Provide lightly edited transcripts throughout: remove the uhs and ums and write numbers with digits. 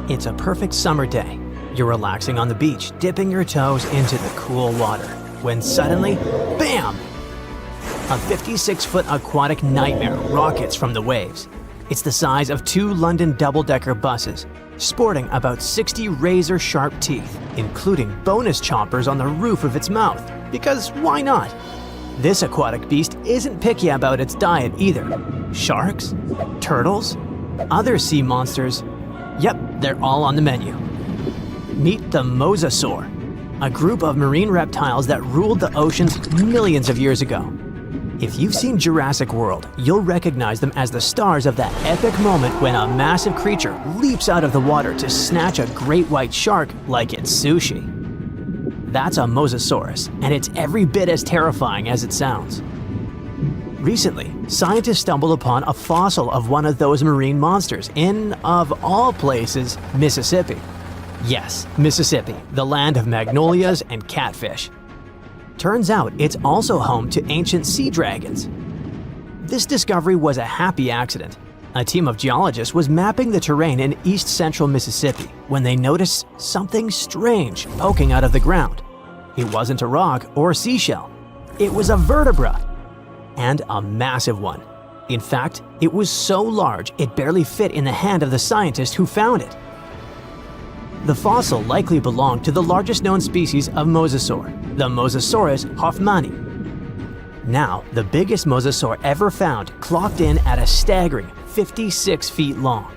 It's a perfect summer day. You're relaxing on the beach, dipping your toes into the cool water, when suddenly, bam! A 56-foot aquatic nightmare rockets from the waves. It's the size of 2 London double-decker buses, sporting about 60 razor-sharp teeth, including bonus chompers on the roof of its mouth, because why not? This aquatic beast isn't picky about its diet either. Sharks? Turtles? Other sea monsters? Yep, they're all on the menu. Meet the mosasaur, a group of marine reptiles that ruled the oceans millions of years ago. If you've seen Jurassic World, you'll recognize them as the stars of that epic moment when a massive creature leaps out of the water to snatch a great white shark like it's sushi. That's a mosasaurus, and it's every bit as terrifying as it sounds. Recently, scientists stumbled upon a fossil of one of those marine monsters in, of all places, Mississippi. Yes, Mississippi, the land of magnolias and catfish. Turns out it's also home to ancient sea dragons. This discovery was a happy accident. A team of geologists was mapping the terrain in east-central Mississippi when they noticed something strange poking out of the ground. It wasn't a rock or seashell. It was a vertebra. And a massive one. In fact, it was so large it barely fit in the hand of the scientist who found it. The fossil likely belonged to the largest known species of mosasaur, the Mosasaurus hoffmanni. Now, the biggest mosasaur ever found clocked in at a staggering 56 feet long.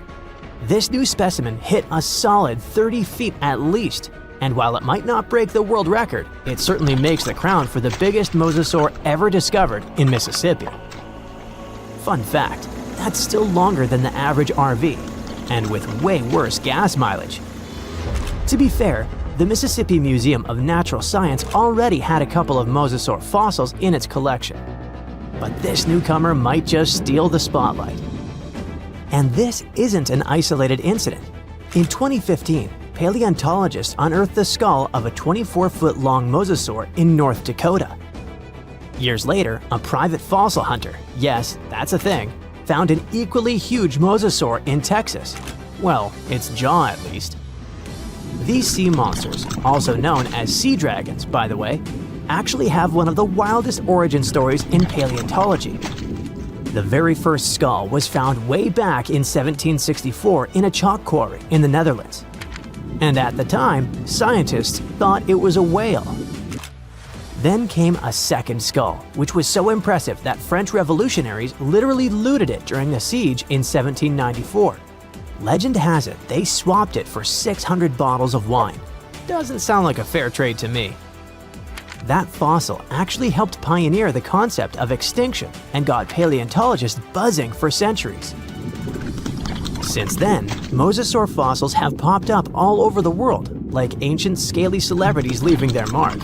This new specimen hit a solid 30 feet at least, and while it might not break the world record, it certainly makes the crown for the biggest mosasaur ever discovered in Mississippi. Fun fact, that's still longer than the average RV, and with way worse gas mileage. To be fair, the Mississippi Museum of Natural Science already had a couple of mosasaur fossils in its collection. But this newcomer might just steal the spotlight. And this isn't an isolated incident. In 2015, paleontologists unearthed the skull of a 24-foot-long mosasaur in North Dakota. Years later, a private fossil hunter, yes, that's a thing, found an equally huge mosasaur in Texas. Well, its jaw at least. These sea monsters, also known as sea dragons, by the way, actually have one of the wildest origin stories in paleontology. The very first skull was found way back in 1764 in a chalk quarry in the Netherlands. And at the time, scientists thought it was a whale. Then came a second skull, which was so impressive that French revolutionaries literally looted it during the siege in 1794. Legend has it they swapped it for 600 bottles of wine. Doesn't sound like a fair trade to me. That fossil actually helped pioneer the concept of extinction and got paleontologists buzzing for centuries. Since then, mosasaur fossils have popped up all over the world, like ancient scaly celebrities leaving their mark.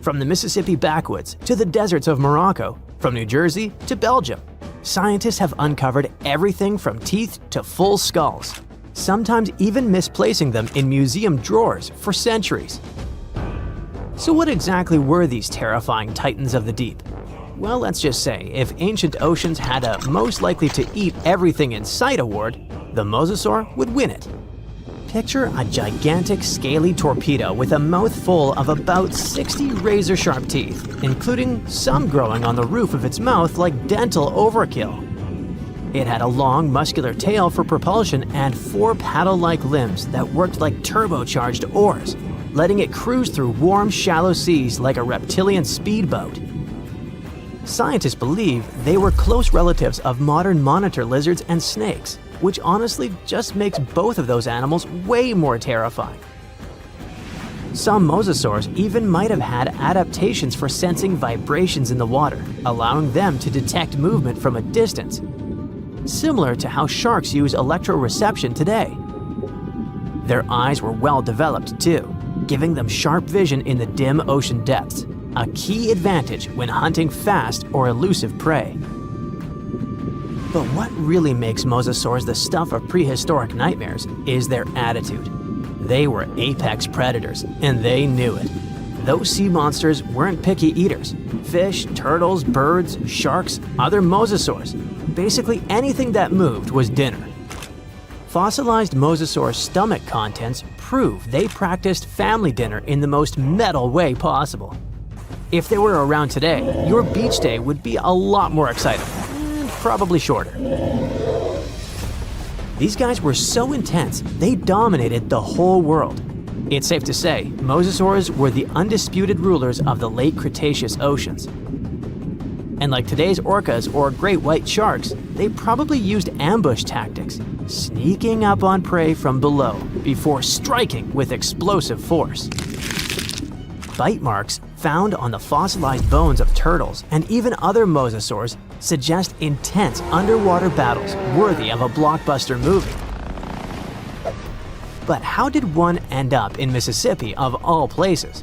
From the Mississippi backwoods to the deserts of Morocco, from New Jersey to Belgium, scientists have uncovered everything from teeth to full skulls, sometimes even misplacing them in museum drawers for centuries. So what exactly were these terrifying titans of the deep? Well, let's just say, if ancient oceans had a most likely to eat everything in sight award, the mosasaur would win it. Picture a gigantic scaly torpedo with a mouth full of about 60 razor-sharp teeth, including some growing on the roof of its mouth like dental overkill. It had a long, muscular tail for propulsion and 4 paddle-like limbs that worked like turbocharged oars, letting it cruise through warm, shallow seas like a reptilian speedboat. Scientists believe they were close relatives of modern monitor lizards and snakes, which honestly just makes both of those animals way more terrifying. Some mosasaurs even might have had adaptations for sensing vibrations in the water, allowing them to detect movement from a distance, similar to how sharks use electroreception today. Their eyes were well developed too, giving them sharp vision in the dim ocean depths, a key advantage when hunting fast or elusive prey. But what really makes mosasaurs the stuff of prehistoric nightmares is their attitude. They were apex predators, and they knew it. Those sea monsters weren't picky eaters. Fish, turtles, birds, sharks, other mosasaurs. Basically anything that moved was dinner. Fossilized mosasaur stomach contents prove they practiced family dinner in the most metal way possible. If they were around today, your beach day would be a lot more exciting, and probably shorter. These guys were so intense, they dominated the whole world. It's safe to say, mosasaurs were the undisputed rulers of the late Cretaceous oceans. And like today's orcas or great white sharks, they probably used ambush tactics, sneaking up on prey from below before striking with explosive force. Bite marks found on the fossilized bones of turtles and even other mosasaurs suggest intense underwater battles worthy of a blockbuster movie. But how did one end up in Mississippi of all places?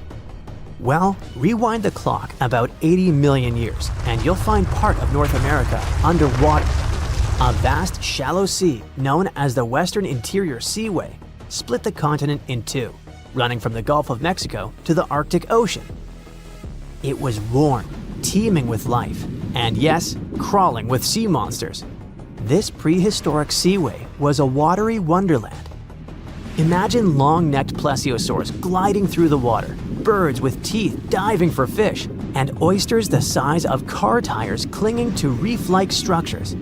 Well, rewind the clock about 80 million years and you'll find part of North America underwater. A vast shallow sea known as the Western Interior Seaway split the continent in two, running from the Gulf of Mexico to the Arctic Ocean. It was warm, teeming with life, and yes, crawling with sea monsters. This prehistoric seaway was a watery wonderland. Imagine long-necked plesiosaurs gliding through the water, birds with teeth diving for fish, and oysters the size of car tires clinging to reef-like structures.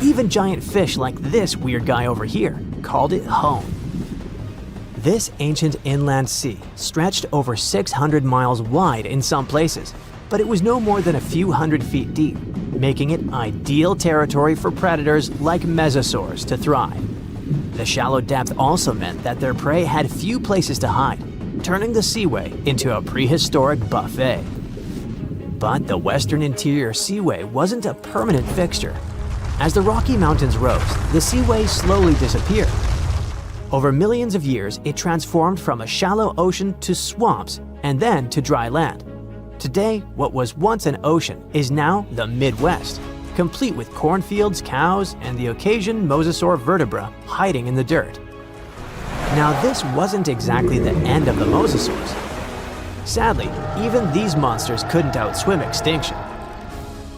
Even giant fish like this weird guy over here called it home. This ancient inland sea stretched over 600 miles wide in some places, but it was no more than a few hundred feet deep, making it ideal territory for predators like mesosaurs to thrive. The shallow depth also meant that their prey had few places to hide, turning the seaway into a prehistoric buffet. But the Western Interior Seaway wasn't a permanent fixture. As the Rocky Mountains rose, the seaway slowly disappeared. Over millions of years, it transformed from a shallow ocean to swamps and then to dry land. Today, what was once an ocean is now the Midwest, complete with cornfields, cows, and the occasion mosasaur vertebra hiding in the dirt. Now, this wasn't exactly the end of the mosasaurs. Sadly, even these monsters couldn't outswim extinction.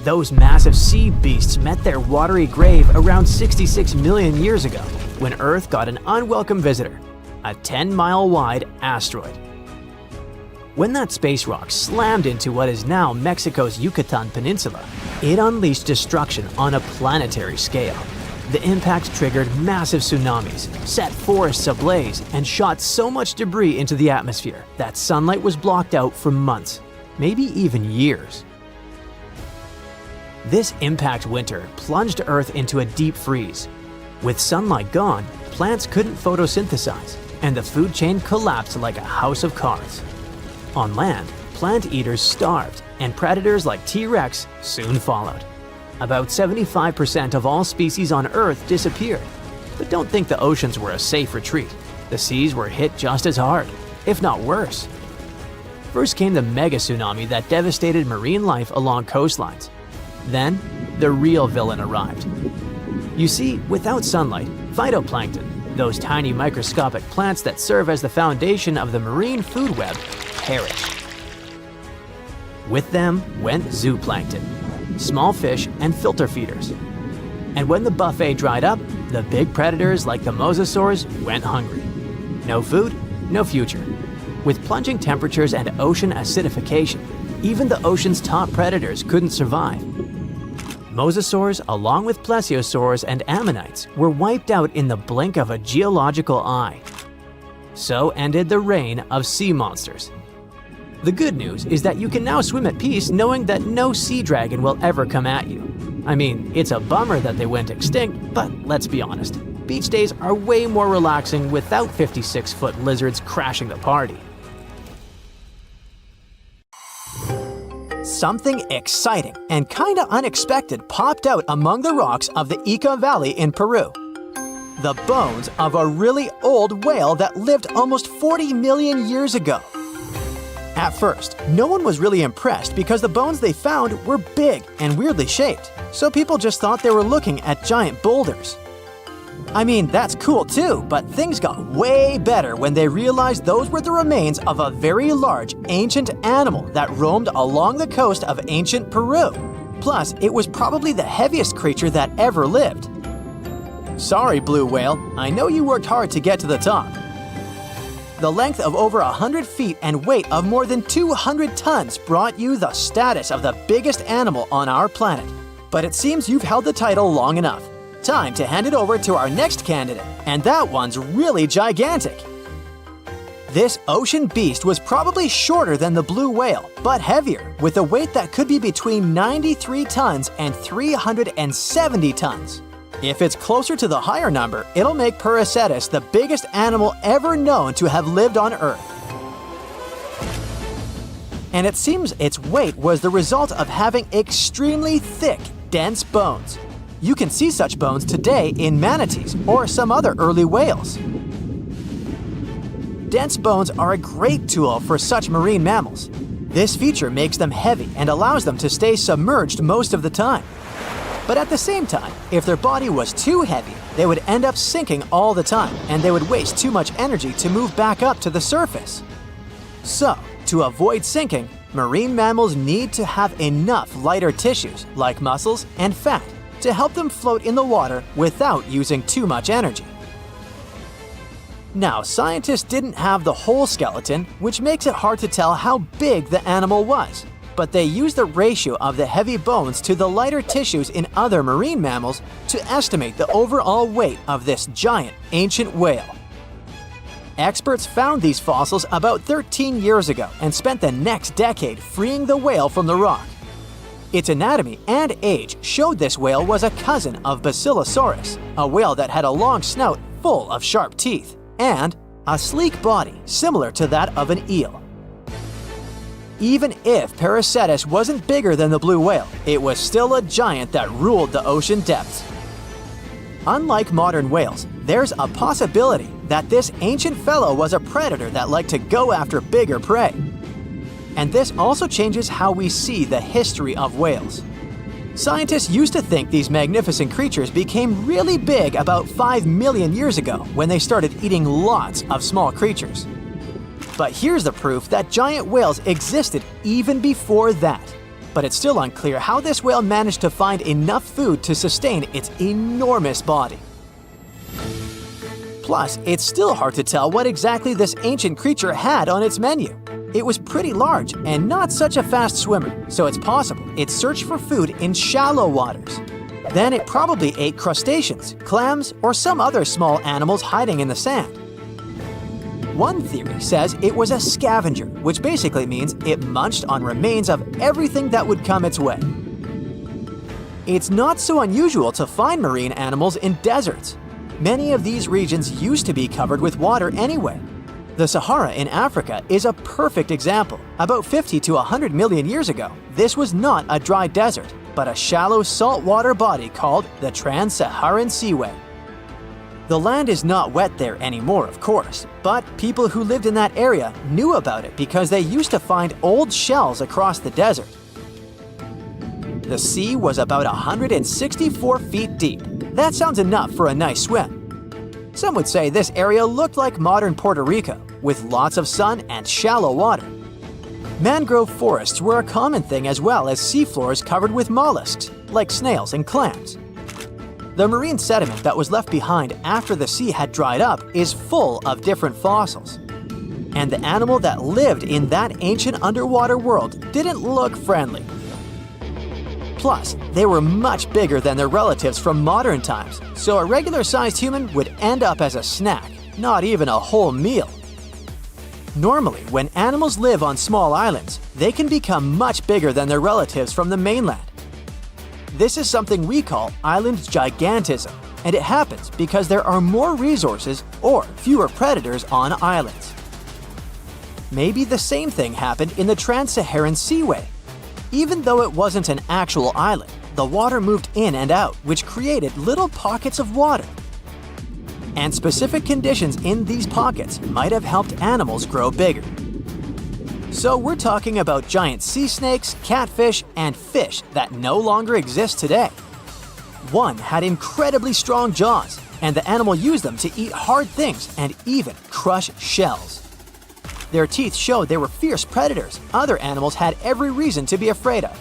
Those massive sea beasts met their watery grave around 66 million years ago, when Earth got an unwelcome visitor, a 10-mile-wide asteroid. When that space rock slammed into what is now Mexico's Yucatan Peninsula, it unleashed destruction on a planetary scale. The impact triggered massive tsunamis, set forests ablaze, and shot so much debris into the atmosphere that sunlight was blocked out for months, maybe even years. This impact winter plunged Earth into a deep freeze. With sunlight gone, plants couldn't photosynthesize, and the food chain collapsed like a house of cards. On land, plant eaters starved, and predators like T-Rex soon followed. About 75% of all species on Earth disappeared. But don't think the oceans were a safe retreat. The seas were hit just as hard, if not worse. First came the mega tsunami that devastated marine life along coastlines. Then, the real villain arrived. You see, without sunlight, phytoplankton, those tiny microscopic plants that serve as the foundation of the marine food web, perished. With them went zooplankton, small fish and filter feeders. And when the buffet dried up, the big predators like the mosasaurs went hungry. No food, no future. With plunging temperatures and ocean acidification, even the ocean's top predators couldn't survive. Mosasaurs, along with plesiosaurs and ammonites, were wiped out in the blink of a geological eye. So ended the reign of sea monsters. The good news is that you can now swim at peace knowing that no sea dragon will ever come at you. I mean, it's a bummer that they went extinct, but let's be honest. Beach days are way more relaxing without 56-foot lizards crashing the party. Something exciting and kinda unexpected popped out among the rocks of the Ica Valley in Peru. The bones of a really old whale that lived almost 40 million years ago. At first, no one was really impressed because the bones they found were big and weirdly shaped, so people just thought they were looking at giant boulders. I mean, that's cool too, but things got way better when they realized those were the remains of a very large ancient animal that roamed along the coast of ancient Peru. Plus, it was probably the heaviest creature that ever lived. Sorry, blue whale, I know you worked hard to get to the top. The length of over 100 feet and weight of more than 200 tons brought you the status of the biggest animal on our planet. But it seems you've held the title long enough. Time to hand it over to our next candidate, and that one's really gigantic. This ocean beast was probably shorter than the blue whale, but heavier, with a weight that could be between 93 tons and 370 tons. If it's closer to the higher number, it'll make Prehistoric the biggest animal ever known to have lived on Earth. And it seems its weight was the result of having extremely thick, dense bones. You can see such bones today in manatees or some other early whales. Dense bones are a great tool for such marine mammals. This feature makes them heavy and allows them to stay submerged most of the time. But at the same time, if their body was too heavy, they would end up sinking all the time, and they would waste too much energy to move back up to the surface. So, to avoid sinking, marine mammals need to have enough lighter tissues, like muscles and fat, to help them float in the water without using too much energy. Now, scientists didn't have the whole skeleton, which makes it hard to tell how big the animal was. But they used the ratio of the heavy bones to the lighter tissues in other marine mammals to estimate the overall weight of this giant ancient whale. Experts found these fossils about 13 years ago and spent the next decade freeing the whale from the rock. Its anatomy and age showed this whale was a cousin of Basilosaurus, a whale that had a long snout full of sharp teeth, and a sleek body similar to that of an eel. Even if Prehistoric wasn't bigger than the blue whale, it was still a giant that ruled the ocean depths. Unlike modern whales, there's a possibility that this ancient fellow was a predator that liked to go after bigger prey. And this also changes how we see the history of whales. Scientists used to think these magnificent creatures became really big about 5 million years ago when they started eating lots of small creatures. But here's the proof that giant whales existed even before that. But it's still unclear how this whale managed to find enough food to sustain its enormous body. Plus, it's still hard to tell what exactly this ancient creature had on its menu. It was pretty large and not such a fast swimmer, so it's possible it searched for food in shallow waters. Then it probably ate crustaceans, clams, or some other small animals hiding in the sand. One theory says it was a scavenger, which basically means it munched on remains of everything that would come its way. It's not so unusual to find marine animals in deserts. Many of these regions used to be covered with water anyway. The Sahara in Africa is a perfect example. About 50 to 100 million years ago, this was not a dry desert, but a shallow saltwater body called the Trans-Saharan Seaway. The land is not wet there anymore, of course, but people who lived in that area knew about it because they used to find old shells across the desert. The sea was about 164 feet deep. That sounds enough for a nice swim. Some would say this area looked like modern Puerto Rico, with lots of sun and shallow water. Mangrove forests were a common thing, as well as seafloors covered with mollusks, like snails and clams. The marine sediment that was left behind after the sea had dried up is full of different fossils. And the animal that lived in that ancient underwater world didn't look friendly. Plus, they were much bigger than their relatives from modern times, so a regular-sized human would end up as a snack, not even a whole meal. Normally, when animals live on small islands, they can become much bigger than their relatives from the mainland. This is something we call island gigantism, and it happens because there are more resources or fewer predators on islands. Maybe the same thing happened in the Trans-Saharan Seaway. Even though it wasn't an actual island, the water moved in and out, which created little pockets of water. And specific conditions in these pockets might have helped animals grow bigger. So we're talking about giant sea snakes, catfish, and fish that no longer exist today. One had incredibly strong jaws, and the animal used them to eat hard things and even crush shells. Their teeth showed they were fierce predators other animals had every reason to be afraid of.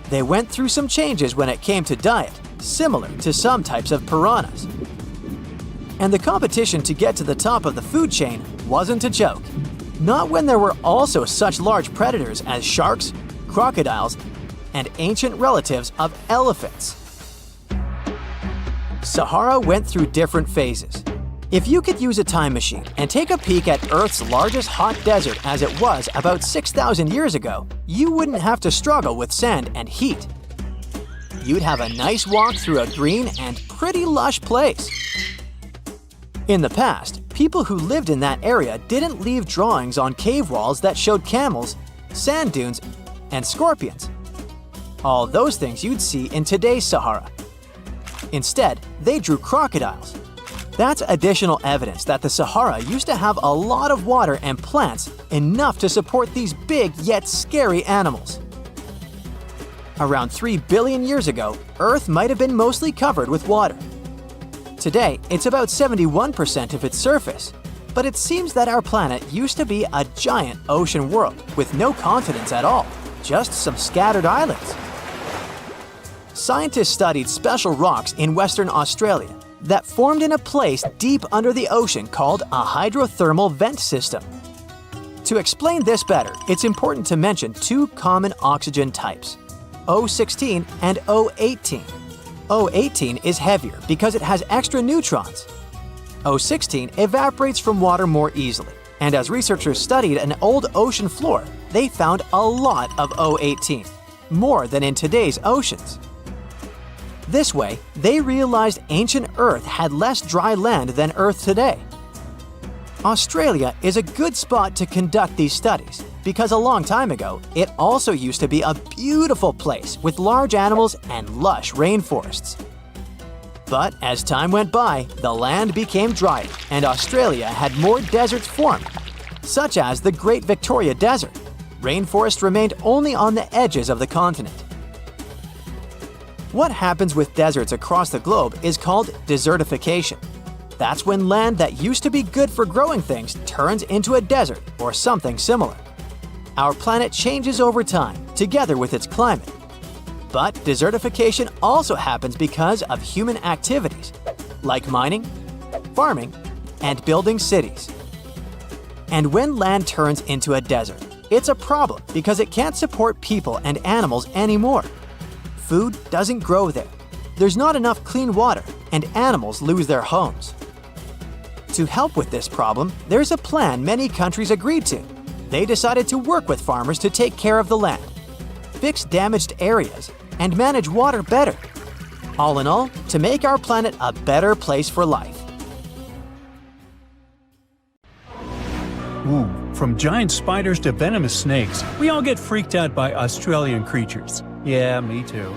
They went through some changes when it came to diet, similar to some types of piranhas. And the competition to get to the top of the food chain wasn't a joke. Not when there were also such large predators as sharks, crocodiles, and ancient relatives of elephants. Sahara went through different phases. If you could use a time machine and take a peek at Earth's largest hot desert as it was about 6,000 years ago, you wouldn't have to struggle with sand and heat. You'd have a nice walk through a green and pretty lush place. In the past, people who lived in that area didn't leave drawings on cave walls that showed camels, sand dunes, and scorpions. All those things you'd see in today's Sahara. Instead, they drew crocodiles. That's additional evidence that the Sahara used to have a lot of water and plants enough to support these big yet scary animals. Around 3 billion years ago, Earth might have been mostly covered with water. Today, it's about 71% of its surface, but it seems that our planet used to be a giant ocean world with no continents at all, just some scattered islands. Scientists studied special rocks in Western Australia that formed in a place deep under the ocean called a hydrothermal vent system. To explain this better, it's important to mention two common oxygen types, O16 and O18. O18 is heavier because it has extra neutrons. O16 evaporates from water more easily, and as researchers studied an old ocean floor, they found a lot of O18, more than in today's oceans. This way, they realized ancient Earth had less dry land than Earth today. Australia is a good spot to conduct these studies because a long time ago, it also used to be a beautiful place with large animals and lush rainforests. But as time went by, the land became drier and Australia had more deserts formed, such as the Great Victoria Desert. Rainforest remained only on the edges of the continent. What happens with deserts across the globe is called desertification. That's when land that used to be good for growing things turns into a desert or something similar. Our planet changes over time, together with its climate. But desertification also happens because of human activities, like mining, farming, and building cities. And when land turns into a desert, it's a problem because it can't support people and animals anymore. Food doesn't grow there. There's not enough clean water, and animals lose their homes. To help with this problem, there's a plan many countries agreed to. They decided to work with farmers to take care of the land, fix damaged areas, and manage water better. All in all, to make our planet a better place for life. Ooh, from giant spiders to venomous snakes, we all get freaked out by Australian creatures. Yeah, me too.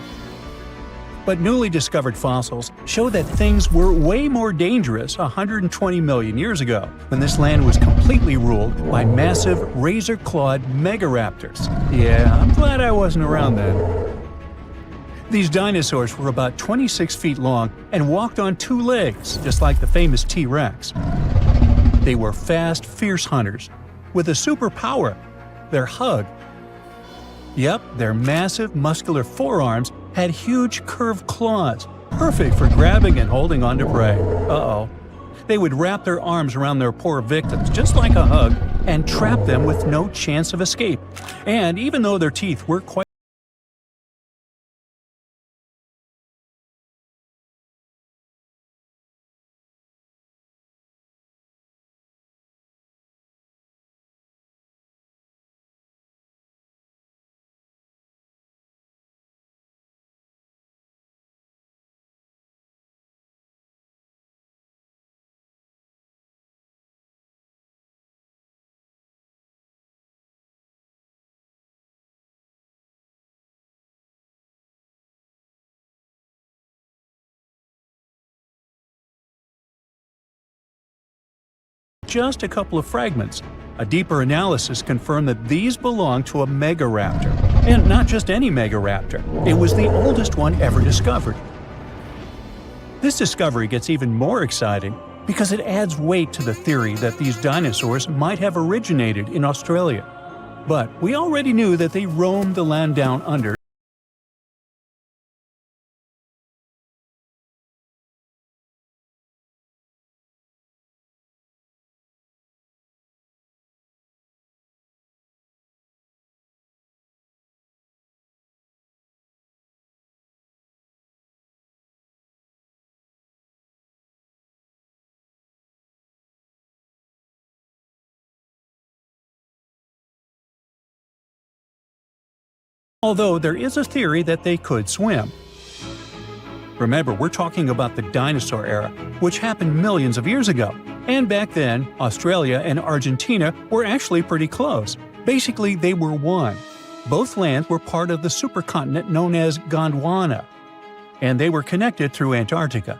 But newly discovered fossils show that things were way more dangerous 120 million years ago, when this land was completely ruled by massive razor-clawed megaraptors. Yeah, I'm glad I wasn't around then. These dinosaurs were about 26 feet long and walked on 2 legs, just like the famous T-Rex. They were fast, fierce hunters, with a superpower: their hug. Yep, their massive, muscular forearms had huge curved claws, perfect for grabbing and holding onto prey. Uh-oh. They would wrap their arms around their poor victims, just like a hug, and trap them with no chance of escape. And even though their teeth were quite just a couple of fragments. A deeper analysis confirmed that these belong to a megaraptor. And not just any megaraptor, it was the oldest one ever discovered. This discovery gets even more exciting because it adds weight to the theory that these dinosaurs might have originated in Australia. But we already knew that they roamed the land down under although there is a theory that they could swim. Remember, we're talking about the dinosaur era, which happened millions of years ago. And back then, Australia and Argentina were actually pretty close. Basically, they were one. Both lands were part of the supercontinent known as Gondwana, and they were connected through Antarctica.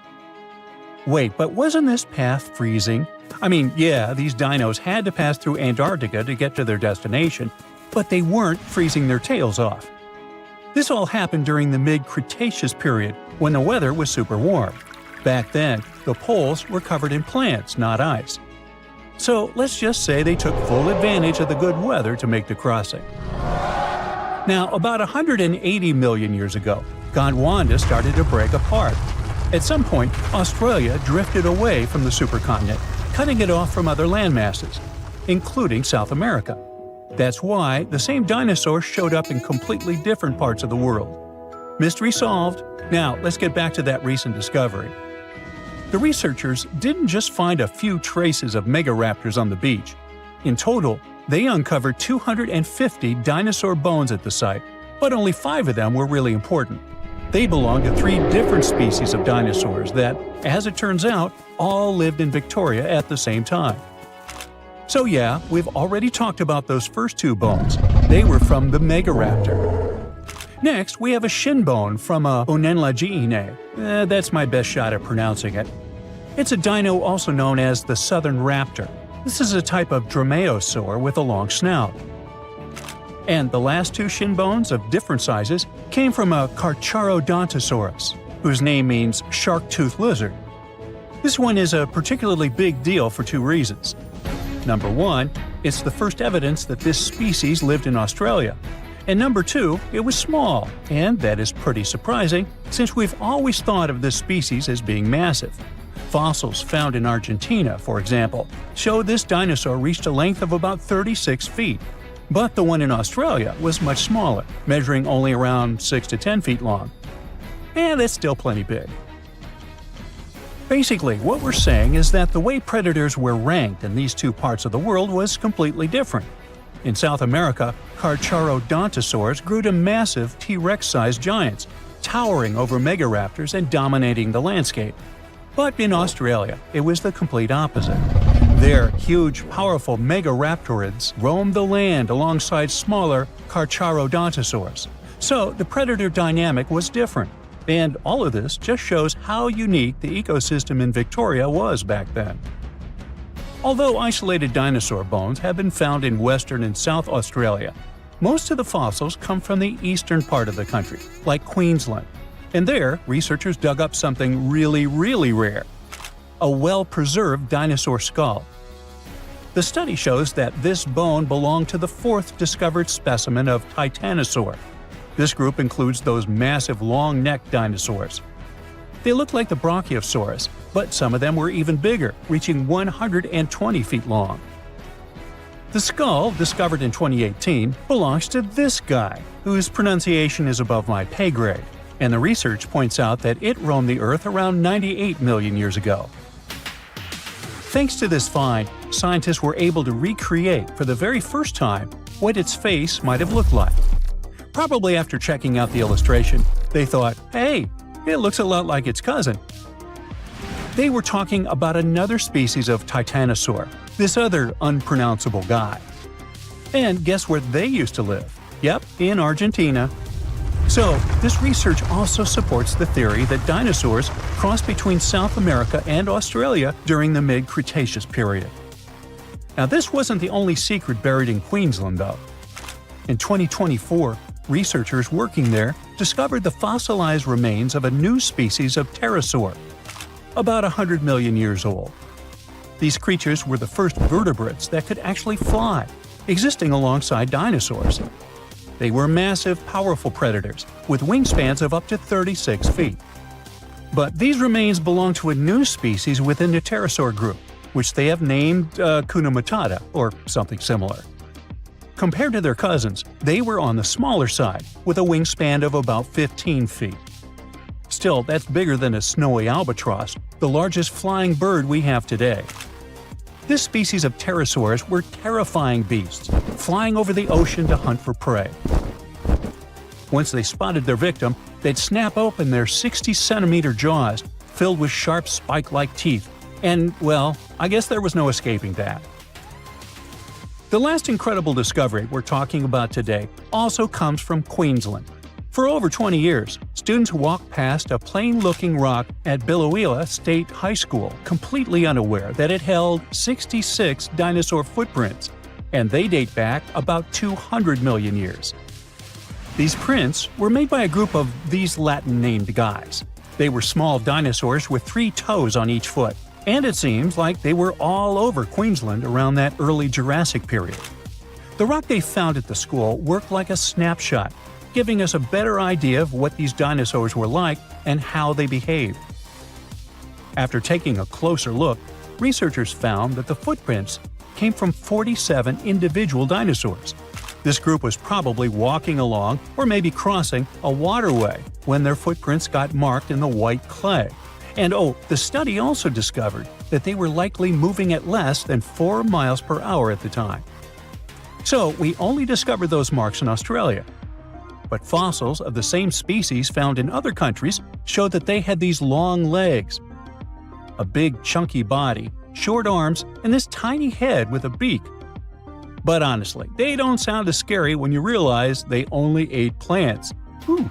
Wait, but wasn't this path freezing? I mean, yeah, these dinos had to pass through Antarctica to get to their destination, but they weren't freezing their tails off. This all happened during the mid-Cretaceous period, when the weather was super warm. Back then, the poles were covered in plants, not ice. So let's just say they took full advantage of the good weather to make the crossing. Now, about 180 million years ago, Gondwana started to break apart. At some point, Australia drifted away from the supercontinent, cutting it off from other landmasses, including South America. That's why the same dinosaurs showed up in completely different parts of the world. Mystery solved. Now, let's get back to that recent discovery. The researchers didn't just find a few traces of megaraptors on the beach. In total, they uncovered 250 dinosaur bones at the site, but only 5 of them were really important. They belonged to 3 different species of dinosaurs that, as it turns out, all lived in Victoria at the same time. So yeah, we've already talked about those first 2 bones. They were from the megaraptor. Next, we have a shin bone from a Onenlagiine. That's my best shot at pronouncing it. It's a dino also known as the southern raptor. This is a type of dromaeosaur with a long snout. And the last 2 shin bones of different sizes came from a Carcharodontosaurus, whose name means shark-toothed lizard. This one is a particularly big deal for 2 reasons. Number 1, it's the first evidence that this species lived in Australia. And number 2, it was small, and that is pretty surprising since we've always thought of this species as being massive. Fossils found in Argentina, for example, show this dinosaur reached a length of about 36 feet. But the one in Australia was much smaller, measuring only around 6 to 10 feet long. And that's still plenty big. Basically, what we're saying is that the way predators were ranked in these 2 parts of the world was completely different. In South America, Carcharodontosaurs grew to massive T-Rex-sized giants, towering over megaraptors and dominating the landscape. But in Australia, it was the complete opposite. There, huge, powerful megaraptorids roamed the land alongside smaller Carcharodontosaurs. So the predator dynamic was different. And all of this just shows how unique the ecosystem in Victoria was back then. Although isolated dinosaur bones have been found in Western and South Australia, most of the fossils come from the eastern part of the country, like Queensland. And there, researchers dug up something really, really rare – a well-preserved dinosaur skull. The study shows that this bone belonged to the 4th discovered specimen of Titanosaur. This group includes those massive long-necked dinosaurs. They look like the Brachiosaurus, but some of them were even bigger, reaching 120 feet long. The skull, discovered in 2018, belongs to this guy, whose pronunciation is above my pay grade, and the research points out that it roamed the Earth around 98 million years ago. Thanks to this find, scientists were able to recreate for the very first time what its face might have looked like. Probably after checking out the illustration, they thought, hey, it looks a lot like its cousin. They were talking about another species of Titanosaur, this other unpronounceable guy. And guess where they used to live? Yep, in Argentina. So, this research also supports the theory that dinosaurs crossed between South America and Australia during the mid-Cretaceous period. Now, this wasn't the only secret buried in Queensland, though. In 2024, researchers working there discovered the fossilized remains of a new species of pterosaur, about 100 million years old. These creatures were the first vertebrates that could actually fly, existing alongside dinosaurs. They were massive, powerful predators, with wingspans of up to 36 feet. But these remains belong to a new species within the pterosaur group, which they have named Hakuna Matata, or something similar. Compared to their cousins, they were on the smaller side, with a wingspan of about 15 feet. Still, that's bigger than a snowy albatross, the largest flying bird we have today. This species of pterosaurs were terrifying beasts, flying over the ocean to hunt for prey. Once they spotted their victim, they'd snap open their 60-centimeter jaws, filled with sharp spike-like teeth. And, well, I guess there was no escaping that. The last incredible discovery we're talking about today also comes from Queensland. For over 20 years, students walked past a plain-looking rock at Biloela State High School completely unaware that it held 66 dinosaur footprints, and they date back about 200 million years. These prints were made by a group of these Latin-named guys. They were small dinosaurs with 3 toes on each foot, and it seems like they were all over Queensland around that early Jurassic period. The rock they found at the school worked like a snapshot, giving us a better idea of what these dinosaurs were like and how they behaved. After taking a closer look, researchers found that the footprints came from 47 individual dinosaurs. This group was probably walking along or maybe crossing a waterway when their footprints got marked in the white clay. And the study also discovered that they were likely moving at less than 4 miles per hour at the time. So we only discovered those marks in Australia. But fossils of the same species found in other countries showed that they had these long legs, a big chunky body, short arms, and this tiny head with a beak. But honestly, they don't sound as scary when you realize they only ate plants. Whew.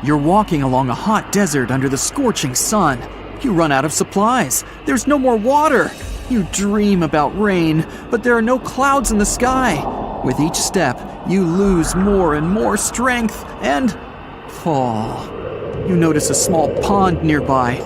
You're walking along a hot desert under the scorching sun. You run out of supplies. There's no more water. You dream about rain, but there are no clouds in the sky. With each step, you lose more and more strength and fall. You notice a small pond nearby.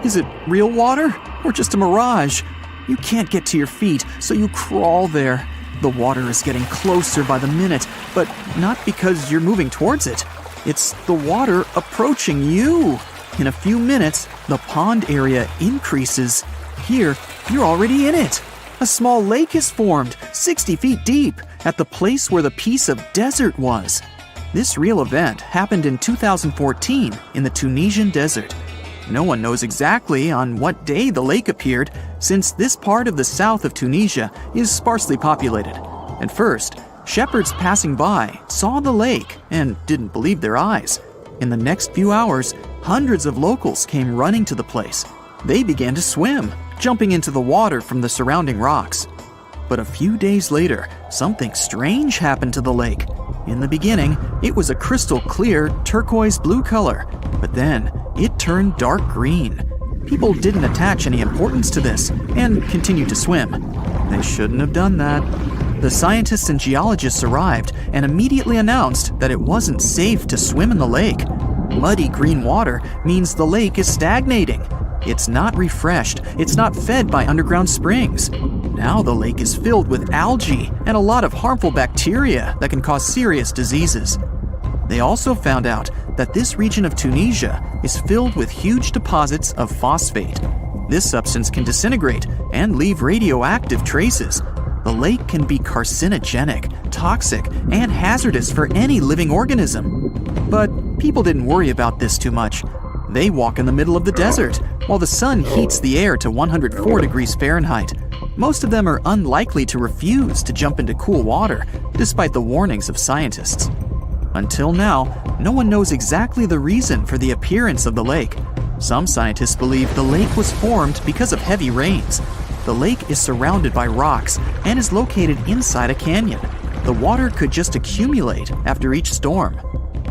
Is it real water or just a mirage? You can't get to your feet, so you crawl there. The water is getting closer by the minute, but not because you're moving towards it. It's the water approaching you. In a few minutes, the pond area increases. Here, you're already in it. A small lake is formed, 60 feet deep, at the place where the piece of desert was. This real event happened in 2014 in the Tunisian desert. No one knows exactly on what day the lake appeared, since this part of the south of Tunisia is sparsely populated. At first, shepherds passing by saw the lake and didn't believe their eyes. In the next few hours, hundreds of locals came running to the place. They began to swim, jumping into the water from the surrounding rocks. But a few days later, something strange happened to the lake. In the beginning, it was a crystal clear turquoise blue color, but then it turned dark green. People didn't attach any importance to this and continued to swim. They shouldn't have done that. The scientists and geologists arrived and immediately announced that it wasn't safe to swim in the lake. Muddy green water means the lake is stagnating. It's not refreshed, it's not fed by underground springs. Now the lake is filled with algae and a lot of harmful bacteria that can cause serious diseases. They also found out that this region of Tunisia is filled with huge deposits of phosphate. This substance can disintegrate and leave radioactive traces. The lake can be carcinogenic, toxic, and hazardous for any living organism. But people didn't worry about this too much. They walk in the middle of the desert, while the sun heats the air to 104 degrees Fahrenheit. Most of them are unlikely to refuse to jump into cool water, despite the warnings of scientists. Until now, no one knows exactly the reason for the appearance of the lake. Some scientists believe the lake was formed because of heavy rains. The lake is surrounded by rocks and is located inside a canyon. The water could just accumulate after each storm.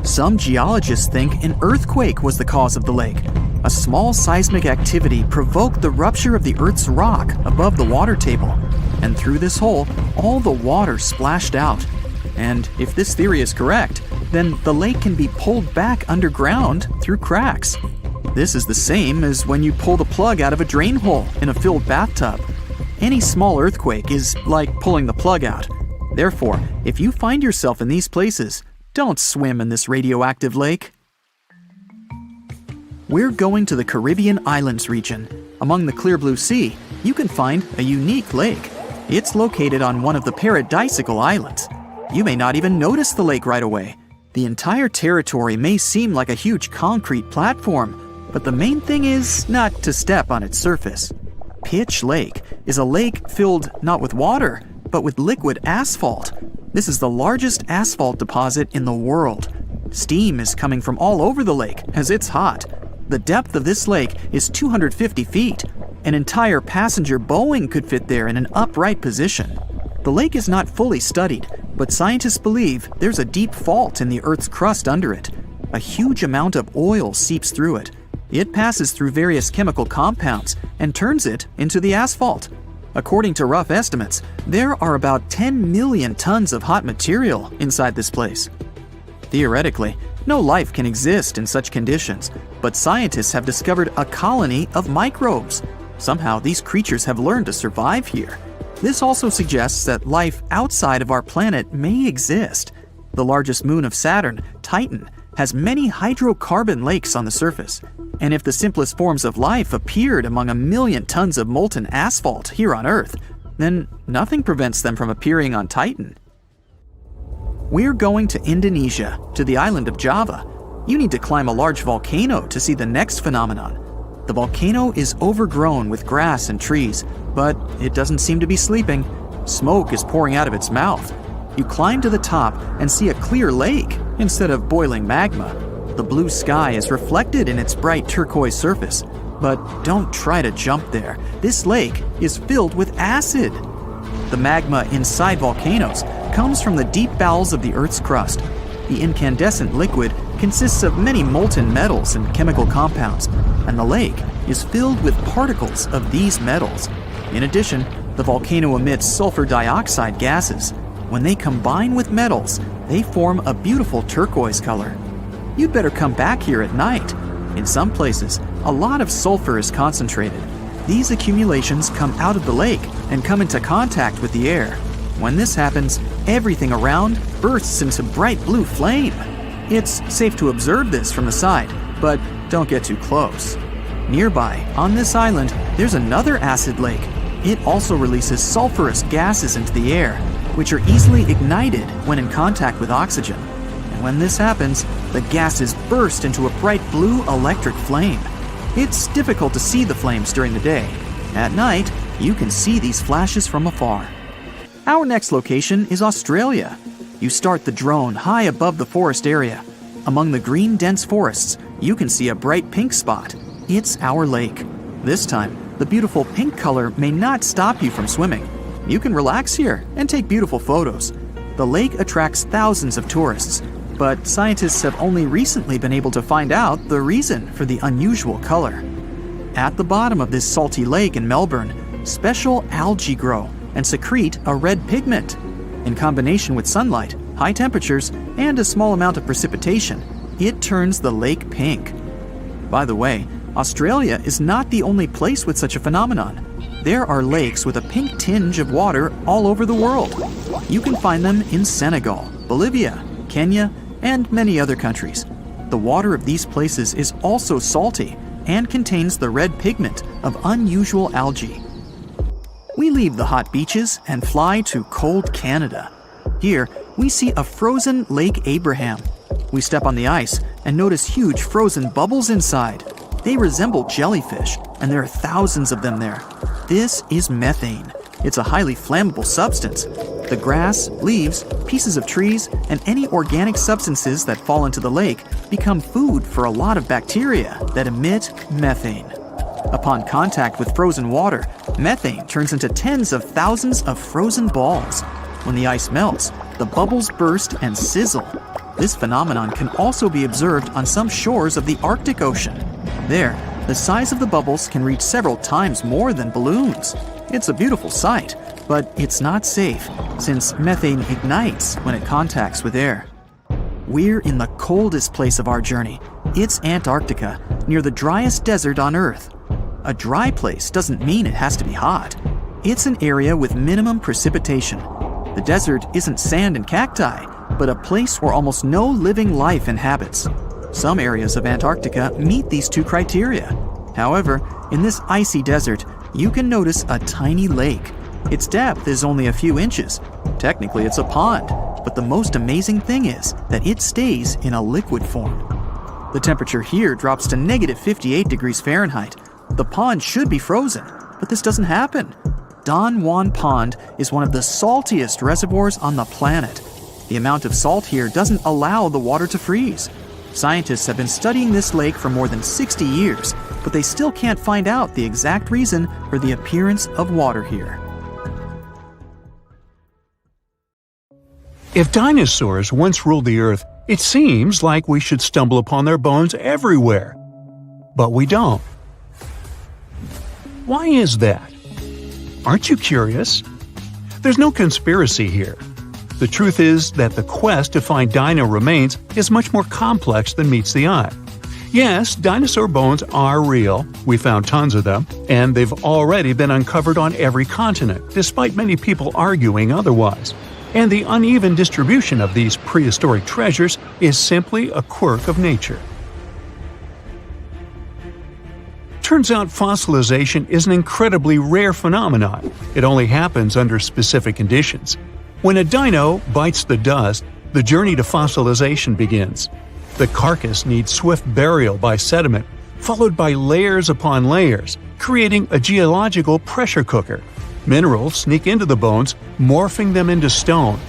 Some geologists think an earthquake was the cause of the lake. A small seismic activity provoked the rupture of the Earth's rock above the water table, and through this hole, all the water splashed out. And if this theory is correct, then the lake can be pulled back underground through cracks. This is the same as when you pull the plug out of a drain hole in a filled bathtub. Any small earthquake is like pulling the plug out. Therefore, if you find yourself in these places, don't swim in this radioactive lake. We're going to the Caribbean Islands region. Among the clear blue sea, you can find a unique lake. It's located on one of the Paradisical Islands. You may not even notice the lake right away. The entire territory may seem like a huge concrete platform, but the main thing is not to step on its surface. Pitch Lake is a lake filled not with water, but with liquid asphalt. This is the largest asphalt deposit in the world. Steam is coming from all over the lake as it's hot. The depth of this lake is 250 feet. An entire passenger Boeing could fit there in an upright position. The lake is not fully studied, but scientists believe there's a deep fault in the Earth's crust under it. A huge amount of oil seeps through it. It passes through various chemical compounds and turns it into the asphalt. According to rough estimates, there are about 10 million tons of hot material inside this place. Theoretically, no life can exist in such conditions, but scientists have discovered a colony of microbes. Somehow, these creatures have learned to survive here. This also suggests that life outside of our planet may exist. The largest moon of Saturn, Titan, has many hydrocarbon lakes on the surface. And if the simplest forms of life appeared among a million tons of molten asphalt here on Earth, then nothing prevents them from appearing on Titan. We're going to Indonesia, to the island of Java. You need to climb a large volcano to see the next phenomenon. The volcano is overgrown with grass and trees, but it doesn't seem to be sleeping. Smoke is pouring out of its mouth. You climb to the top and see a clear lake instead of boiling magma. The blue sky is reflected in its bright turquoise surface. But don't try to jump there. This lake is filled with acid. The magma inside volcanoes comes from the deep bowels of the Earth's crust. The incandescent liquid consists of many molten metals and chemical compounds, and the lake is filled with particles of these metals. In addition, the volcano emits sulfur dioxide gases. When they combine with metals, they form a beautiful turquoise color. You'd better come back here at night. In some places, a lot of sulfur is concentrated. These accumulations come out of the lake and come into contact with the air. When this happens, everything around bursts into bright blue flame. It's safe to observe this from the side, but don't get too close. Nearby, on this island, there's another acid lake. It also releases sulfurous gases into the air, which are easily ignited when in contact with oxygen. And when this happens, the gases burst into a bright blue electric flame. It's difficult to see the flames during the day. At night, you can see these flashes from afar. Our next location is Australia. You start the drone high above the forest area. Among the green, dense forests, you can see a bright pink spot. It's our lake. This time, the beautiful pink color may not stop you from swimming. You can relax here and take beautiful photos. The lake attracts thousands of tourists, but scientists have only recently been able to find out the reason for the unusual color. At the bottom of this salty lake in Melbourne, special algae grow and secrete a red pigment. In combination with sunlight, high temperatures, and a small amount of precipitation, it turns the lake pink. By the way, Australia is not the only place with such a phenomenon. There are lakes with a pink tinge of water all over the world. You can find them in Senegal, Bolivia, Kenya, and many other countries. The water of these places is also salty and contains the red pigment of unusual algae. We leave the hot beaches and fly to cold Canada. Here, we see a frozen Lake Abraham. We step on the ice and notice huge frozen bubbles inside. They resemble jellyfish, and there are thousands of them there. This is methane. It's a highly flammable substance. The grass, leaves, pieces of trees, and any organic substances that fall into the lake become food for a lot of bacteria that emit methane. Upon contact with frozen water, methane turns into tens of thousands of frozen balls. When the ice melts, the bubbles burst and sizzle. This phenomenon can also be observed on some shores of the Arctic Ocean. There, the size of the bubbles can reach several times more than balloons. It's a beautiful sight, but it's not safe since methane ignites when it contacts with air. We're in the coldest place of our journey. It's Antarctica, near the driest desert on Earth. A dry place doesn't mean it has to be hot. It's an area with minimum precipitation. The desert isn't sand and cacti, but a place where almost no living life inhabits. Some areas of Antarctica meet these two criteria. However, in this icy desert, you can notice a tiny lake. Its depth is only a few inches. Technically, it's a pond, but the most amazing thing is that it stays in a liquid form. The temperature here drops to -58 degrees Fahrenheit. The pond should be frozen, but this doesn't happen. Don Juan Pond is one of the saltiest reservoirs on the planet. The amount of salt here doesn't allow the water to freeze. Scientists have been studying this lake for more than 60 years, but they still can't find out the exact reason for the appearance of water here. If dinosaurs once ruled the Earth, it seems like we should stumble upon their bones everywhere. But we don't. Why is that? Aren't you curious? There's no conspiracy here. The truth is that the quest to find dino remains is much more complex than meets the eye. Yes, dinosaur bones are real, we found tons of them, and they've already been uncovered on every continent, despite many people arguing otherwise. And the uneven distribution of these prehistoric treasures is simply a quirk of nature. Turns out fossilization is an incredibly rare phenomenon. It only happens under specific conditions. When a dino bites the dust, the journey to fossilization begins. The carcass needs swift burial by sediment, followed by layers upon layers, creating a geological pressure cooker. Minerals sneak into the bones, morphing them into stone.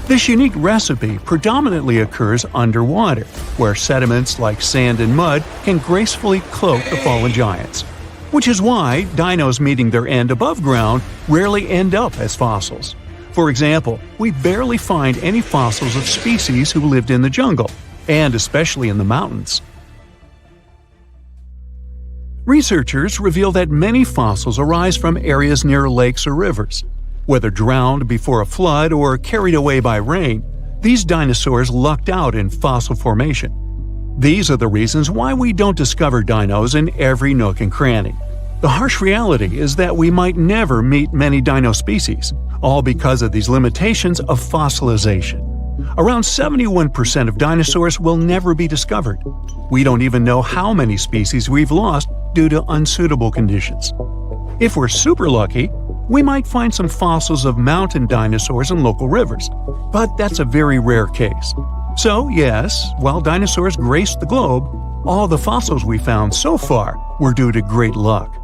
This unique recipe predominantly occurs underwater, where sediments like sand and mud can gracefully cloak the fallen giants. Which is why dinos meeting their end above ground rarely end up as fossils. For example, we barely find any fossils of species who lived in the jungle, and especially in the mountains. Researchers reveal that many fossils arise from areas near lakes or rivers. Whether drowned before a flood or carried away by rain, these dinosaurs lucked out in fossil formation. These are the reasons why we don't discover dinos in every nook and cranny. The harsh reality is that we might never meet many dino species, all because of these limitations of fossilization. Around 71% of dinosaurs will never be discovered. We don't even know how many species we've lost due to unsuitable conditions. If we're super lucky, we might find some fossils of mountain dinosaurs in local rivers, but that's a very rare case. So yes, while dinosaurs graced the globe, all the fossils we found so far were due to great luck.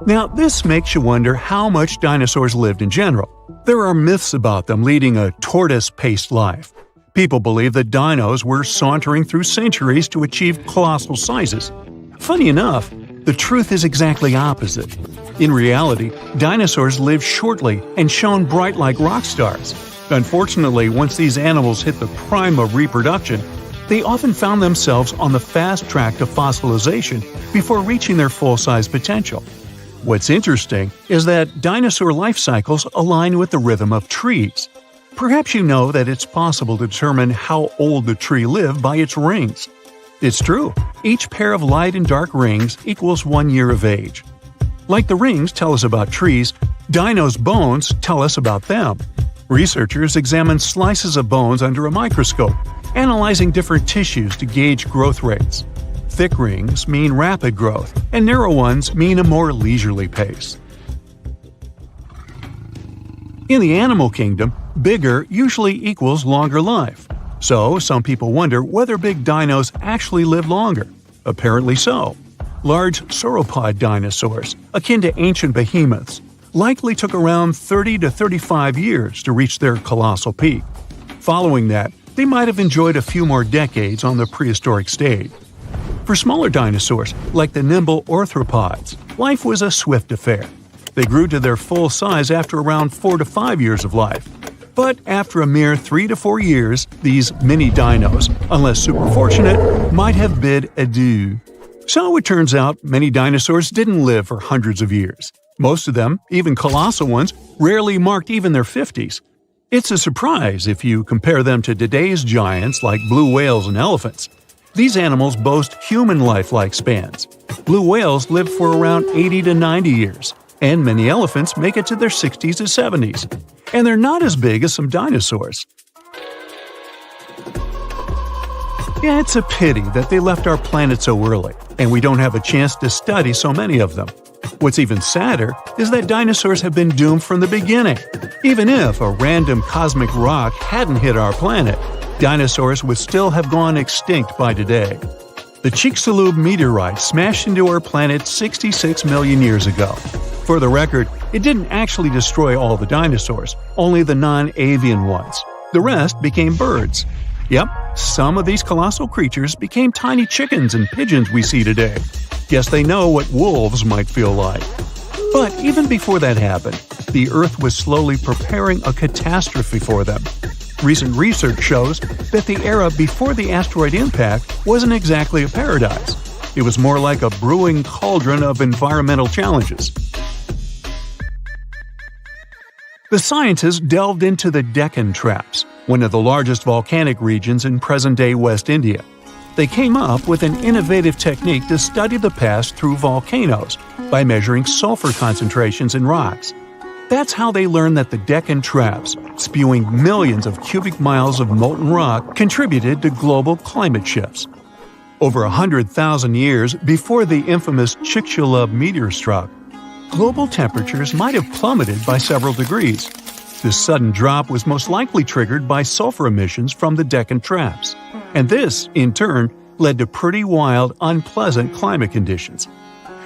Now, this makes you wonder how much dinosaurs lived in general. There are myths about them leading a tortoise-paced life. People believe that dinos were sauntering through centuries to achieve colossal sizes. Funny enough, the truth is exactly opposite. In reality, dinosaurs lived shortly and shone bright like rock stars. Unfortunately, once these animals hit the prime of reproduction, they often found themselves on the fast track to fossilization before reaching their full-size potential. What's interesting is that dinosaur life cycles align with the rhythm of trees. Perhaps you know that it's possible to determine how old the tree lived by its rings. It's true, each pair of light and dark rings equals 1 year of age. Like the rings tell us about trees, dinos' bones tell us about them. Researchers examine slices of bones under a microscope, analyzing different tissues to gauge growth rates. Thick rings mean rapid growth, and narrow ones mean a more leisurely pace. In the animal kingdom, bigger usually equals longer life. So, some people wonder whether big dinos actually live longer. Apparently so. Large sauropod dinosaurs, akin to ancient behemoths, likely took around 30 to 35 years to reach their colossal peak. Following that, they might have enjoyed a few more decades on the prehistoric stage. For smaller dinosaurs, like the nimble arthropods, life was a swift affair. They grew to their full size after around 4 to 5 years of life. But after a mere 3 to 4 years, these mini dinos, unless super fortunate, might have bid adieu. So it turns out many dinosaurs didn't live for hundreds of years. Most of them, even colossal ones, rarely marked even their 50s. It's a surprise if you compare them to today's giants like blue whales and elephants. These animals boast human life spans. Blue whales live for around 80 to 90 years, and many elephants make it to their 60s to 70s. And they're not as big as some dinosaurs. Yeah, it's a pity that they left our planet so early, and we don't have a chance to study so many of them. What's even sadder is that dinosaurs have been doomed from the beginning. Even if a random cosmic rock hadn't hit our planet, dinosaurs would still have gone extinct by today. The Chicxulub meteorite smashed into our planet 66 million years ago. For the record, it didn't actually destroy all the dinosaurs, only the non-avian ones. The rest became birds. Yep, some of these colossal creatures became tiny chickens and pigeons we see today. Guess they know what wolves might feel like. But even before that happened, the Earth was slowly preparing a catastrophe for them. Recent research shows that the era before the asteroid impact wasn't exactly a paradise. It was more like a brewing cauldron of environmental challenges. The scientists delved into the Deccan Traps, one of the largest volcanic regions in present-day West India. They came up with an innovative technique to study the past through volcanoes by measuring sulfur concentrations in rocks. That's how they learned that the Deccan Traps, spewing millions of cubic miles of molten rock, contributed to global climate shifts. Over 100,000 years before the infamous Chicxulub meteor struck, global temperatures might have plummeted by several degrees. This sudden drop was most likely triggered by sulfur emissions from the Deccan Traps. And this, in turn, led to pretty wild, unpleasant climate conditions.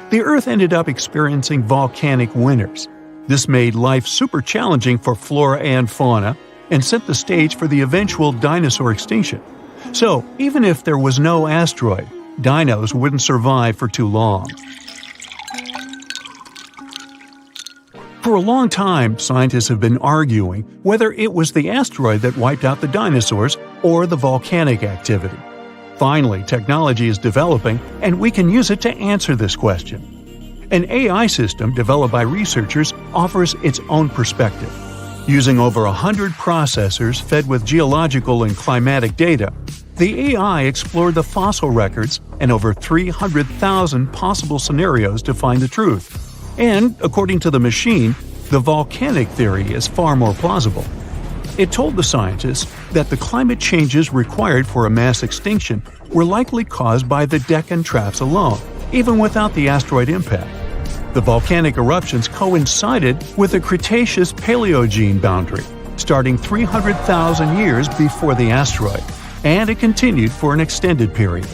The Earth ended up experiencing volcanic winters. This made life super challenging for flora and fauna and set the stage for the eventual dinosaur extinction. So, even if there was no asteroid, dinos wouldn't survive for too long. For a long time, scientists have been arguing whether it was the asteroid that wiped out the dinosaurs or the volcanic activity. Finally, technology is developing, and we can use it to answer this question. An AI system developed by researchers offers its own perspective. Using over 100 processors fed with geological and climatic data, the AI explored the fossil records and over 300,000 possible scenarios to find the truth. And, according to the machine, the volcanic theory is far more plausible. It told the scientists that the climate changes required for a mass extinction were likely caused by the Deccan Traps alone, even without the asteroid impact. The volcanic eruptions coincided with the Cretaceous-Paleogene boundary, starting 300,000 years before the asteroid, and it continued for an extended period.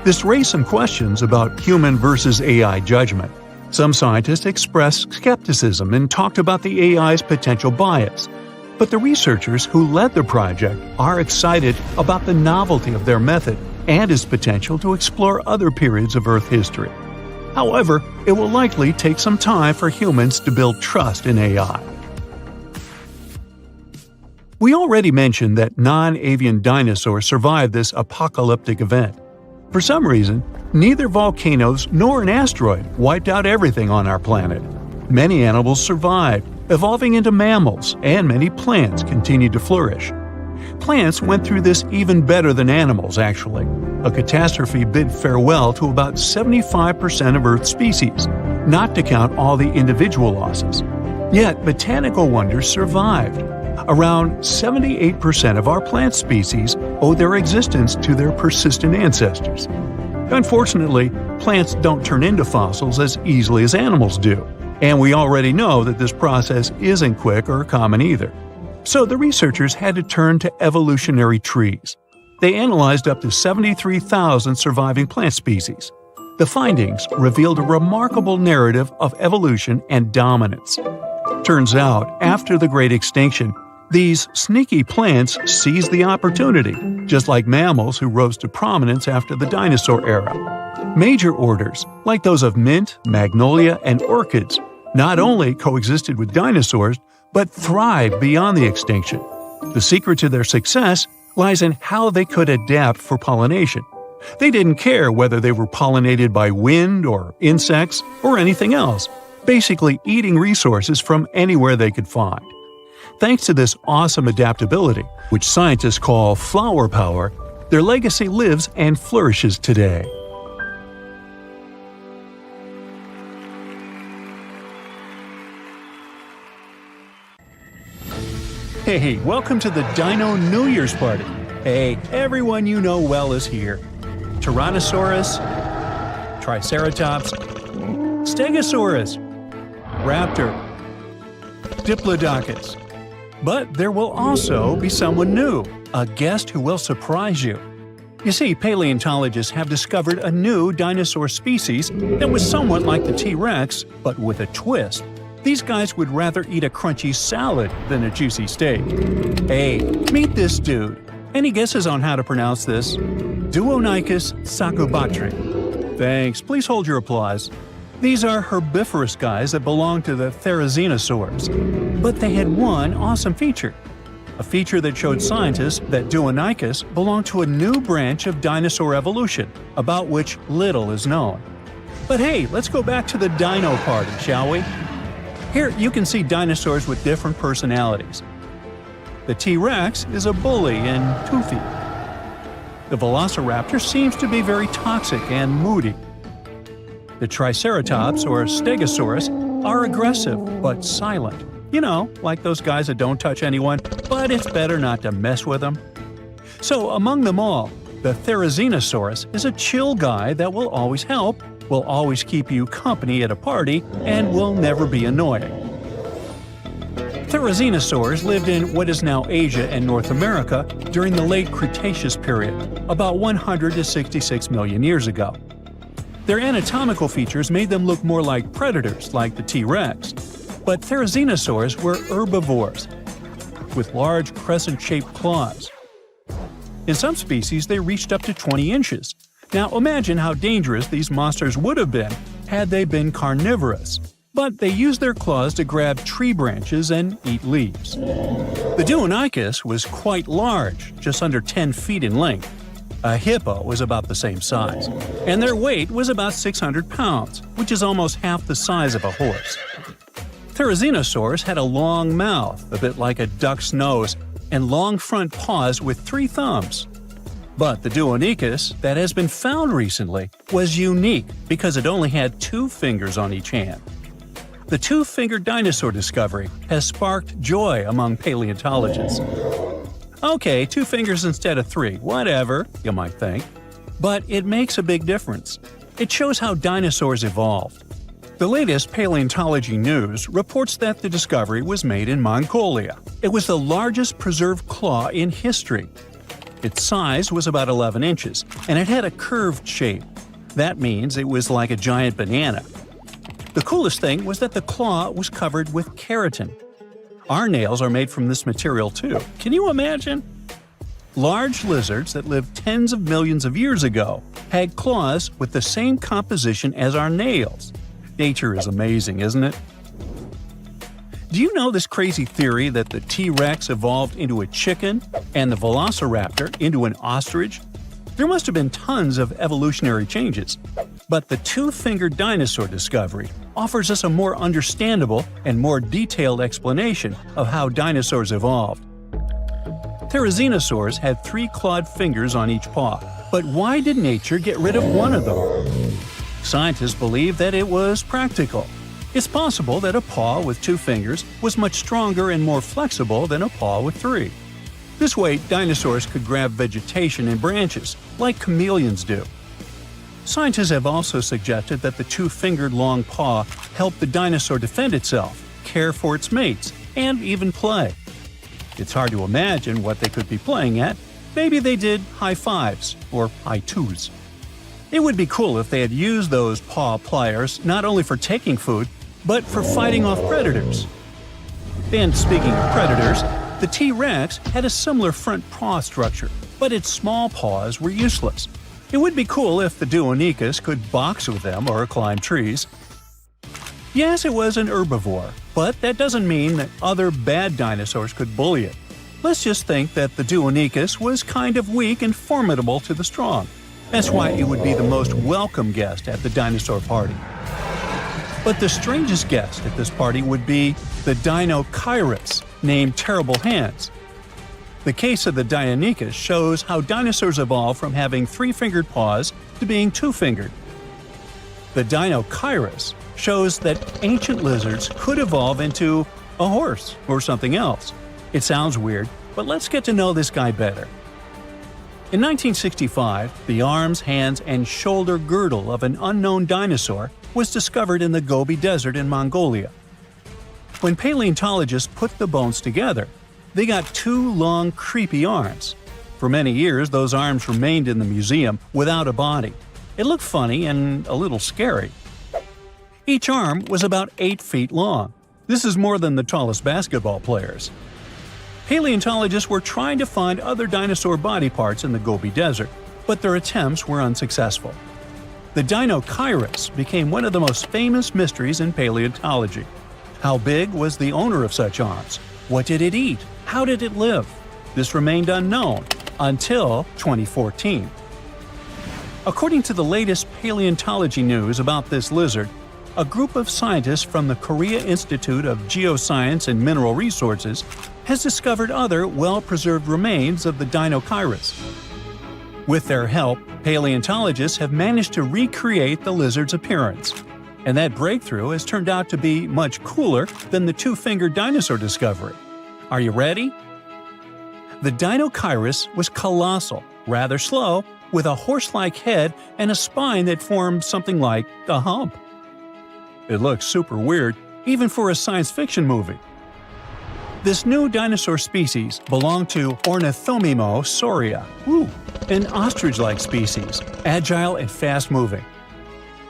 This raised some questions about human versus AI judgment. Some scientists expressed skepticism and talked about the AI's potential bias. But the researchers who led the project are excited about the novelty of their method and its potential to explore other periods of Earth history. However, it will likely take some time for humans to build trust in AI. We already mentioned that non-avian dinosaurs survived this apocalyptic event. For some reason, neither volcanoes nor an asteroid wiped out everything on our planet. Many animals survived, evolving into mammals, and many plants continued to flourish. Plants went through this even better than animals, actually. A catastrophe bid farewell to about 75% of Earth's species, not to count all the individual losses. Yet, botanical wonders survived. Around 78% of our plant species owe their existence to their persistent ancestors. Unfortunately, plants don't turn into fossils as easily as animals do, and we already know that this process isn't quick or common either. So the researchers had to turn to evolutionary trees. They analyzed up to 73,000 surviving plant species. The findings revealed a remarkable narrative of evolution and dominance. Turns out, after the Great Extinction, these sneaky plants seized the opportunity, just like mammals who rose to prominence after the dinosaur era. Major orders, like those of mint, magnolia, and orchids, not only coexisted with dinosaurs, but thrived beyond the extinction. The secret to their success lies in how they could adapt for pollination. They didn't care whether they were pollinated by wind or insects or anything else, basically eating resources from anywhere they could find. Thanks to this awesome adaptability, which scientists call flower power, their legacy lives and flourishes today. Hey, welcome to the Dino New Year's party. Hey, everyone you know well is here. Tyrannosaurus, Triceratops, Stegosaurus, Raptor, Diplodocus. But there will also be someone new, a guest who will surprise you. You see, paleontologists have discovered a new dinosaur species that was somewhat like the T-Rex, but with a twist. These guys would rather eat a crunchy salad than a juicy steak. Hey, meet this dude. Any guesses on how to pronounce this? Deinonychus sakubatri. Thanks, please hold your applause. These are herbivorous guys that belong to the therizinosaurs. But they had one awesome feature. A feature that showed scientists that Deinonychus belonged to a new branch of dinosaur evolution, about which little is known. But hey, let's go back to the dino party, shall we? Here you can see dinosaurs with different personalities. The T-Rex is a bully and toothy. The velociraptor seems to be very toxic and moody. The Triceratops or Stegosaurus are aggressive but silent. You know, like those guys that don't touch anyone, but it's better not to mess with them. So among them all, the Therizinosaurus is a chill guy that will always help, will always keep you company at a party, and will never be annoying. Therizinosaurs lived in what is now Asia and North America during the late Cretaceous period, about 100 to 66 million years ago. Their anatomical features made them look more like predators, like the T-Rex. But therizinosaurs were herbivores, with large crescent-shaped claws. In some species, they reached up to 20 inches. Now imagine how dangerous these monsters would have been had they been carnivorous. But they used their claws to grab tree branches and eat leaves. The Deinonychus was quite large, just under 10 feet in length. A hippo was about the same size, and their weight was about 600 pounds, which is almost half the size of a horse. Therizinosaurs had a long mouth, a bit like a duck's nose, and long front paws with 3 thumbs. But the Deinonychus, that has been found recently, was unique because it only had 2 fingers on each hand. The 2-fingered dinosaur discovery has sparked joy among paleontologists. Okay, 2 fingers instead of 3, whatever, you might think. But it makes a big difference. It shows how dinosaurs evolved. The latest paleontology news reports that the discovery was made in Mongolia. It was the largest preserved claw in history. Its size was about 11 inches, and it had a curved shape. That means it was like a giant banana. The coolest thing was that the claw was covered with keratin. Our nails are made from this material too. Can you imagine? Large lizards that lived tens of millions of years ago had claws with the same composition as our nails. Nature is amazing, isn't it? Do you know this crazy theory that the T-Rex evolved into a chicken and the velociraptor into an ostrich? There must have been tons of evolutionary changes. But the 2-fingered dinosaur discovery offers us a more understandable and more detailed explanation of how dinosaurs evolved. Therizinosaurs had 3 clawed fingers on each paw, but why did nature get rid of one of them? Scientists believe that it was practical. It's possible that a paw with 2 fingers was much stronger and more flexible than a paw with 3. This way, dinosaurs could grab vegetation and branches, like chameleons do. Scientists have also suggested that the 2-fingered long paw helped the dinosaur defend itself, care for its mates, and even play. It's hard to imagine what they could be playing at. Maybe they did high fives or high twos. It would be cool if they had used those paw pliers not only for taking food, but for fighting off predators. And speaking of predators, the T-Rex had a similar front paw structure, but its small paws were useless. It would be cool if the Deinonychus could box with them or climb trees. Yes, it was an herbivore, but that doesn't mean that other bad dinosaurs could bully it. Let's just think that the Deinonychus was kind of weak and formidable to the strong. That's why it would be the most welcome guest at the dinosaur party. But the strangest guest at this party would be the Deinocheirus, named Terrible Hands. The case of the Deinonychus shows how dinosaurs evolved from having 3-fingered paws to being 2-fingered. The Deinocheirus shows that ancient lizards could evolve into a horse or something else. It sounds weird, but let's get to know this guy better. In 1965, the arms, hands, and shoulder girdle of an unknown dinosaur was discovered in the Gobi Desert in Mongolia. When paleontologists put the bones together, they got 2 long, creepy arms. For many years, those arms remained in the museum without a body. It looked funny and a little scary. Each arm was about 8 feet long. This is more than the tallest basketball players. Paleontologists were trying to find other dinosaur body parts in the Gobi Desert, but their attempts were unsuccessful. The Deinocheirus became one of the most famous mysteries in paleontology. How big was the owner of such arms? What did it eat? How did it live? This remained unknown until 2014. According to the latest paleontology news about this lizard, a group of scientists from the Korea Institute of Geoscience and Mineral Resources has discovered other well-preserved remains of the Deinocheirus. With their help, paleontologists have managed to recreate the lizard's appearance. And that breakthrough has turned out to be much cooler than the two-fingered dinosaur discovery. Are you ready? The Deinocheirus was colossal, rather slow, with a horse-like head and a spine that formed something like a hump. It looks super weird, even for a science fiction movie. This new dinosaur species belonged to Ornithomimosauria, an ostrich-like species, agile and fast-moving.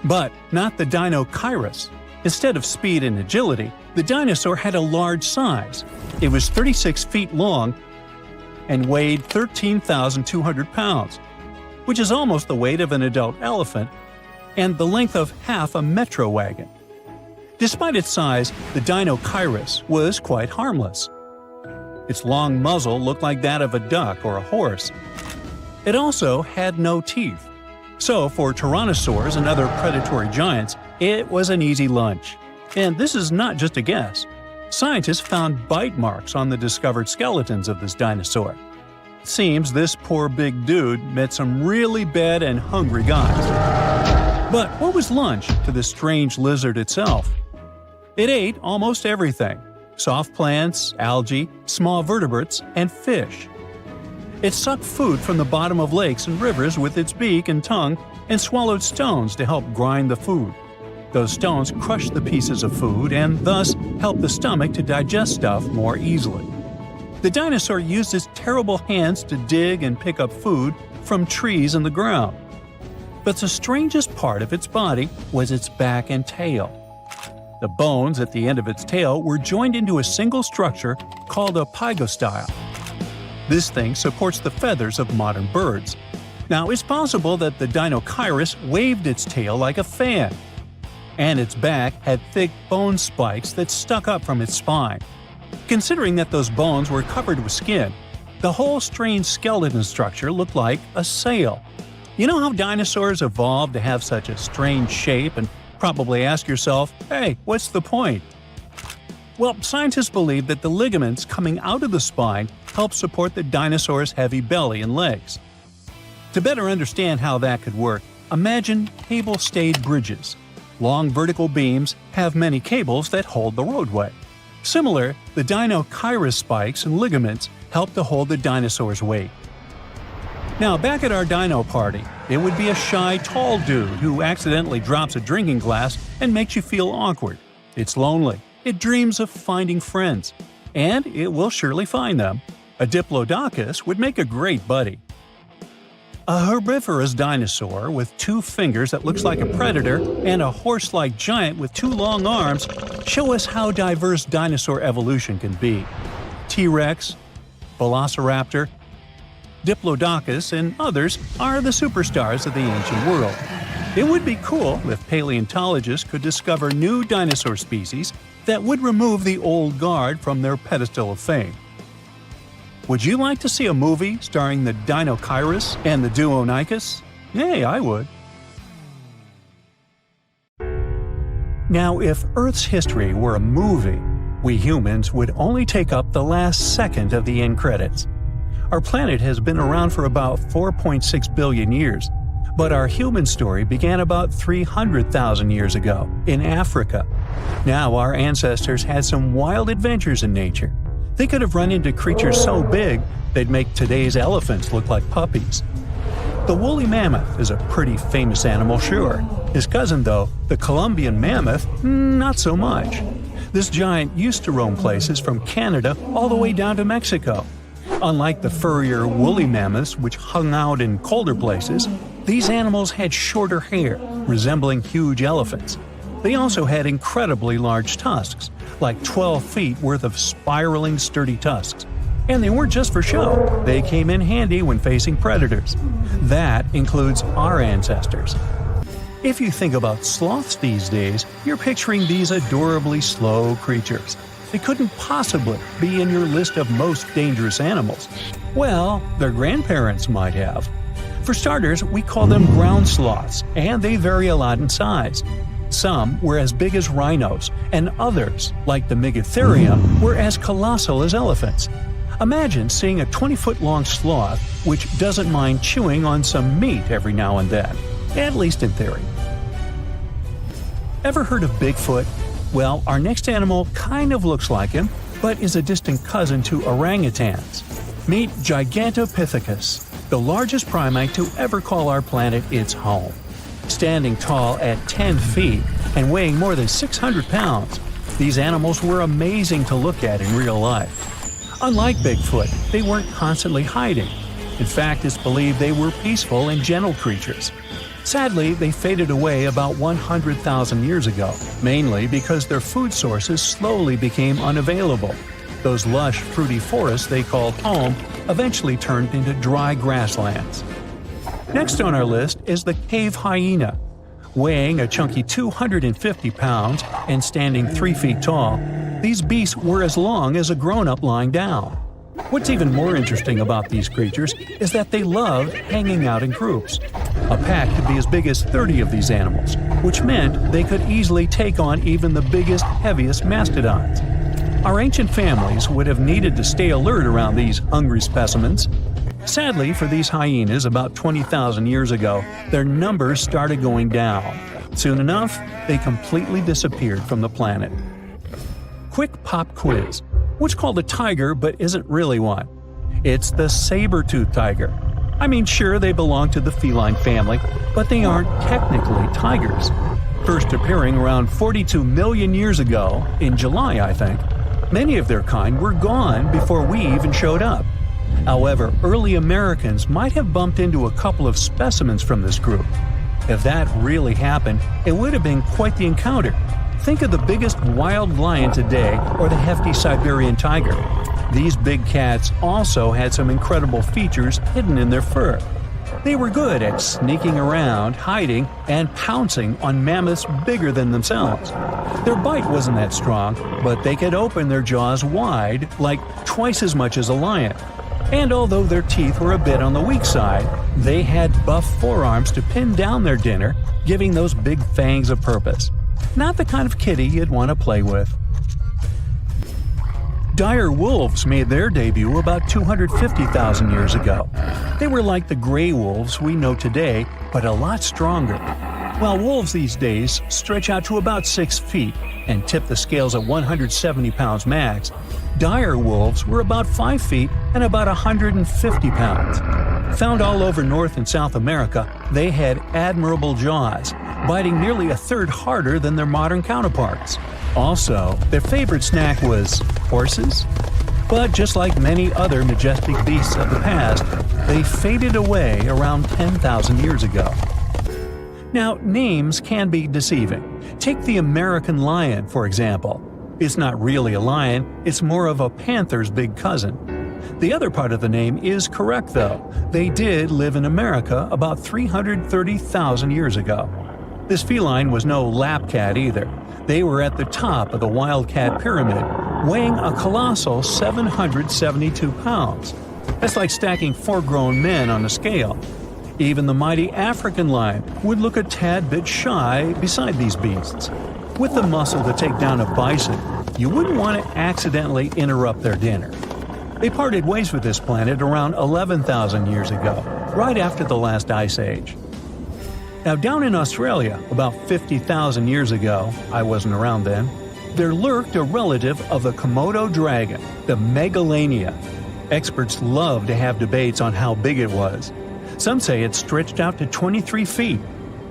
But not the Deinocheirus. Instead of speed and agility, the dinosaur had a large size. It was 36 feet long and weighed 13,200 pounds, which is almost the weight of an adult elephant and the length of half a metro wagon. Despite its size, the Deinocheirus was quite harmless. Its long muzzle looked like that of a duck or a horse. It also had no teeth. So for tyrannosaurs and other predatory giants, it was an easy lunch. And this is not just a guess. Scientists found bite marks on the discovered skeletons of this dinosaur. It seems this poor big dude met some really bad and hungry guys. But what was lunch to this strange lizard itself? It ate almost everything: soft plants, algae, small vertebrates, and fish. It sucked food from the bottom of lakes and rivers with its beak and tongue and swallowed stones to help grind the food. Those stones crushed the pieces of food and thus helped the stomach to digest stuff more easily. The dinosaur used its terrible hands to dig and pick up food from trees and the ground. But the strangest part of its body was its back and tail. The bones at the end of its tail were joined into a single structure called a pygostyle. This thing supports the feathers of modern birds. Now, it's possible that the Deinocheirus waved its tail like a fan, and its back had thick bone spikes that stuck up from its spine. Considering that those bones were covered with skin, the whole strange skeleton structure looked like a sail. You know how dinosaurs evolved to have such a strange shape, and probably ask yourself, hey, what's the point? Well, scientists believe that the ligaments coming out of the spine help support the dinosaur's heavy belly and legs. To better understand how that could work, imagine cable-stayed bridges. Long vertical beams have many cables that hold the roadway. Similar, the Deinocheirus spikes and ligaments help to hold the dinosaur's weight. Now, back at our dino party, it would be a shy, tall dude who accidentally drops a drinking glass and makes you feel awkward. It's lonely. It dreams of finding friends. And it will surely find them. A diplodocus would make a great buddy. A herbivorous dinosaur with 2 fingers that looks like a predator and a horse-like giant with 2 long arms show us how diverse dinosaur evolution can be. T-Rex, Velociraptor, Diplodocus, and others are the superstars of the ancient world. It would be cool if paleontologists could discover new dinosaur species that would remove the old guard from their pedestal of fame. Would you like to see a movie starring the Deinocheirus and the Deinocheirus? Hey, I would. Now, if Earth's history were a movie, we humans would only take up the last second of the end credits. Our planet has been around for about 4.6 billion years, but our human story began about 300,000 years ago in Africa. Now, our ancestors had some wild adventures in nature. They could have run into creatures so big they'd make today's elephants look like puppies. The woolly mammoth is a pretty famous animal, sure. His cousin, though, the Columbian mammoth, not so much. This giant used to roam places from Canada all the way down to Mexico. Unlike the furrier woolly mammoths which hung out in colder places, these animals had shorter hair, resembling huge elephants. They also had incredibly large tusks, like 12 feet worth of spiraling sturdy tusks. And they weren't just for show, they came in handy when facing predators. That includes our ancestors. If you think about sloths these days, you're picturing these adorably slow creatures. They couldn't possibly be in your list of most dangerous animals. Well, their grandparents might have. For starters, we call them ground sloths, and they vary a lot in size. Some were as big as rhinos, and others, like the Megatherium, were as colossal as elephants. Imagine seeing a 20-foot-long sloth which doesn't mind chewing on some meat every now and then, at least in theory. Ever heard of Bigfoot? Well, our next animal kind of looks like him, but is a distant cousin to orangutans. Meet Gigantopithecus, the largest primate to ever call our planet its home. Standing tall at 10 feet and weighing more than 600 pounds, these animals were amazing to look at in real life. Unlike Bigfoot, they weren't constantly hiding. In fact, it's believed they were peaceful and gentle creatures. Sadly, they faded away about 100,000 years ago, mainly because their food sources slowly became unavailable. Those lush, fruity forests they called home eventually turned into dry grasslands. Next on our list is the cave hyena. Weighing a chunky 250 pounds and standing 3 feet tall, these beasts were as long as a grown-up lying down. What's even more interesting about these creatures is that they loved hanging out in groups. A pack could be as big as 30 of these animals, which meant they could easily take on even the biggest, heaviest mastodons. Our ancient families would have needed to stay alert around these hungry specimens. Sadly for these hyenas about 20,000 years ago, their numbers started going down. Soon enough, they completely disappeared from the planet. Quick pop quiz. What's called a tiger but isn't really one? It's the saber-toothed tiger. I mean, sure, they belong to the feline family, but they aren't technically tigers. First appearing around 42 million years ago, in July I think, many of their kind were gone before we even showed up. However, early Americans might have bumped into a couple of specimens from this group. If that really happened, it would have been quite the encounter. Think of the biggest wild lion today or the hefty Siberian tiger. These big cats also had some incredible features hidden in their fur. They were good at sneaking around, hiding, and pouncing on mammoths bigger than themselves. Their bite wasn't that strong, but they could open their jaws wide, like twice as much as a lion. And although their teeth were a bit on the weak side, they had buff forearms to pin down their dinner, giving those big fangs a purpose. Not the kind of kitty you'd want to play with. Dire wolves made their debut about 250,000 years ago. They were like the gray wolves we know today, but a lot stronger. While wolves these days stretch out to about 6 feet and tip the scales at 170 pounds max, dire wolves were about 5 feet and about 150 pounds. Found all over North and South America, they had admirable jaws, biting nearly a third harder than their modern counterparts. Also, their favorite snack was horses. But just like many other majestic beasts of the past, they faded away around 10,000 years ago. Now, names can be deceiving. Take the American lion, for example. It's not really a lion, it's more of a panther's big cousin. The other part of the name is correct, though. They did live in America about 330,000 years ago. This feline was no lap cat either. They were at the top of the wildcat pyramid, weighing a colossal 772 pounds. That's like stacking 4 grown men on a scale. Even the mighty African lion would look a tad bit shy beside these beasts. With the muscle to take down a bison, you wouldn't want to accidentally interrupt their dinner. They parted ways with this planet around 11,000 years ago, right after the last ice age. Now, down in Australia, about 50,000 years ago, I wasn't around then, there lurked a relative of the Komodo dragon, the Megalania. Experts love to have debates on how big it was. Some say it stretched out to 23 feet.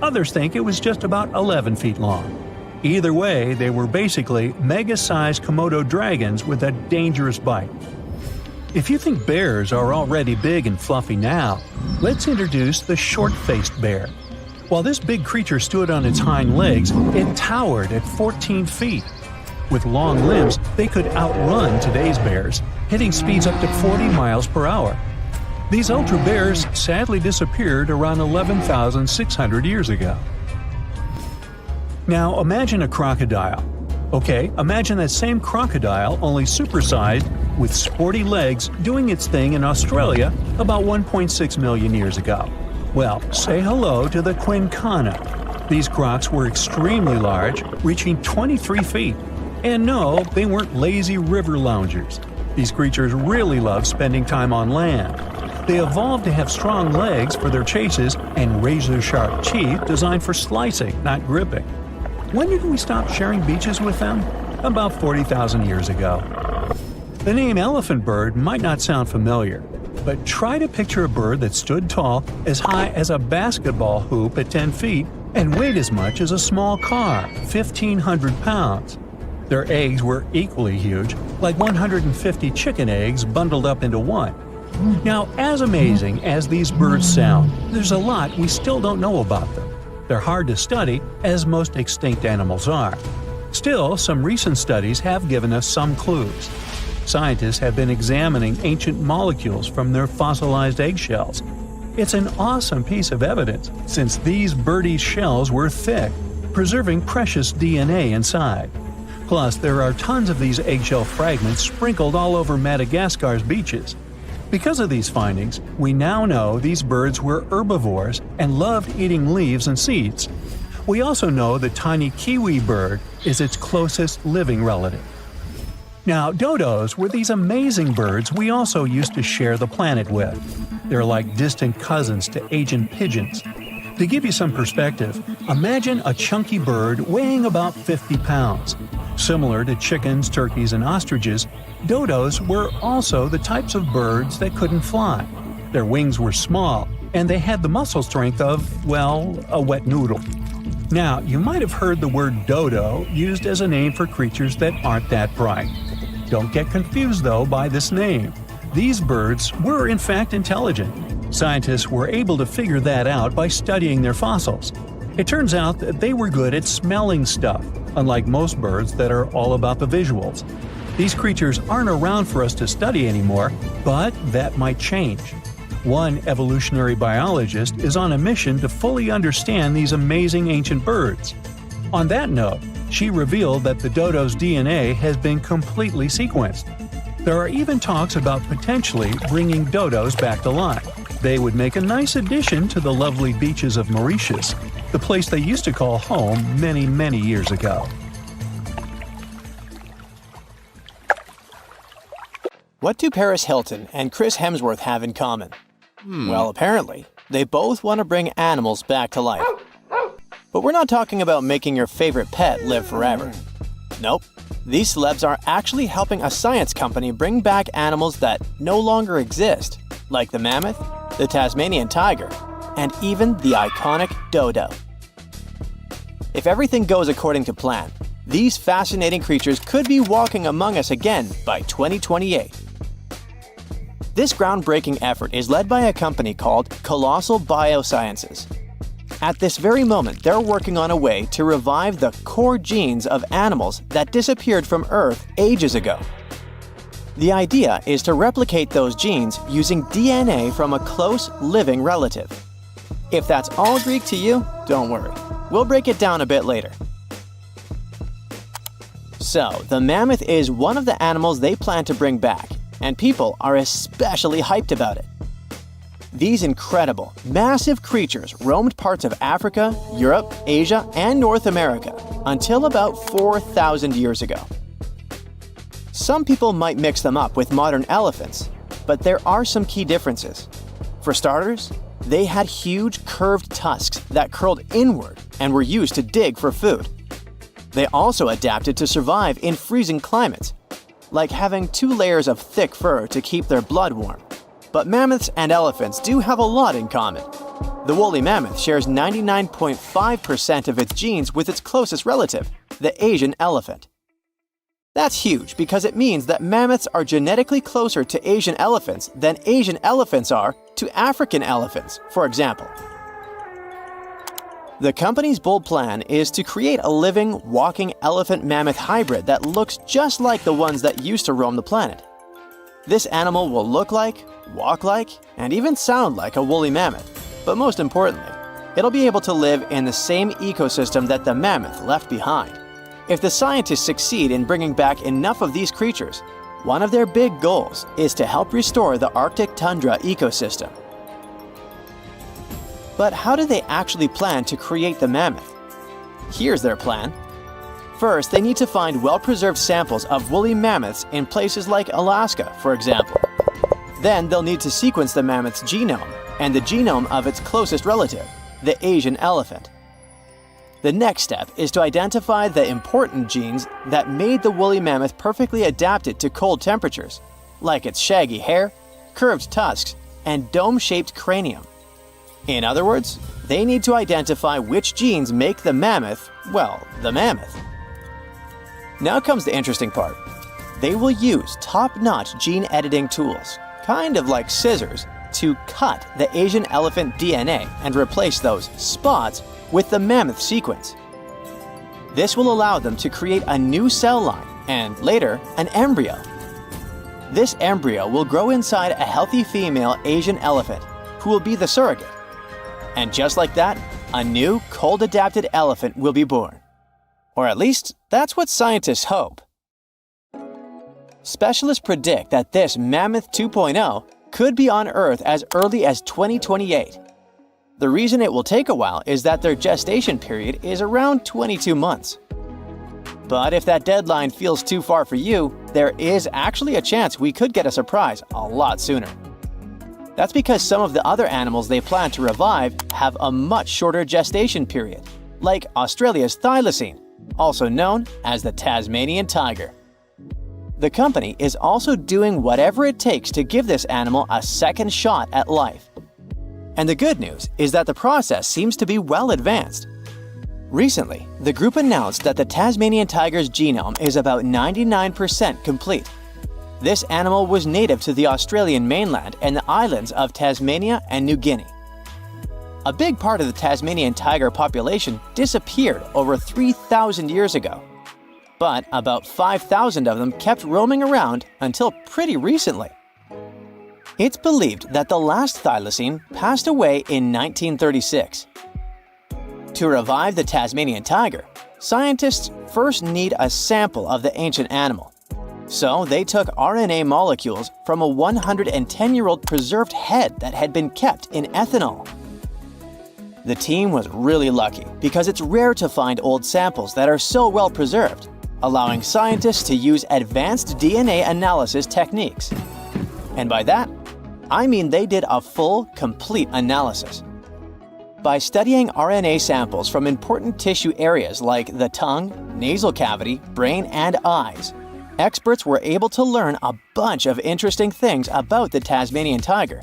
Others think it was just about 11 feet long. Either way, they were basically mega-sized Komodo dragons with a dangerous bite. If you think bears are already big and fluffy now, let's introduce the short-faced bear. While this big creature stood on its hind legs, it towered at 14 feet. With long limbs, they could outrun today's bears, hitting speeds up to 40 miles per hour. These ultra bears sadly disappeared around 11,600 years ago. Now imagine a crocodile. Okay, imagine that same crocodile, only supersized, with sporty legs, doing its thing in Australia about 1.6 million years ago. Well, say hello to the quincana. These crocs were extremely large, reaching 23 feet. And no, they weren't lazy river loungers. These creatures really love spending time on land. They evolved to have strong legs for their chases and razor-sharp teeth designed for slicing, not gripping. When did we stop sharing beaches with them? About 40,000 years ago. The name elephant bird might not sound familiar, but try to picture a bird that stood tall, as high as a basketball hoop at 10 feet, and weighed as much as a small car, 1,500 pounds. Their eggs were equally huge, like 150 chicken eggs bundled up into one. Now, as amazing as these birds sound, there's a lot we still don't know about them. They're hard to study, as most extinct animals are. Still, some recent studies have given us some clues. Scientists have been examining ancient molecules from their fossilized eggshells. It's an awesome piece of evidence, since these birdies' shells were thick, preserving precious DNA inside. Plus, there are tons of these eggshell fragments sprinkled all over Madagascar's beaches. Because of these findings, we now know these birds were herbivores and loved eating leaves and seeds. We also know the tiny kiwi bird is its closest living relative. Now, dodos were these amazing birds we also used to share the planet with. They're like distant cousins to Asian pigeons. To give you some perspective, imagine a chunky bird weighing about 50 pounds. Similar to chickens, turkeys, and ostriches, dodos were also the types of birds that couldn't fly. Their wings were small, and they had the muscle strength of, well, a wet noodle. Now, you might have heard the word dodo used as a name for creatures that aren't that bright. Don't get confused, though, by this name. These birds were in fact intelligent. Scientists were able to figure that out by studying their fossils. It turns out that they were good at smelling stuff, unlike most birds that are all about the visuals. These creatures aren't around for us to study anymore, but that might change. One evolutionary biologist is on a mission to fully understand these amazing ancient birds. On that note, she revealed that the dodo's DNA has been completely sequenced. There are even talks about potentially bringing dodos back to life. They would make a nice addition to the lovely beaches of Mauritius, the place they used to call home many, many years ago. What do Paris Hilton and Chris Hemsworth have in common? Well, apparently, they both want to bring animals back to life. But we're not talking about making your favorite pet live forever. Nope. These celebs are actually helping a science company bring back animals that no longer exist, like the mammoth, the Tasmanian tiger, and even the iconic Dodo. If everything goes according to plan, these fascinating creatures could be walking among us again by 2028. This groundbreaking effort is led by a company called Colossal Biosciences. At this very moment, they're working on a way to revive the core genes of animals that disappeared from Earth ages ago. The idea is to replicate those genes using DNA from a close living relative. If that's all Greek to you, don't worry. We'll break it down a bit later. So, the mammoth is one of the animals they plan to bring back, and people are especially hyped about it. These incredible, massive creatures roamed parts of Africa, Europe, Asia, and North America until about 4,000 years ago. Some people might mix them up with modern elephants, but there are some key differences. For starters, they had huge curved tusks that curled inward and were used to dig for food. They also adapted to survive in freezing climates, like having 2 layers of thick fur to keep their blood warm. But mammoths and elephants do have a lot in common. The woolly mammoth shares 99.5% of its genes with its closest relative, the Asian elephant. That's huge because it means that mammoths are genetically closer to Asian elephants than Asian elephants are to African elephants, for example. The company's bold plan is to create a living, walking elephant-mammoth hybrid that looks just like the ones that used to roam the planet. This animal will look like, walk like, and even sound like a woolly mammoth, but most importantly, it'll be able to live in the same ecosystem that the mammoth left behind. If the scientists succeed in bringing back enough of these creatures, one of their big goals is to help restore the Arctic tundra ecosystem. But how do they actually plan to create the mammoth? Here's their plan. First, they need to find well-preserved samples of woolly mammoths in places like Alaska, for example. Then they'll need to sequence the mammoth's genome and the genome of its closest relative, the Asian elephant. The next step is to identify the important genes that made the woolly mammoth perfectly adapted to cold temperatures, like its shaggy hair, curved tusks, and dome-shaped cranium. In other words, they need to identify which genes make the mammoth, well, the mammoth. Now comes the interesting part. They will use top-notch gene editing tools, kind of like scissors, to cut the Asian elephant DNA and replace those spots with the mammoth sequence. This will allow them to create a new cell line and, later, an embryo. This embryo will grow inside a healthy female Asian elephant, who will be the surrogate. And just like that, a new, cold-adapted elephant will be born. Or at least, that's what scientists hope. Specialists predict that this Mammoth 2.0 could be on Earth as early as 2028. The reason it will take a while is that their gestation period is around 22 months. But if that deadline feels too far for you, there is actually a chance we could get a surprise a lot sooner. That's because some of the other animals they plan to revive have a much shorter gestation period, like Australia's thylacine, also known as the Tasmanian tiger. The company is also doing whatever it takes to give this animal a second shot at life. And the good news is that the process seems to be well advanced. Recently, the group announced that the Tasmanian tiger's genome is about 99% complete. This animal was native to the Australian mainland and the islands of Tasmania and New Guinea. A big part of the Tasmanian tiger population disappeared over 3,000 years ago. But about 5,000 of them kept roaming around until pretty recently. It's believed that the last thylacine passed away in 1936. To revive the Tasmanian tiger, scientists first need a sample of the ancient animal. So they took RNA molecules from a 110-year-old preserved head that had been kept in ethanol. The team was really lucky because it's rare to find old samples that are so well preserved, allowing scientists to use advanced DNA analysis techniques. And by that, I mean they did a full, complete analysis. By studying RNA samples from important tissue areas like the tongue, nasal cavity, brain, and eyes, experts were able to learn a bunch of interesting things about the Tasmanian tiger.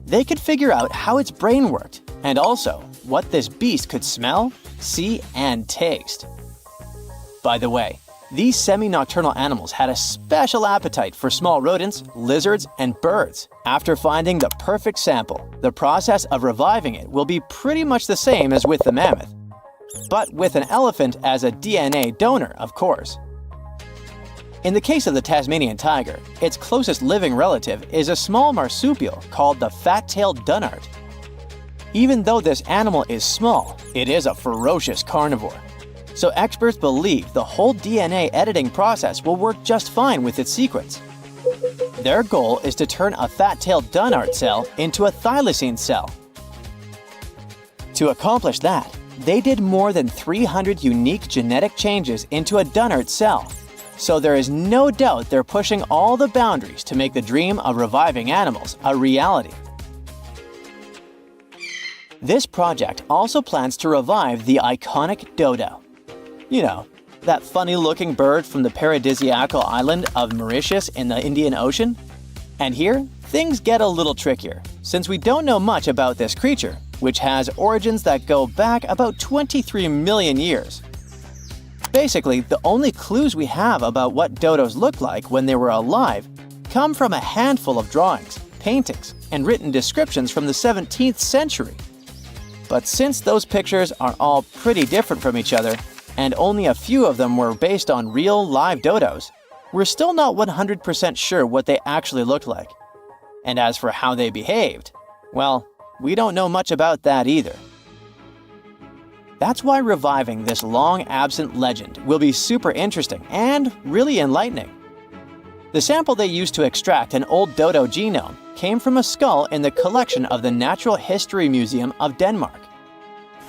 They could figure out how its brain worked, and also what this beast could smell, see, and taste. By the way, these semi-nocturnal animals had a special appetite for small rodents, lizards, and birds. After finding the perfect sample, the process of reviving it will be pretty much the same as with the mammoth, but with an elephant as a DNA donor, of course. In the case of the Tasmanian tiger, its closest living relative is a small marsupial called the fat-tailed dunnart. Even though this animal is small, it is a ferocious carnivore. So experts believe the whole DNA editing process will work just fine with its sequence. Their goal is to turn a fat-tailed dunnart cell into a thylacine cell. To accomplish that, they did more than 300 unique genetic changes into a dunnart cell. So there is no doubt they're pushing all the boundaries to make the dream of reviving animals a reality. This project also plans to revive the iconic Dodo. You know, that funny-looking bird from the paradisiacal island of Mauritius in the Indian Ocean? And here, things get a little trickier, since we don't know much about this creature, which has origins that go back about 23 million years. Basically, the only clues we have about what dodos looked like when they were alive come from a handful of drawings, paintings, and written descriptions from the 17th century. But since those pictures are all pretty different from each other, and only a few of them were based on real live dodos, we're still not 100% sure what they actually looked like. And as for how they behaved, well, we don't know much about that either. That's why reviving this long-absent legend will be super interesting and really enlightening. The sample they used to extract an old dodo genome came from a skull in the collection of the Natural History Museum of Denmark.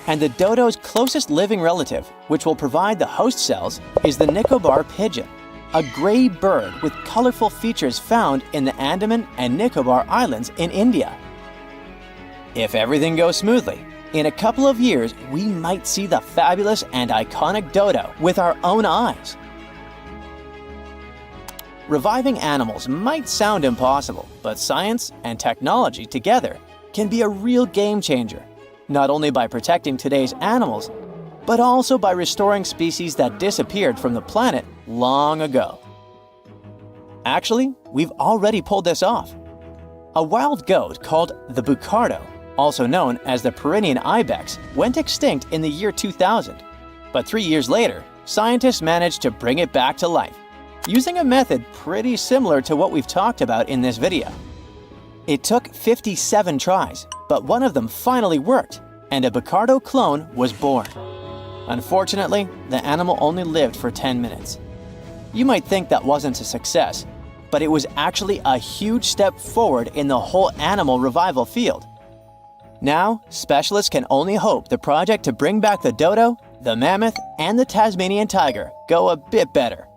And the dodo's closest living relative, which will provide the host cells, is the Nicobar pigeon, a gray bird with colorful features found in the Andaman and Nicobar Islands in India. If everything goes smoothly, in a couple of years, we might see the fabulous and iconic dodo with our own eyes. Reviving animals might sound impossible, but science and technology together can be a real game changer, not only by protecting today's animals, but also by restoring species that disappeared from the planet long ago. Actually, we've already pulled this off. A wild goat called the bucardo, also known as the Pyrenean ibex, went extinct in the year 2000. But 3 years later, scientists managed to bring it back to life, using a method pretty similar to what we've talked about in this video. It took 57 tries, but one of them finally worked, and a bucardo clone was born. Unfortunately, the animal only lived for 10 minutes. You might think that wasn't a success, but it was actually a huge step forward in the whole animal revival field. Now, specialists can only hope the project to bring back the dodo, the mammoth, and the Tasmanian tiger go a bit better.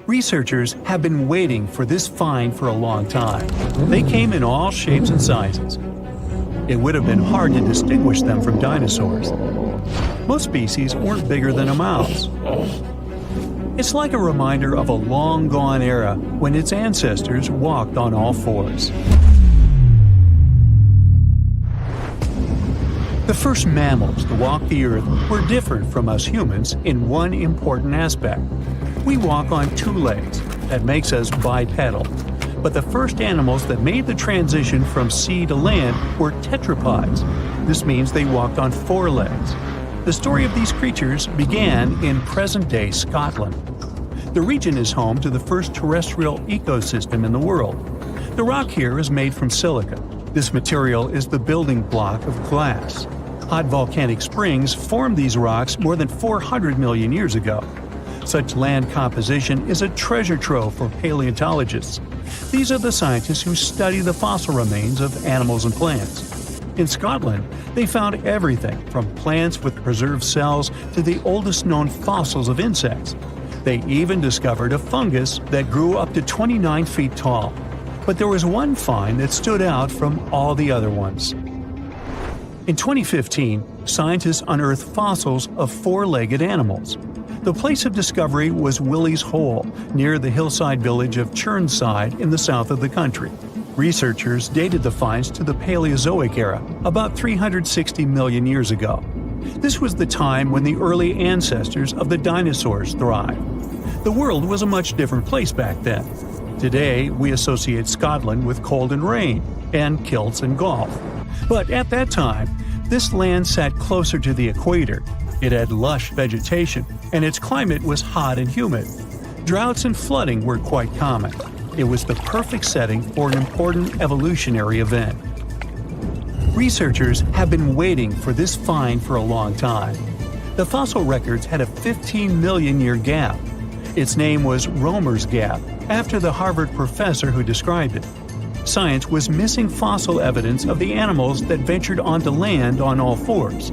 Researchers have been waiting for this find for a long time. They came in all shapes and sizes. It would have been hard to distinguish them from dinosaurs. Most species weren't bigger than a mouse. It's like a reminder of a long-gone era when its ancestors walked on all fours. The first mammals to walk the earth were different from us humans in one important aspect. We walk on two legs. That makes us bipedal. But the first animals that made the transition from sea to land were tetrapods. This means they walked on four legs. The story of these creatures began in present-day Scotland. The region is home to the first terrestrial ecosystem in the world. The rock here is made from silica. This material is the building block of glass. Hot volcanic springs formed these rocks more than 400 million years ago. Such land composition is a treasure trove for paleontologists. These are the scientists who study the fossil remains of animals and plants. In Scotland, they found everything from plants with preserved cells to the oldest known fossils of insects. They even discovered a fungus that grew up to 29 feet tall. But there was one find that stood out from all the other ones. In 2015, scientists unearthed fossils of four-legged animals. The place of discovery was Willie's Hole, near the hillside village of Churnside in the south of the country. Researchers dated the finds to the Paleozoic era, about 360 million years ago. This was the time when the early ancestors of the dinosaurs thrived. The world was a much different place back then. Today, we associate Scotland with cold and rain, and kilts and golf. But at that time, this land sat closer to the equator. It had lush vegetation, and its climate was hot and humid. Droughts and flooding were quite common. It was the perfect setting for an important evolutionary event. Researchers have been waiting for this find for a long time. The fossil records had a 15 million year gap. Its name was Roemer's Gap, after the Harvard professor who described it. Science was missing fossil evidence of the animals that ventured onto land on all fours.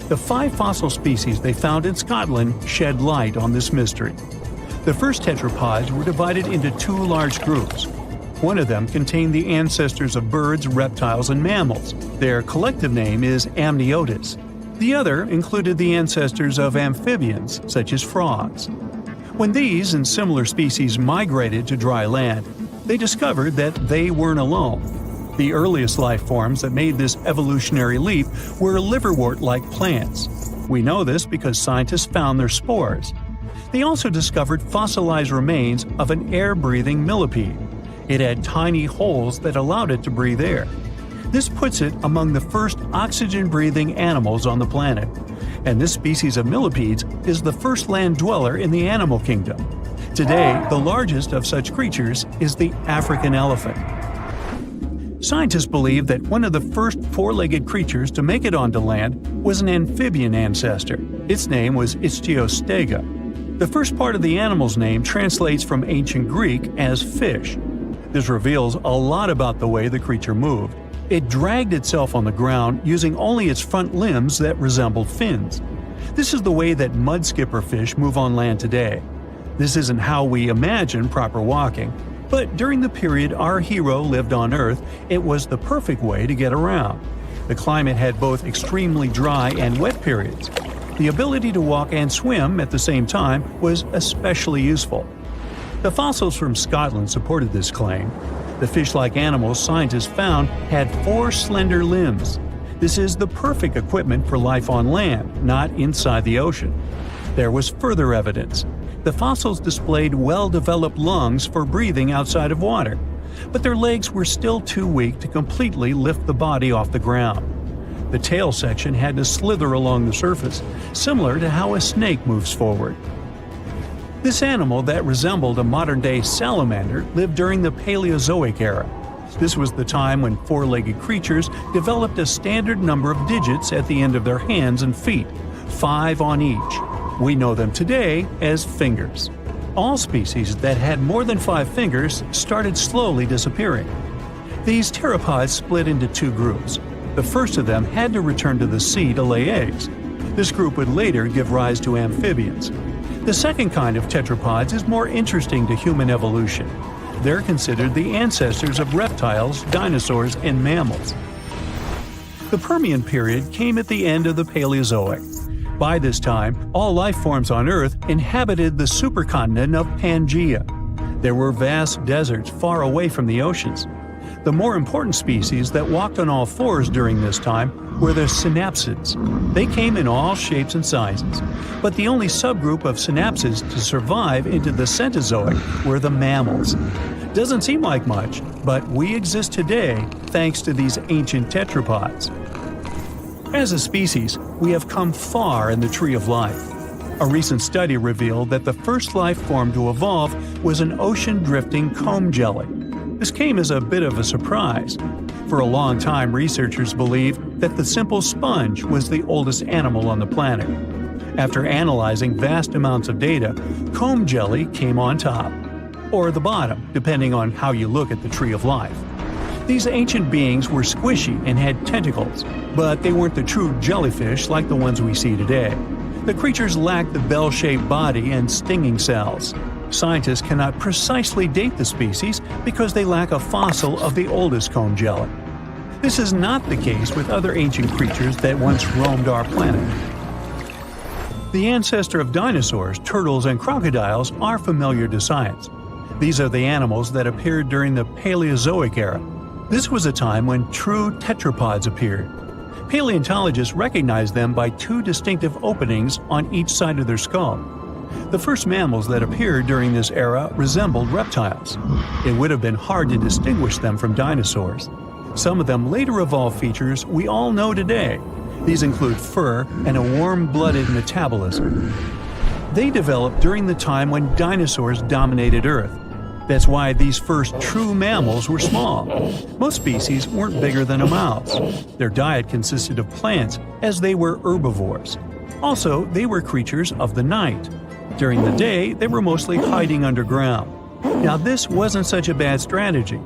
The 5 fossil species they found in Scotland shed light on this mystery. The first tetrapods were divided into 2 large groups. One of them contained the ancestors of birds, reptiles, and mammals. Their collective name is Amniotus. The other included the ancestors of amphibians, such as frogs. When these and similar species migrated to dry land, they discovered that they weren't alone. The earliest life forms that made this evolutionary leap were liverwort-like plants. We know this because scientists found their spores. They also discovered fossilized remains of an air-breathing millipede. It had tiny holes that allowed it to breathe air. This puts it among the first oxygen-breathing animals on the planet. And this species of millipedes is the first land dweller in the animal kingdom. Today, the largest of such creatures is the African elephant. Scientists believe that one of the first four-legged creatures to make it onto land was an amphibian ancestor. Its name was Ichthyostega. The first part of the animal's name translates from ancient Greek as fish. This reveals a lot about the way the creature moved. It dragged itself on the ground using only its front limbs that resembled fins. This is the way that mudskipper fish move on land today. This isn't how we imagine proper walking, but during the period our hero lived on Earth, it was the perfect way to get around. The climate had both extremely dry and wet periods. The ability to walk and swim at the same time was especially useful. The fossils from Scotland supported this claim. The fish-like animals scientists found had 4 slender limbs. This is the perfect equipment for life on land, not inside the ocean. There was further evidence. The fossils displayed well-developed lungs for breathing outside of water, but their legs were still too weak to completely lift the body off the ground. The tail section had to slither along the surface, similar to how a snake moves forward. This animal that resembled a modern-day salamander lived during the Paleozoic era. This was the time when four-legged creatures developed a standard number of digits at the end of their hands and feet, 5 on each. We know them today as fingers. All species that had more than 5 fingers started slowly disappearing. These pteropods split into 2 groups. The first of them had to return to the sea to lay eggs. This group would later give rise to amphibians. The second kind of tetrapods is more interesting to human evolution. They're considered the ancestors of reptiles, dinosaurs, and mammals. The Permian period came at the end of the Paleozoic. By this time, all life forms on Earth inhabited the supercontinent of Pangaea. There were vast deserts far away from the oceans. The more important species that walked on all fours during this time were the synapsids. They came in all shapes and sizes, but the only subgroup of synapsids to survive into the Cenozoic were the mammals. Doesn't seem like much, but we exist today thanks to these ancient tetrapods. As a species, we have come far in the tree of life. A recent study revealed that the first life form to evolve was an ocean-drifting comb jelly. This came as a bit of a surprise. For a long time, researchers believed that the simple sponge was the oldest animal on the planet. After analyzing vast amounts of data, comb jelly came on top, or the bottom, depending on how you look at the tree of life. These ancient beings were squishy and had tentacles, but they weren't the true jellyfish like the ones we see today. The creatures lacked the bell-shaped body and stinging cells. Scientists cannot precisely date the species because they lack a fossil of the oldest comb jelly. This is not the case with other ancient creatures that once roamed our planet. The ancestor of dinosaurs, turtles, and crocodiles are familiar to science. These are the animals that appeared during the Paleozoic era. This was a time when true tetrapods appeared. Paleontologists recognized them by 2 distinctive openings on each side of their skull. The first mammals that appeared during this era resembled reptiles. It would have been hard to distinguish them from dinosaurs. Some of them later evolved features we all know today. These include fur and a warm-blooded metabolism. They developed during the time when dinosaurs dominated Earth. That's why these first true mammals were small. Most species weren't bigger than a mouse. Their diet consisted of plants, as they were herbivores. Also, they were creatures of the night. During the day, they were mostly hiding underground. Now, this wasn't such a bad strategy.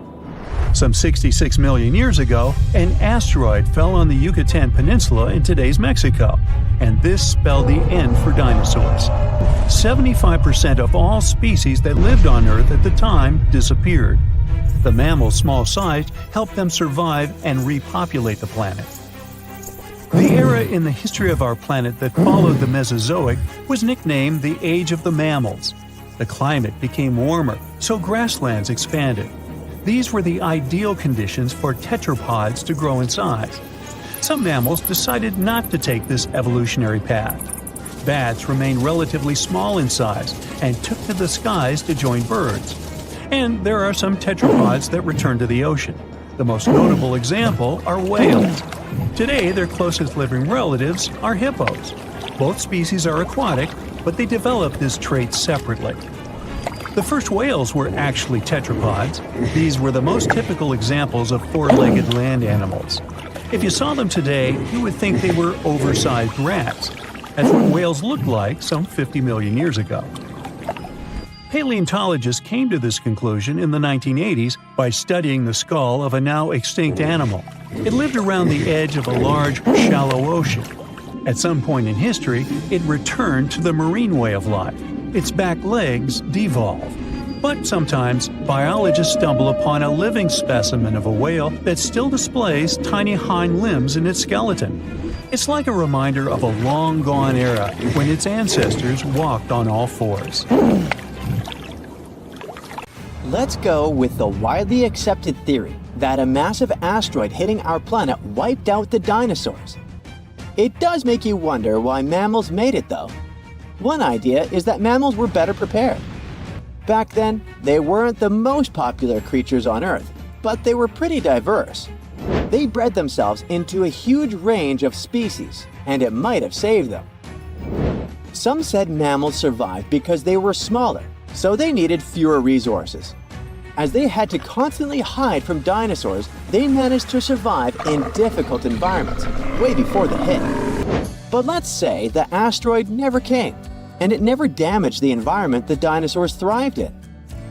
Some 66 million years ago, an asteroid fell on the Yucatan Peninsula in today's Mexico, and this spelled the end for dinosaurs. 75% of all species that lived on Earth at the time disappeared. The mammals' small size helped them survive and repopulate the planet. The era in the history of our planet that followed the Mesozoic was nicknamed the Age of the Mammals. The climate became warmer, so grasslands expanded. These were the ideal conditions for tetrapods to grow in size. Some mammals decided not to take this evolutionary path. Bats remained relatively small in size and took to the skies to join birds. And there are some tetrapods that return to the ocean. The most notable example are whales. Today, their closest living relatives are hippos. Both species are aquatic, but they developed this trait separately. The first whales were actually tetrapods. These were the most typical examples of four-legged land animals. If you saw them today, you would think they were oversized rats. That's what whales looked like some 50 million years ago. Paleontologists came to this conclusion in the 1980s by studying the skull of a now extinct animal. It lived around the edge of a large, shallow ocean. At some point in history, it returned to the marine way of life. Its back legs devolve. But sometimes, biologists stumble upon a living specimen of a whale that still displays tiny hind limbs in its skeleton. It's like a reminder of a long-gone era when its ancestors walked on all fours. Let's go with the widely accepted theory that a massive asteroid hitting our planet wiped out the dinosaurs. It does make you wonder why mammals made it, though. One idea is that mammals were better prepared. Back then, they weren't the most popular creatures on Earth, but they were pretty diverse. They bred themselves into a huge range of species, and it might have saved them. Some said mammals survived because they were smaller, so they needed fewer resources. As they had to constantly hide from dinosaurs, they managed to survive in difficult environments, way before the hit. But let's say the asteroid never came, and it never damaged the environment the dinosaurs thrived in.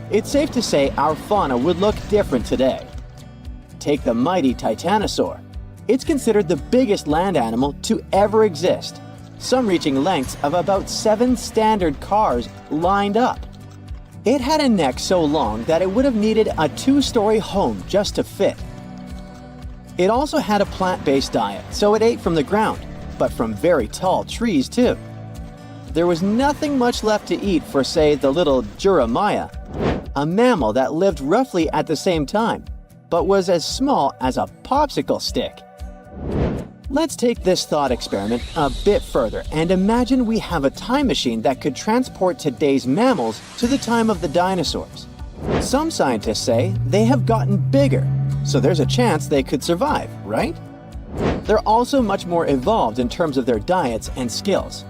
It's safe to say our fauna would look different today. Take the mighty Titanosaur. It's considered the biggest land animal to ever exist, some reaching lengths of about 7 standard cars lined up. It had a neck so long that it would have needed a 2-story home just to fit. It also had a plant-based diet, so it ate from the ground, but from very tall trees too. There was nothing much left to eat for, say, the little Jeremiah, a mammal that lived roughly at the same time, but was as small as a popsicle stick. Let's take this thought experiment a bit further and imagine we have a time machine that could transport today's mammals to the time of the dinosaurs. Some scientists say they have gotten bigger, so there's a chance they could survive, right? They're also much more evolved in terms of their diets and skills.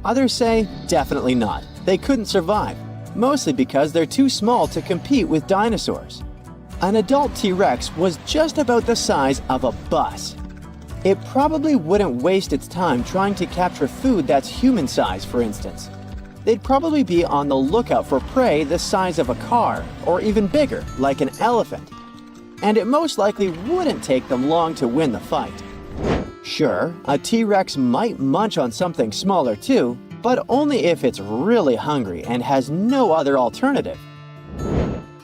Others say definitely not. They couldn't survive, mostly because they're too small to compete with dinosaurs. An adult T-Rex was just about the size of a bus. It probably wouldn't waste its time trying to capture food that's human-sized, for instance. They'd probably be on the lookout for prey the size of a car, or even bigger, like an elephant. And it most likely wouldn't take them long to win the fight. Sure, a T-Rex might munch on something smaller too, but only if it's really hungry and has no other alternative.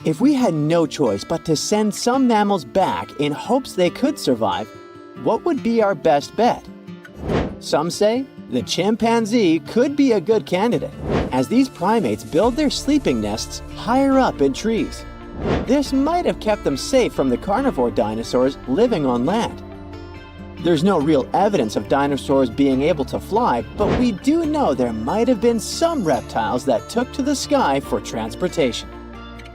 If we had no choice but to send some mammals back in hopes they could survive, what would be our best bet? Some say the chimpanzee could be a good candidate, as these primates build their sleeping nests higher up in trees. This might have kept them safe from the carnivore dinosaurs living on land. There's no real evidence of dinosaurs being able to fly, but we do know there might have been some reptiles that took to the sky for transportation,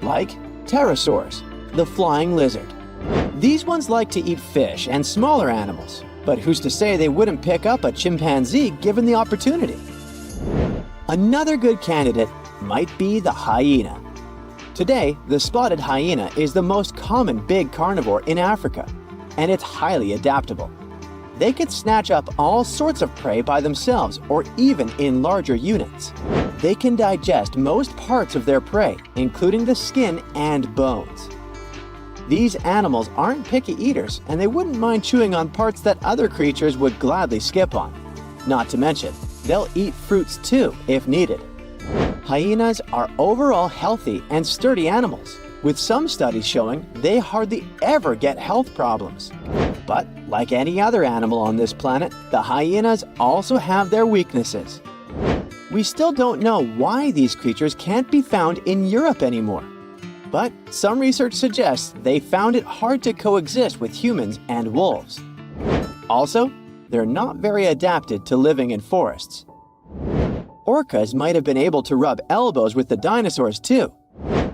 like pterosaurs, the flying lizard. These ones like to eat fish and smaller animals, but who's to say they wouldn't pick up a chimpanzee given the opportunity? Another good candidate might be the hyena. Today, the spotted hyena is the most common big carnivore in Africa, and it's highly adaptable. They could snatch up all sorts of prey by themselves or even in larger units. They can digest most parts of their prey, including the skin and bones. These animals aren't picky eaters, and they wouldn't mind chewing on parts that other creatures would gladly skip on. Not to mention, they'll eat fruits too, if needed. Hyenas are overall healthy and sturdy animals, with some studies showing they hardly ever get health problems. But like any other animal on this planet, the hyenas also have their weaknesses. We still don't know why these creatures can't be found in Europe anymore. But some research suggests they found it hard to coexist with humans and wolves. Also, they're not very adapted to living in forests. Orcas might have been able to rub elbows with the dinosaurs too.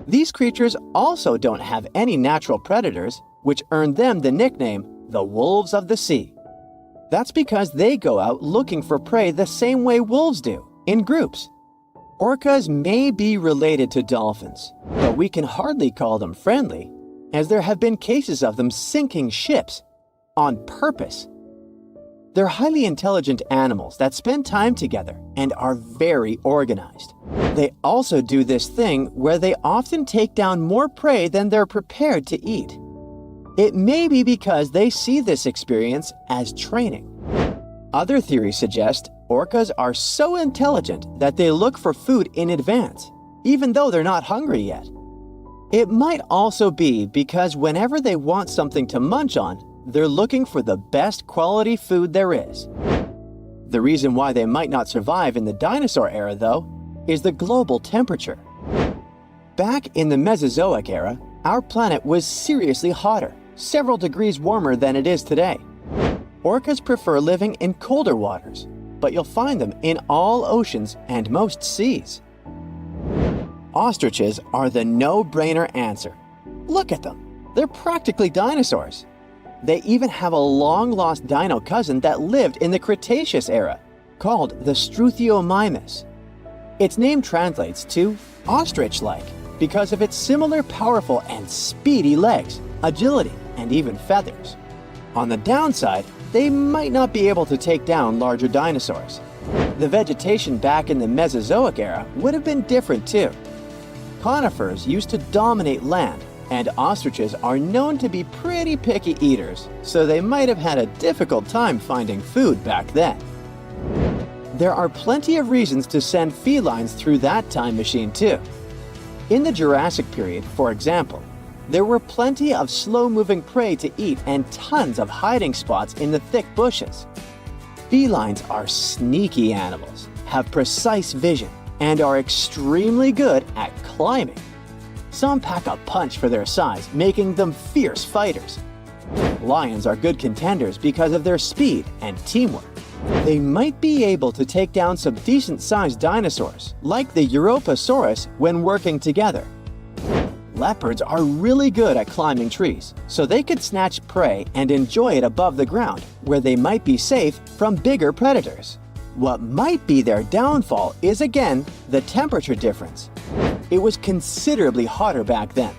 These creatures also don't have any natural predators, which earned them the nickname the wolves of the sea. That's because they go out looking for prey the same way wolves do, in groups. Orcas may be related to dolphins, but we can hardly call them friendly, as there have been cases of them sinking ships on purpose. They're highly intelligent animals that spend time together and are very organized. They also do this thing where they often take down more prey than they're prepared to eat. It may be because they see this experience as training. Other theories suggest orcas are so intelligent that they look for food in advance, even though they're not hungry yet. It might also be because whenever they want something to munch on, they're looking for the best quality food there is. The reason why they might not survive in the dinosaur era, though, is the global temperature. Back in the Mesozoic era, our planet was seriously hotter, several degrees warmer than it is today. Orcas prefer living in colder waters, but you'll find them in all oceans and most seas. Ostriches are the no-brainer answer. Look at them. They're practically dinosaurs. They even have a long-lost dino cousin that lived in the Cretaceous era, called the Struthiomimus. Its name translates to ostrich-like because of its similar powerful and speedy legs, agility, and even feathers. On the downside, they might not be able to take down larger dinosaurs. The vegetation back in the Mesozoic era would have been different too. Conifers used to dominate land, and ostriches are known to be pretty picky eaters, so they might have had a difficult time finding food back then. There are plenty of reasons to send felines through that time machine too. In the Jurassic period, for example, there were plenty of slow-moving prey to eat and tons of hiding spots in the thick bushes. Felines are sneaky animals, have precise vision, and are extremely good at climbing. Some pack a punch for their size, making them fierce fighters. Lions are good contenders because of their speed and teamwork. They might be able to take down some decent-sized dinosaurs, like the Europasaurus, when working together. Leopards are really good at climbing trees, so they could snatch prey and enjoy it above the ground, where they might be safe from bigger predators. What might be their downfall is, again, the temperature difference. It was considerably hotter back then.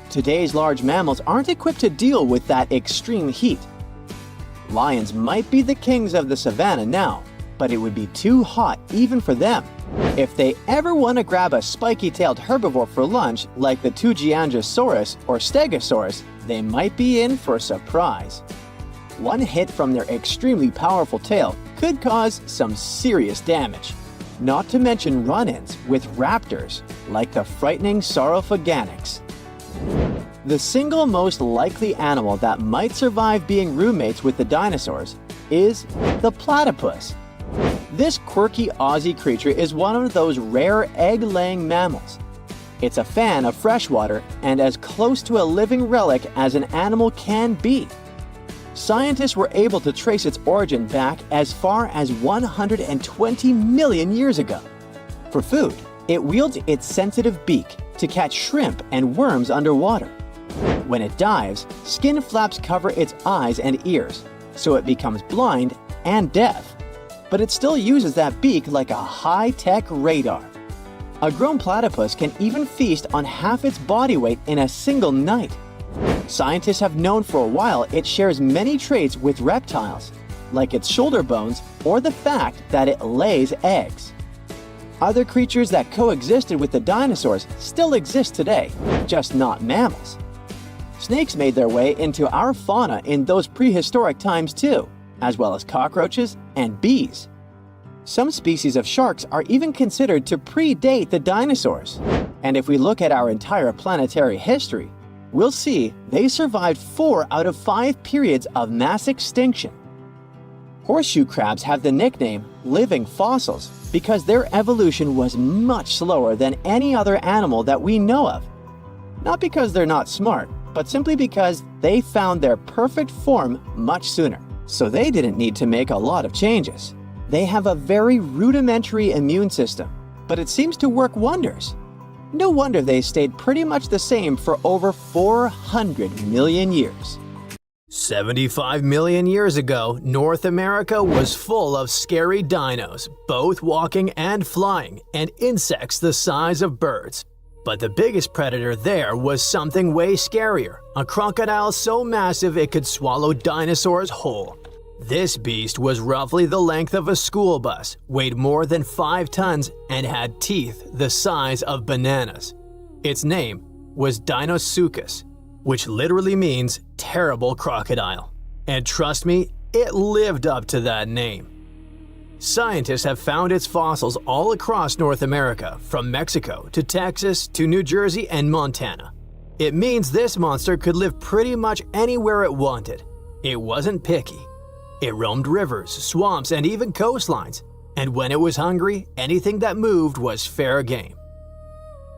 Today's large mammals aren't equipped to deal with that extreme heat. Lions might be the kings of the savannah now, but it would be too hot even for them. If they ever want to grab a spiky-tailed herbivore for lunch, like the Gigantism or Stegosaurus, they might be in for a surprise. One hit from their extremely powerful tail could cause some serious damage. Not to mention run-ins with raptors, like the frightening Saurophaganix. The single most likely animal that might survive being roommates with the dinosaurs is the platypus. This quirky Aussie creature is one of those rare egg-laying mammals. It's a fan of freshwater and as close to a living relic as an animal can be. Scientists were able to trace its origin back as far as 120 million years ago. For food, it wields its sensitive beak to catch shrimp and worms underwater. When it dives, skin flaps cover its eyes and ears, so it becomes blind and deaf. But it still uses that beak like a high-tech radar. A grown platypus can even feast on half its body weight in a single night. Scientists have known for a while it shares many traits with reptiles, like its shoulder bones or the fact that it lays eggs. Other creatures that coexisted with the dinosaurs still exist today, just not mammals. Snakes made their way into our fauna in those prehistoric times too, as well as cockroaches and bees. Some species of sharks are even considered to predate the dinosaurs. And if we look at our entire planetary history, we'll see they survived 4 out of 5 periods of mass extinction. Horseshoe crabs have the nickname living fossils because their evolution was much slower than any other animal that we know of. Not because they're not smart, but simply because they found their perfect form much sooner. So they didn't need to make a lot of changes. They have a very rudimentary immune system, but it seems to work wonders. No wonder they stayed pretty much the same for over 400 million years. 75 million years ago, North America was full of scary dinos, both walking and flying, and insects the size of birds. But the biggest predator there was something way scarier, a crocodile so massive it could swallow dinosaurs whole. This beast was roughly the length of a school bus, weighed more than 5 tons, and had teeth the size of bananas. Its name was Deinocheirus, which literally means terrible crocodile. And trust me, it lived up to that name. Scientists have found its fossils all across North America, from Mexico to Texas to New Jersey and Montana. It means this monster could live pretty much anywhere it wanted. It wasn't picky. It roamed rivers, swamps, and even coastlines. And when it was hungry, anything that moved was fair game.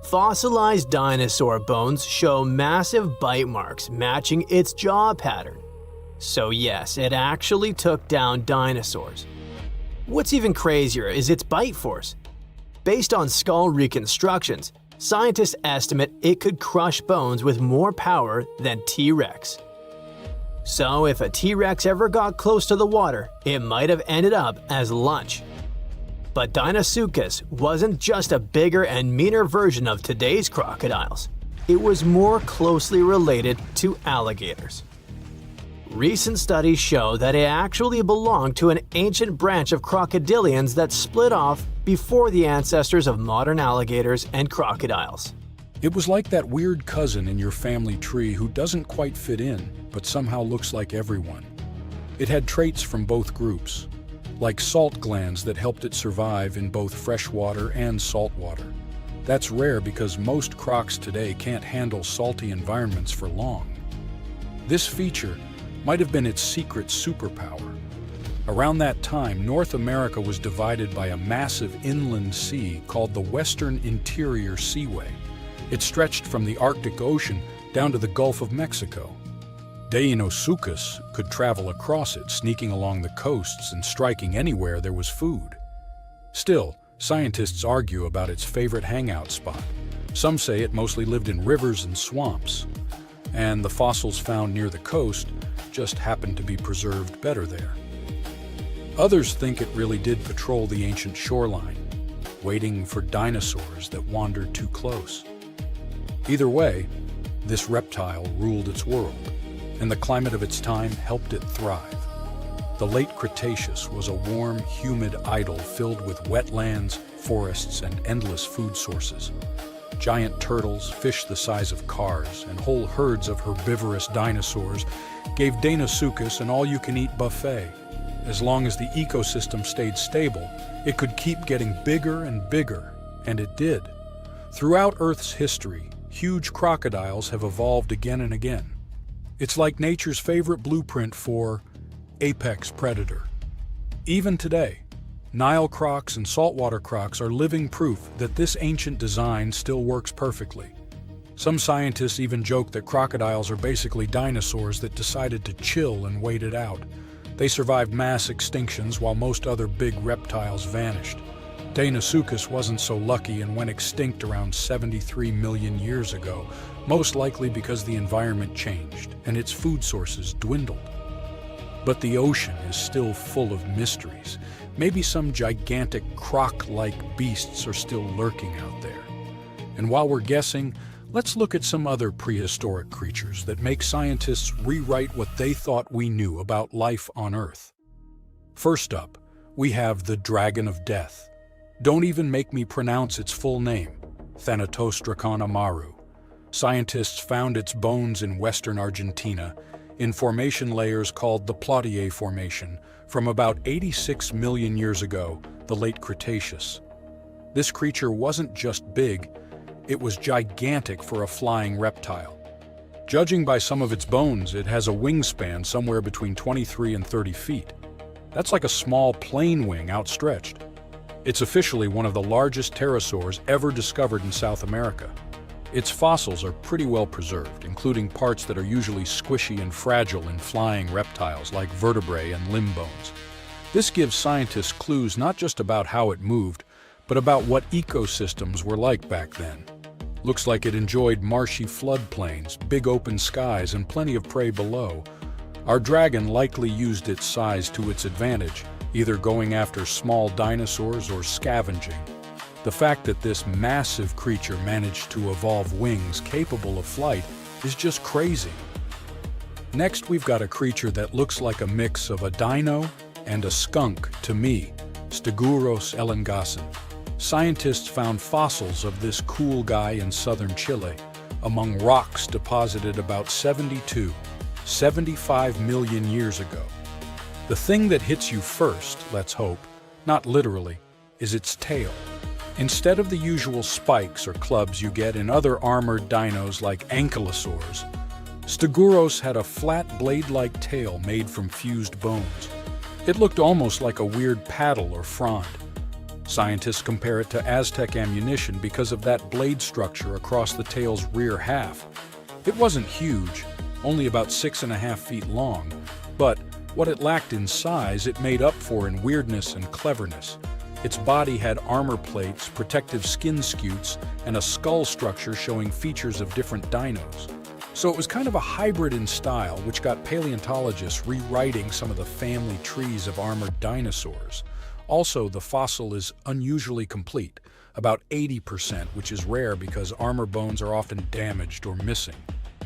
Fossilized dinosaur bones show massive bite marks matching its jaw pattern. So yes, it actually took down dinosaurs. What's even crazier is its bite force. Based on skull reconstructions, scientists estimate it could crush bones with more power than T-Rex. So if a T-Rex ever got close to the water, it might have ended up as lunch. But Deinocheirus wasn't just a bigger and meaner version of today's crocodiles. It was more closely related to alligators. Recent studies show that it actually belonged to an ancient branch of crocodilians that split off before the ancestors of modern alligators and crocodiles. It was like that weird cousin in your family tree who doesn't quite fit in, but somehow looks like everyone. It had traits from both groups, like salt glands that helped it survive in both freshwater and saltwater. That's rare because most crocs today can't handle salty environments for long. This feature might have been its secret superpower. Around that time, North America was divided by a massive inland sea called the Western Interior Seaway. It stretched from the Arctic Ocean down to the Gulf of Mexico. Deinocheirus could travel across it, sneaking along the coasts and striking anywhere there was food. Still, scientists argue about its favorite hangout spot. Some say it mostly lived in rivers and swamps, and the fossils found near the coast just happened to be preserved better there. Others think it really did patrol the ancient shoreline, waiting for dinosaurs that wandered too close. Either way, this reptile ruled its world, and the climate of its time helped it thrive. The late Cretaceous was a warm, humid idyll filled with wetlands, forests, and endless food sources. Giant turtles, fish the size of cars, and whole herds of herbivorous dinosaurs gave Deinocheirus an all-you-can-eat buffet. As long as the ecosystem stayed stable, it could keep getting bigger and bigger, and it did. Throughout Earth's history, huge crocodiles have evolved again and again. It's like nature's favorite blueprint for apex predator. Even today, Nile crocs and saltwater crocs are living proof that this ancient design still works perfectly. Some scientists even joke that crocodiles are basically dinosaurs that decided to chill and wait it out. They survived mass extinctions while most other big reptiles vanished. Deinocheirus wasn't so lucky and went extinct around 73 million years ago, most likely because the environment changed and its food sources dwindled. But the ocean is still full of mysteries. Maybe some gigantic croc-like beasts are still lurking out there. And while we're guessing, let's look at some other prehistoric creatures that make scientists rewrite what they thought we knew about life on Earth. First up, we have the Dragon of Death. Don't even make me pronounce its full name, Thanatos draconamaru. Scientists found its bones in western Argentina, in formation layers called the Plautier Formation, from about 86 million years ago, the late Cretaceous. This creature wasn't just big, it was gigantic for a flying reptile. Judging by some of its bones, it has a wingspan somewhere between 23 and 30 feet. That's like a small plane wing outstretched. It's officially one of the largest pterosaurs ever discovered in South America. its fossils are pretty well preserved, including parts that are usually squishy and fragile in flying reptiles like vertebrae and limb bones. This gives scientists clues not just about how it moved, but about what ecosystems were like back then. Looks like it enjoyed marshy floodplains, big open skies, and plenty of prey below. Our dragon likely used its size to its advantage, either going after small dinosaurs or scavenging. The fact that this massive creature managed to evolve wings capable of flight is just crazy. Next, we've got a creature that looks like a mix of a dino and a skunk to me, Stegosaurus elengasen. Scientists found fossils of this cool guy in southern Chile among rocks deposited about 75 million years ago. The thing that hits you first, let's hope, not literally, is its tail. Instead of the usual spikes or clubs you get in other armored dinos like ankylosaurs, Stegosaurus had a flat blade-like tail made from fused bones. It looked almost like a weird paddle or frond. Scientists compare it to Aztec ammunition because of that blade structure across the tail's rear half. It wasn't huge, only about 6.5 feet long, but what it lacked in size it made up for in weirdness and cleverness. Its body had armor plates, protective skin scutes, and a skull structure showing features of different dinos. So it was kind of a hybrid in style, which got paleontologists rewriting some of the family trees of armored dinosaurs. Also, the fossil is unusually complete, about 80%, which is rare because armor bones are often damaged or missing.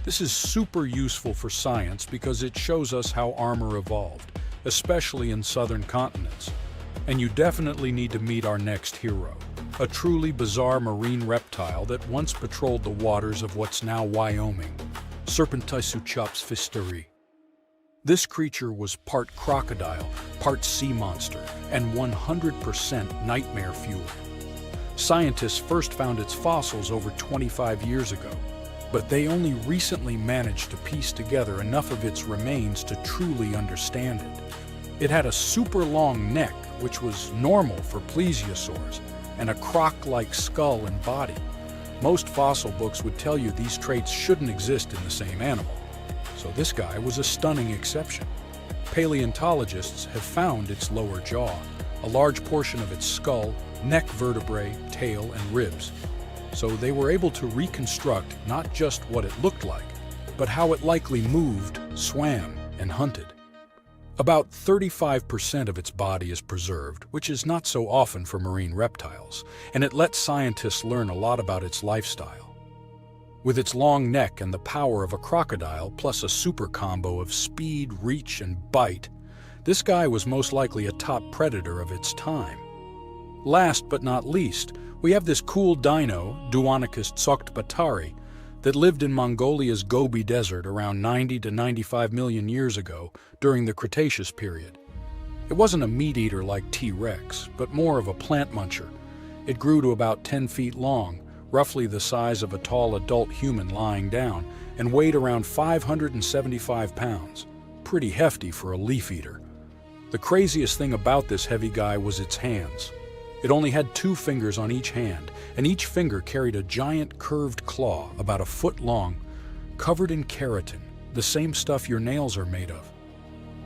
This is super useful for science because it shows us how armor evolved, especially in southern continents. And you definitely need to meet our next hero, a truly bizarre marine reptile that once patrolled the waters of what's now Wyoming, Serpentiseuchops fisteri. This creature was part crocodile, part sea monster, and 100% nightmare fuel. Scientists first found its fossils over 25 years ago, but they only recently managed to piece together enough of its remains to truly understand it. It had a super long neck, which was normal for plesiosaurs, and a croc-like skull and body. Most fossil books would tell you these traits shouldn't exist in the same animal. So this guy was a stunning exception. Paleontologists have found its lower jaw, a large portion of its skull, neck vertebrae, tail, and ribs. So they were able to reconstruct not just what it looked like, but how it likely moved, swam, and hunted. About 35% of its body is preserved, which is not so often for marine reptiles, and it lets scientists learn a lot about its lifestyle. With its long neck and the power of a crocodile, plus a super combo of speed, reach, and bite, this guy was most likely a top predator of its time. Last but not least, we have this cool dino, Deinonychus tsokhtbatari, that lived in Mongolia's Gobi Desert around 90 to 95 million years ago during the Cretaceous period. It wasn't a meat-eater like T-Rex, but more of a plant muncher. It grew to about 10 feet long, roughly the size of a tall adult human lying down, and weighed around 575 pounds. Pretty hefty for a leaf-eater. The craziest thing about this heavy guy was its hands. It only had 2 fingers on each hand, and each finger carried a giant curved claw about a foot long, covered in keratin, the same stuff your nails are made of.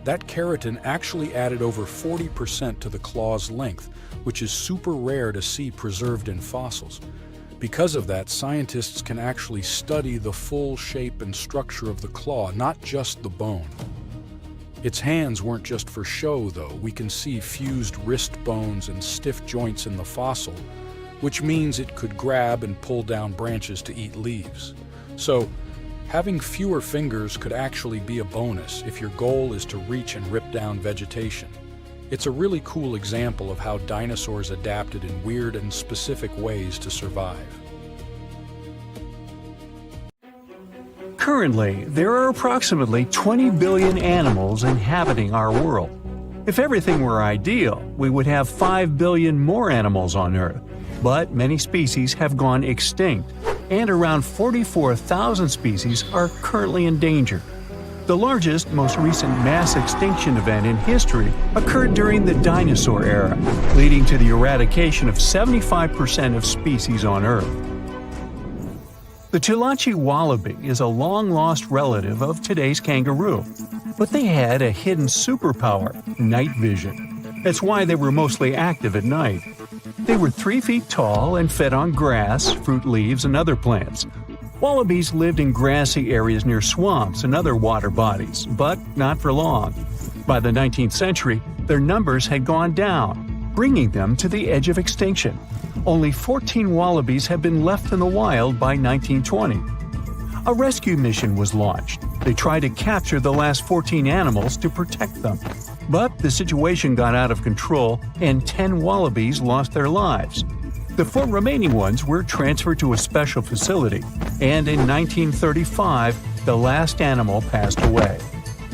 That keratin actually added over 40% to the claw's length, which is super rare to see preserved in fossils. Because of that, scientists can actually study the full shape and structure of the claw, not just the bone. Its hands weren't just for show, though. We can see fused wrist bones and stiff joints in the fossil, which means it could grab and pull down branches to eat leaves. So, having fewer fingers could actually be a bonus if your goal is to reach and rip down vegetation. It's a really cool example of how dinosaurs adapted in weird and specific ways to survive. Currently, there are approximately 20 billion animals inhabiting our world. If everything were ideal, we would have 5 billion more animals on Earth. But many species have gone extinct, and around 44,000 species are currently endangered. The largest, most recent mass extinction event in history occurred during the Dinosaur era, leading to the eradication of 75% of species on Earth. The Tulachi wallaby is a long-lost relative of today's kangaroo, but they had a hidden superpower, night vision. That's why they were mostly active at night. They were 3 feet tall and fed on grass, fruit leaves, and other plants. Wallabies lived in grassy areas near swamps and other water bodies, but not for long. By the 19th century, their numbers had gone down, bringing them to the edge of extinction. Only 14 wallabies had been left in the wild by 1920. A rescue mission was launched. They tried to capture the last 14 animals to protect them. But the situation got out of control and 10 wallabies lost their lives. The 4 remaining ones were transferred to a special facility, and in 1935, the last animal passed away.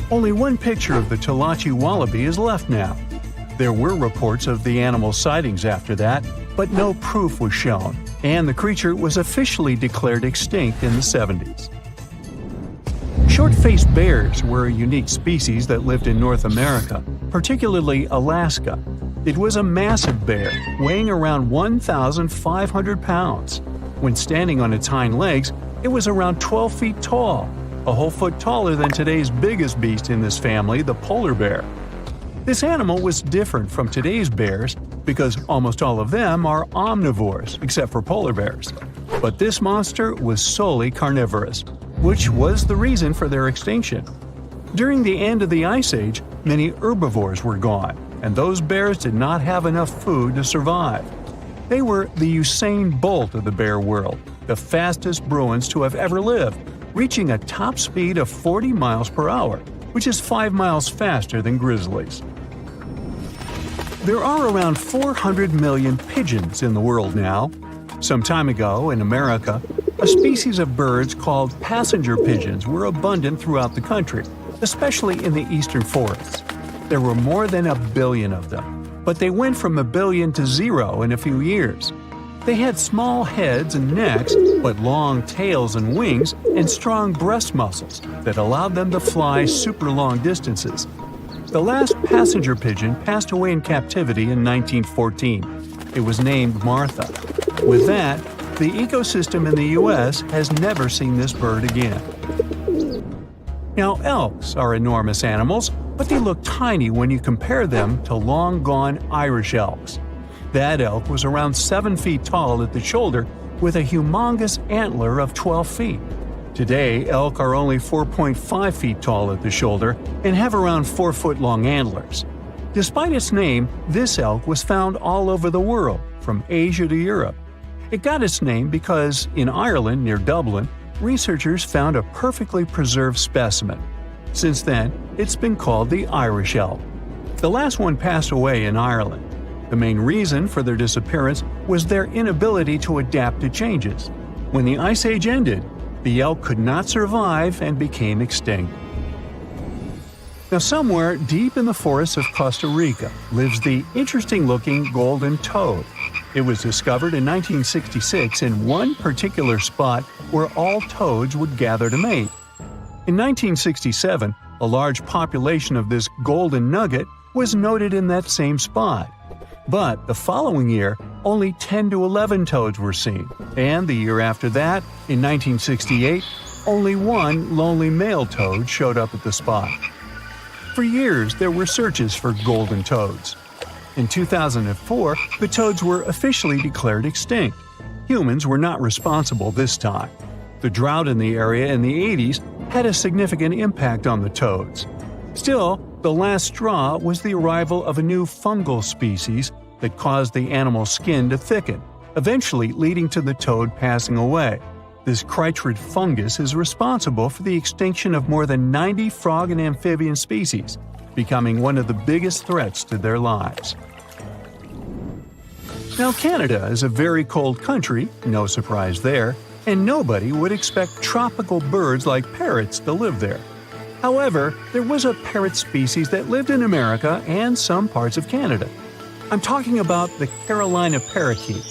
Only one picture of the Tulachi wallaby is left now. There were reports of the animal's sightings after that, but no proof was shown, and the creature was officially declared extinct in the 70s. Short-faced bears were a unique species that lived in North America, particularly Alaska. It was a massive bear, weighing around 1,500 pounds. When standing on its hind legs, it was around 12 feet tall, a whole foot taller than today's biggest beast in this family, the polar bear. This animal was different from today's bears because almost all of them are omnivores, except for polar bears. But this monster was solely carnivorous, which was the reason for their extinction. During the end of the Ice Age, many herbivores were gone, and those bears did not have enough food to survive. They were the Usain Bolt of the bear world, the fastest Bruins to have ever lived, reaching a top speed of 40 miles per hour, which is 5 miles faster than grizzlies. There are around 400 million pigeons in the world now. Some time ago, in America, a species of birds called passenger pigeons were abundant throughout the country, especially in the eastern forests. There were more than 1 billion of them, but they went from 1 billion to 0 in a few years. They had small heads and necks, but long tails and wings and strong breast muscles that allowed them to fly super long distances. The last passenger pigeon passed away in captivity in 1914. It was named Martha. With that, the ecosystem in the U.S. has never seen this bird again. Now, elks are enormous animals, but they look tiny when you compare them to long-gone Irish elks. That elk was around 7 feet tall at the shoulder with a humongous antler of 12 feet. Today, elk are only 4.5 feet tall at the shoulder and have around 4-foot-long antlers. Despite its name, this elk was found all over the world, from Asia to Europe. It got its name because, in Ireland near Dublin, researchers found a perfectly preserved specimen. Since then, it's been called the Irish elk. The last one passed away in Ireland. The main reason for their disappearance was their inability to adapt to changes. When the Ice Age ended, the elk could not survive and became extinct. Now, somewhere deep in the forests of Costa Rica lives the interesting-looking golden toad. It was discovered in 1966 in one particular spot where all toads would gather to mate. In 1967, a large population of this golden nugget was noted in that same spot. But the following year, only 10 to 11 toads were seen, and the year after that, in 1968, only one lonely male toad showed up at the spot. For years, there were searches for golden toads. In 2004, the toads were officially declared extinct. Humans were not responsible this time. The drought in the area in the 80s had a significant impact on the toads. Still, the last straw was the arrival of a new fungal species that caused the animal's skin to thicken, eventually leading to the toad passing away. This chytrid fungus is responsible for the extinction of more than 90 frog and amphibian species, becoming one of the biggest threats to their lives. Now, Canada is a very cold country, no surprise there, and nobody would expect tropical birds like parrots to live there. However, there was a parrot species that lived in America and some parts of Canada. I'm talking about the Carolina parakeet.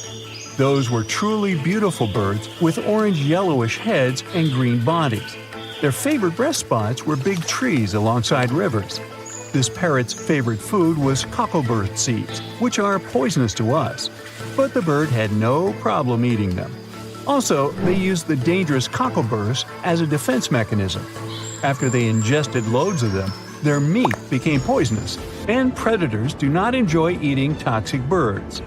Those were truly beautiful birds with orange-yellowish heads and green bodies. Their favorite rest spots were big trees alongside rivers. This parrot's favorite food was cocklebur seeds, which are poisonous to us, but the bird had no problem eating them. Also, they used the dangerous cockleburrs as a defense mechanism. After they ingested loads of them, their meat became poisonous, and predators do not enjoy eating toxic birds.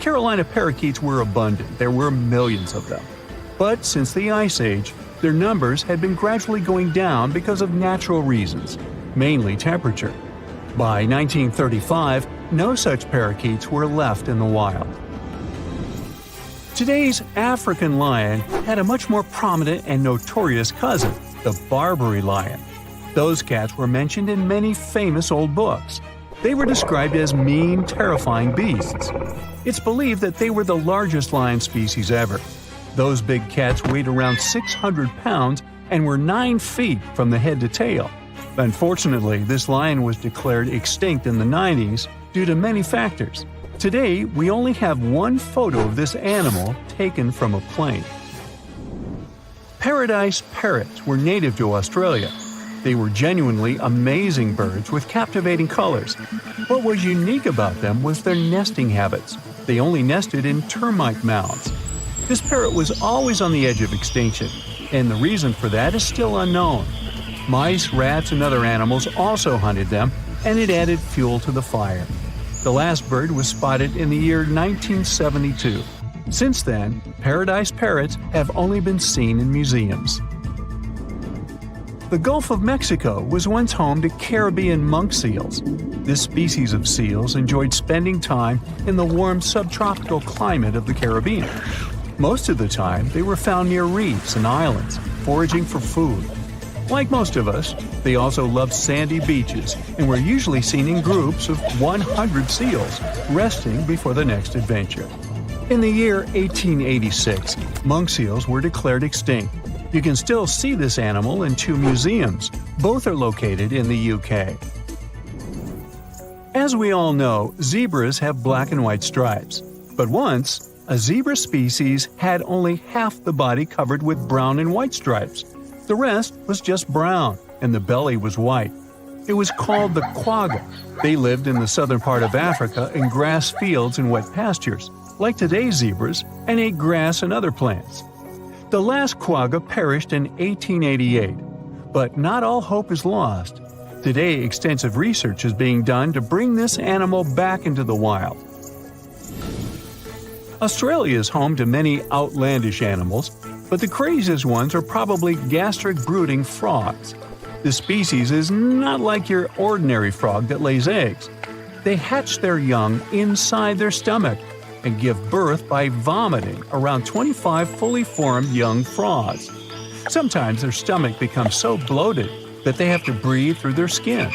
Carolina parakeets were abundant, there were millions of them. But since the Ice Age, their numbers had been gradually going down because of natural reasons, mainly temperature. By 1935, no such parakeets were left in the wild. Today's African lion had a much more prominent and notorious cousin, the Barbary lion. Those cats were mentioned in many famous old books. They were described as mean, terrifying beasts. It's believed that they were the largest lion species ever. Those big cats weighed around 600 pounds and were 9 feet from the head to tail. Unfortunately, this lion was declared extinct in the 90s due to many factors. Today, we only have one photo of this animal taken from a plane. Paradise parrots were native to Australia. They were genuinely amazing birds with captivating colors. What was unique about them was their nesting habits. They only nested in termite mounds. This parrot was always on the edge of extinction, and the reason for that is still unknown. Mice, rats, and other animals also hunted them, and it added fuel to the fire. The last bird was spotted in the year 1972. Since then, paradise parrots have only been seen in museums. The Gulf of Mexico was once home to Caribbean monk seals. This species of seals enjoyed spending time in the warm subtropical climate of the Caribbean. Most of the time, they were found near reefs and islands, foraging for food. Like most of us, they also loved sandy beaches and were usually seen in groups of 100 seals, resting before the next adventure. In the year 1886, monk seals were declared extinct. You can still see this animal in 2 museums. Both are located in the UK. As we all know, zebras have black and white stripes. But once, a zebra species had only half the body covered with brown and white stripes. The rest was just brown, and the belly was white. It was called the quagga. They lived in the southern part of Africa in grass fields and wet pastures, like today's zebras, and ate grass and other plants. The last quagga perished in 1888, but not all hope is lost. Today, extensive research is being done to bring this animal back into the wild. Australia is home to many outlandish animals, but the craziest ones are probably gastric brooding frogs. This species is not like your ordinary frog that lays eggs. They hatch their young inside their stomach and give birth by vomiting around 25 fully formed young frogs. Sometimes their stomach becomes so bloated that they have to breathe through their skin.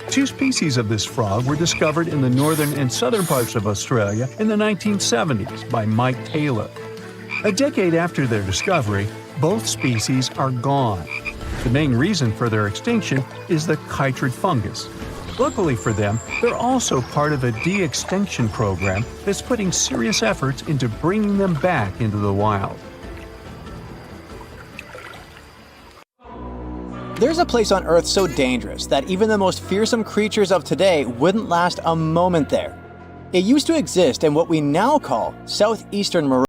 2 species of this frog were discovered in the northern and southern parts of Australia in the 1970s by Mike Taylor. A decade after their discovery, both species are gone. The main reason for their extinction is the chytrid fungus. Luckily for them, they're also part of a de-extinction program that's putting serious efforts into bringing them back into the wild. There's a place on Earth so dangerous that even the most fearsome creatures of today wouldn't last a moment there. It used to exist in what we now call southeastern Morocco.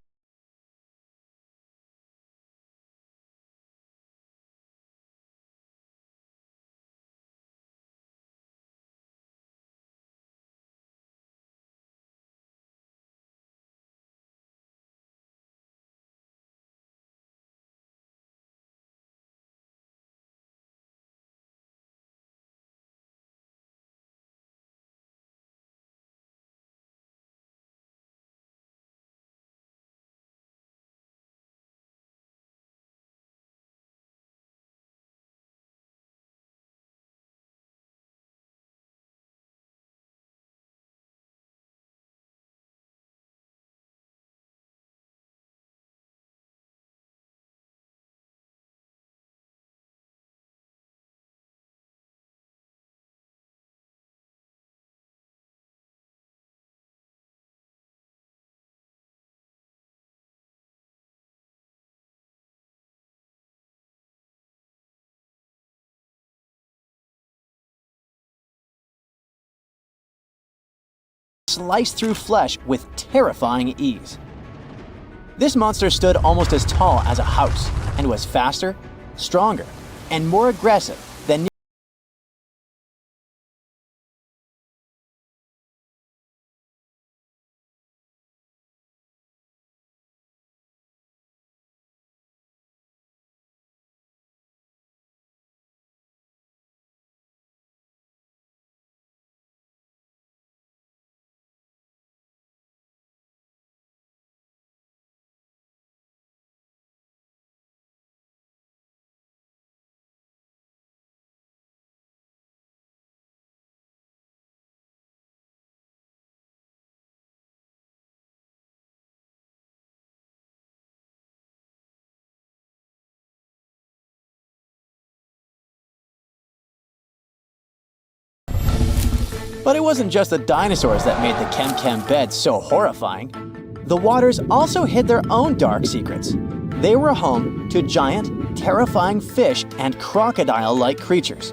Slice through flesh with terrifying ease. This monster stood almost as tall as a house and was faster, stronger, and more aggressive than But it wasn't just the dinosaurs that made the Kem-Kem bed so horrifying. The waters also hid their own dark secrets. They were home to giant, terrifying fish and crocodile-like creatures.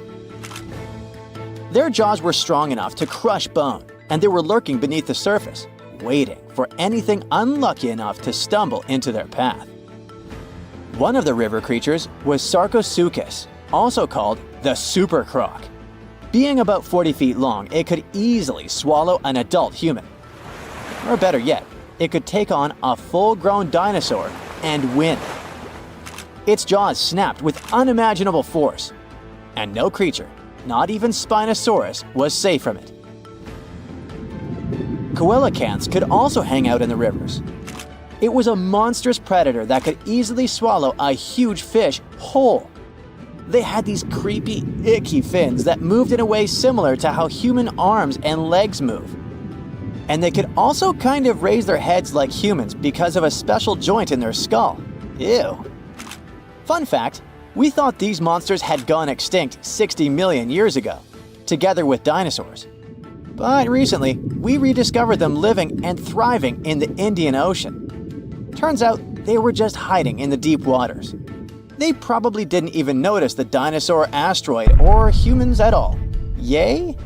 Their jaws were strong enough to crush bone, and they were lurking beneath the surface, waiting for anything unlucky enough to stumble into their path. One of the river creatures was Sarcosuchus, also called the super croc. Being about 40 feet long, it could easily swallow an adult human. Or better yet, it could take on a full-grown dinosaur and win. Its jaws snapped with unimaginable force, and no creature, not even Spinosaurus, was safe from it. Coelacanths could also hang out in the rivers. It was a monstrous predator that could easily swallow a huge fish whole. They had these creepy, icky fins that moved in a way similar to how human arms and legs move. And they could also kind of raise their heads like humans because of a special joint in their skull. Ew. Fun fact, we thought these monsters had gone extinct 60 million years ago, together with dinosaurs. But recently, we rediscovered them living and thriving in the Indian Ocean. Turns out they were just hiding in the deep waters. They probably didn't even notice the dinosaur asteroid or humans at all. Yay?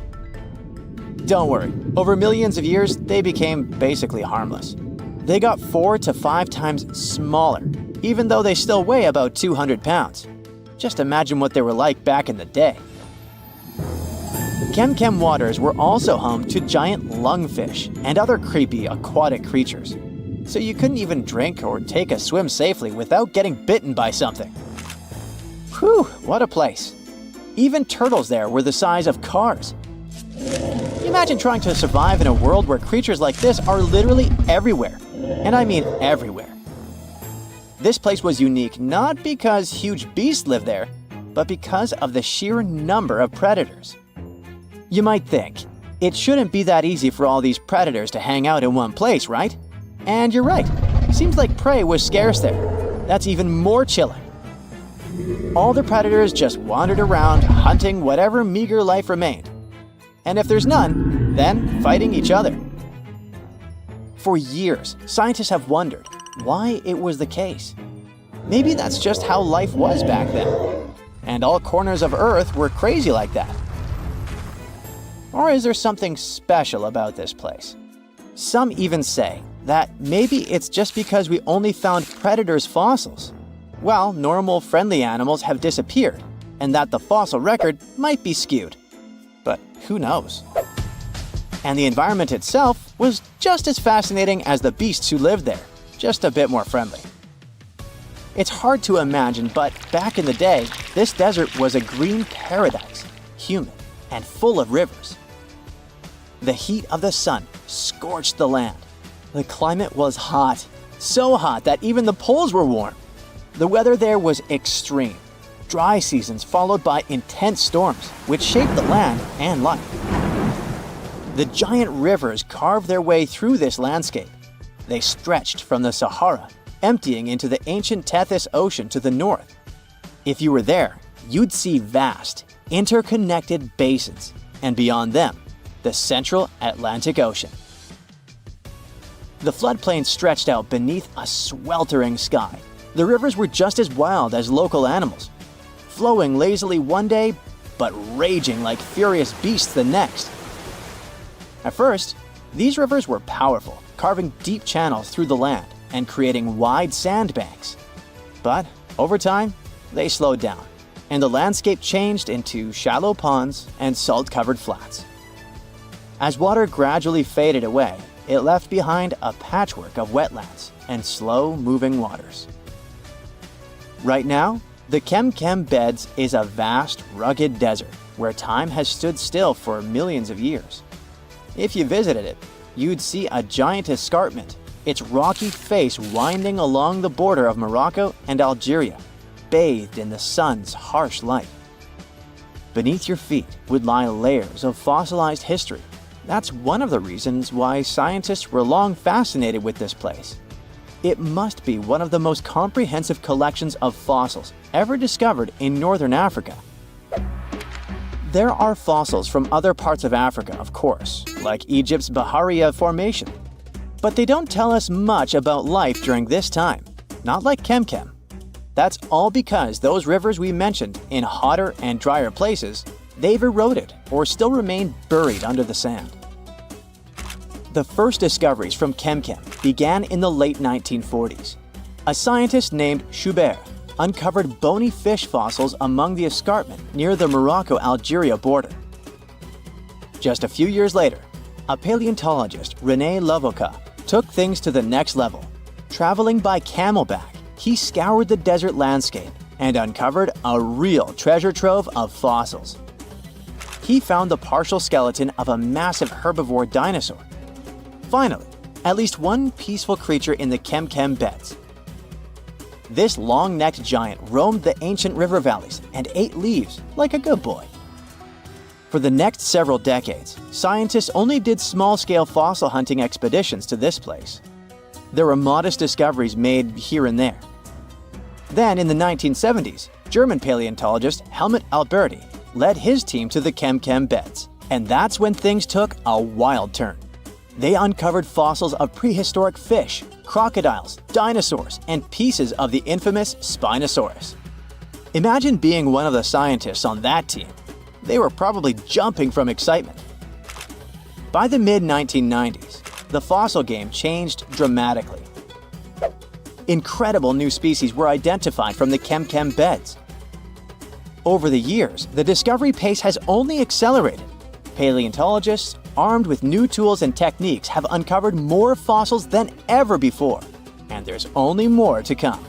Don't worry, over millions of years, they became basically harmless. They got 4 to 5 times smaller, even though they still weigh about 200 pounds. Just imagine what they were like back in the day. Kem-Kem waters were also home to giant lungfish and other creepy aquatic creatures. So you couldn't even drink or take a swim safely without getting bitten by something. Whew, what a place. Even turtles there were the size of cars. Imagine trying to survive in a world where creatures like this are literally everywhere. And I mean everywhere. This place was unique not because huge beasts lived there, but because of the sheer number of predators. You might think, it shouldn't be that easy for all these predators to hang out in one place, right? And you're right, seems like prey was scarce there. That's even more chilling. All the predators just wandered around hunting whatever meager life remained. And if there's none, then fighting each other. For years, scientists have wondered why it was the case. Maybe that's just how life was back then. And all corners of Earth were crazy like that. Or is there something special about this place? Some even say that maybe it's just because we only found predators' fossils, while normal friendly animals have disappeared, and that the fossil record might be skewed. But who knows? And the environment itself was just as fascinating as the beasts who lived there, just a bit more friendly. It's hard to imagine, but back in the day, this desert was a green paradise, humid and full of rivers. The heat of the sun scorched the land. The climate was hot, so hot that even the poles were warm. The weather there was extreme. Dry seasons followed by intense storms, which shaped the land and life. The giant rivers carved their way through this landscape. They stretched from the Sahara, emptying into the ancient Tethys Ocean to the north. If you were there, you'd see vast, interconnected basins, and beyond them, the central Atlantic Ocean. The floodplain stretched out beneath a sweltering sky. The rivers were just as wild as local animals, flowing lazily one day, but raging like furious beasts the next. At first, these rivers were powerful, carving deep channels through the land, and creating wide sandbanks. But over time, they slowed down, and the landscape changed into shallow ponds and salt-covered flats. As water gradually faded away, it left behind a patchwork of wetlands and slow-moving waters. Right now, the Kem Beds is a vast, rugged desert where time has stood still for millions of years. If you visited it, you'd see a giant escarpment, its rocky face winding along the border of Morocco and Algeria, bathed in the sun's harsh light. Beneath your feet would lie layers of fossilized history. That's one of the reasons why scientists were long fascinated with this place. It must be one of the most comprehensive collections of fossils ever discovered in northern Africa. There are fossils from other parts of Africa, of course, like Egypt's Bahariya Formation. But they don't tell us much about life during this time, not like Kem. That's all because those rivers we mentioned in hotter and drier places, they've eroded or still remain buried under the sand. The first discoveries from Kem began in the late 1940s. A scientist named Schubert uncovered bony fish fossils among the escarpment near the Morocco-Algeria border. Just a few years later, a paleontologist, René Lavocat, took things to the next level. Traveling by camelback, he scoured the desert landscape and uncovered a real treasure trove of fossils. He found the partial skeleton of a massive herbivore dinosaur. Finally, at least one peaceful creature in the Kem Beds. This long-necked giant roamed the ancient river valleys and ate leaves like a good boy. For the next several decades, scientists only did small-scale fossil hunting expeditions to this place. There were modest discoveries made here and there. Then, in the 1970s, German paleontologist Helmut Alberti led his team to the Kem Beds, and that's when things took a wild turn. They uncovered fossils of prehistoric fish, crocodiles, dinosaurs, and pieces of the infamous Spinosaurus. Imagine being one of the scientists on that team. They were probably jumping from excitement. By the mid-1990s, the fossil game changed dramatically. Incredible new species were identified from the Kem Beds. Over the years, the discovery pace has only accelerated. Paleontologists, armed with new tools and techniques, have uncovered more fossils than ever before, and there's only more to come.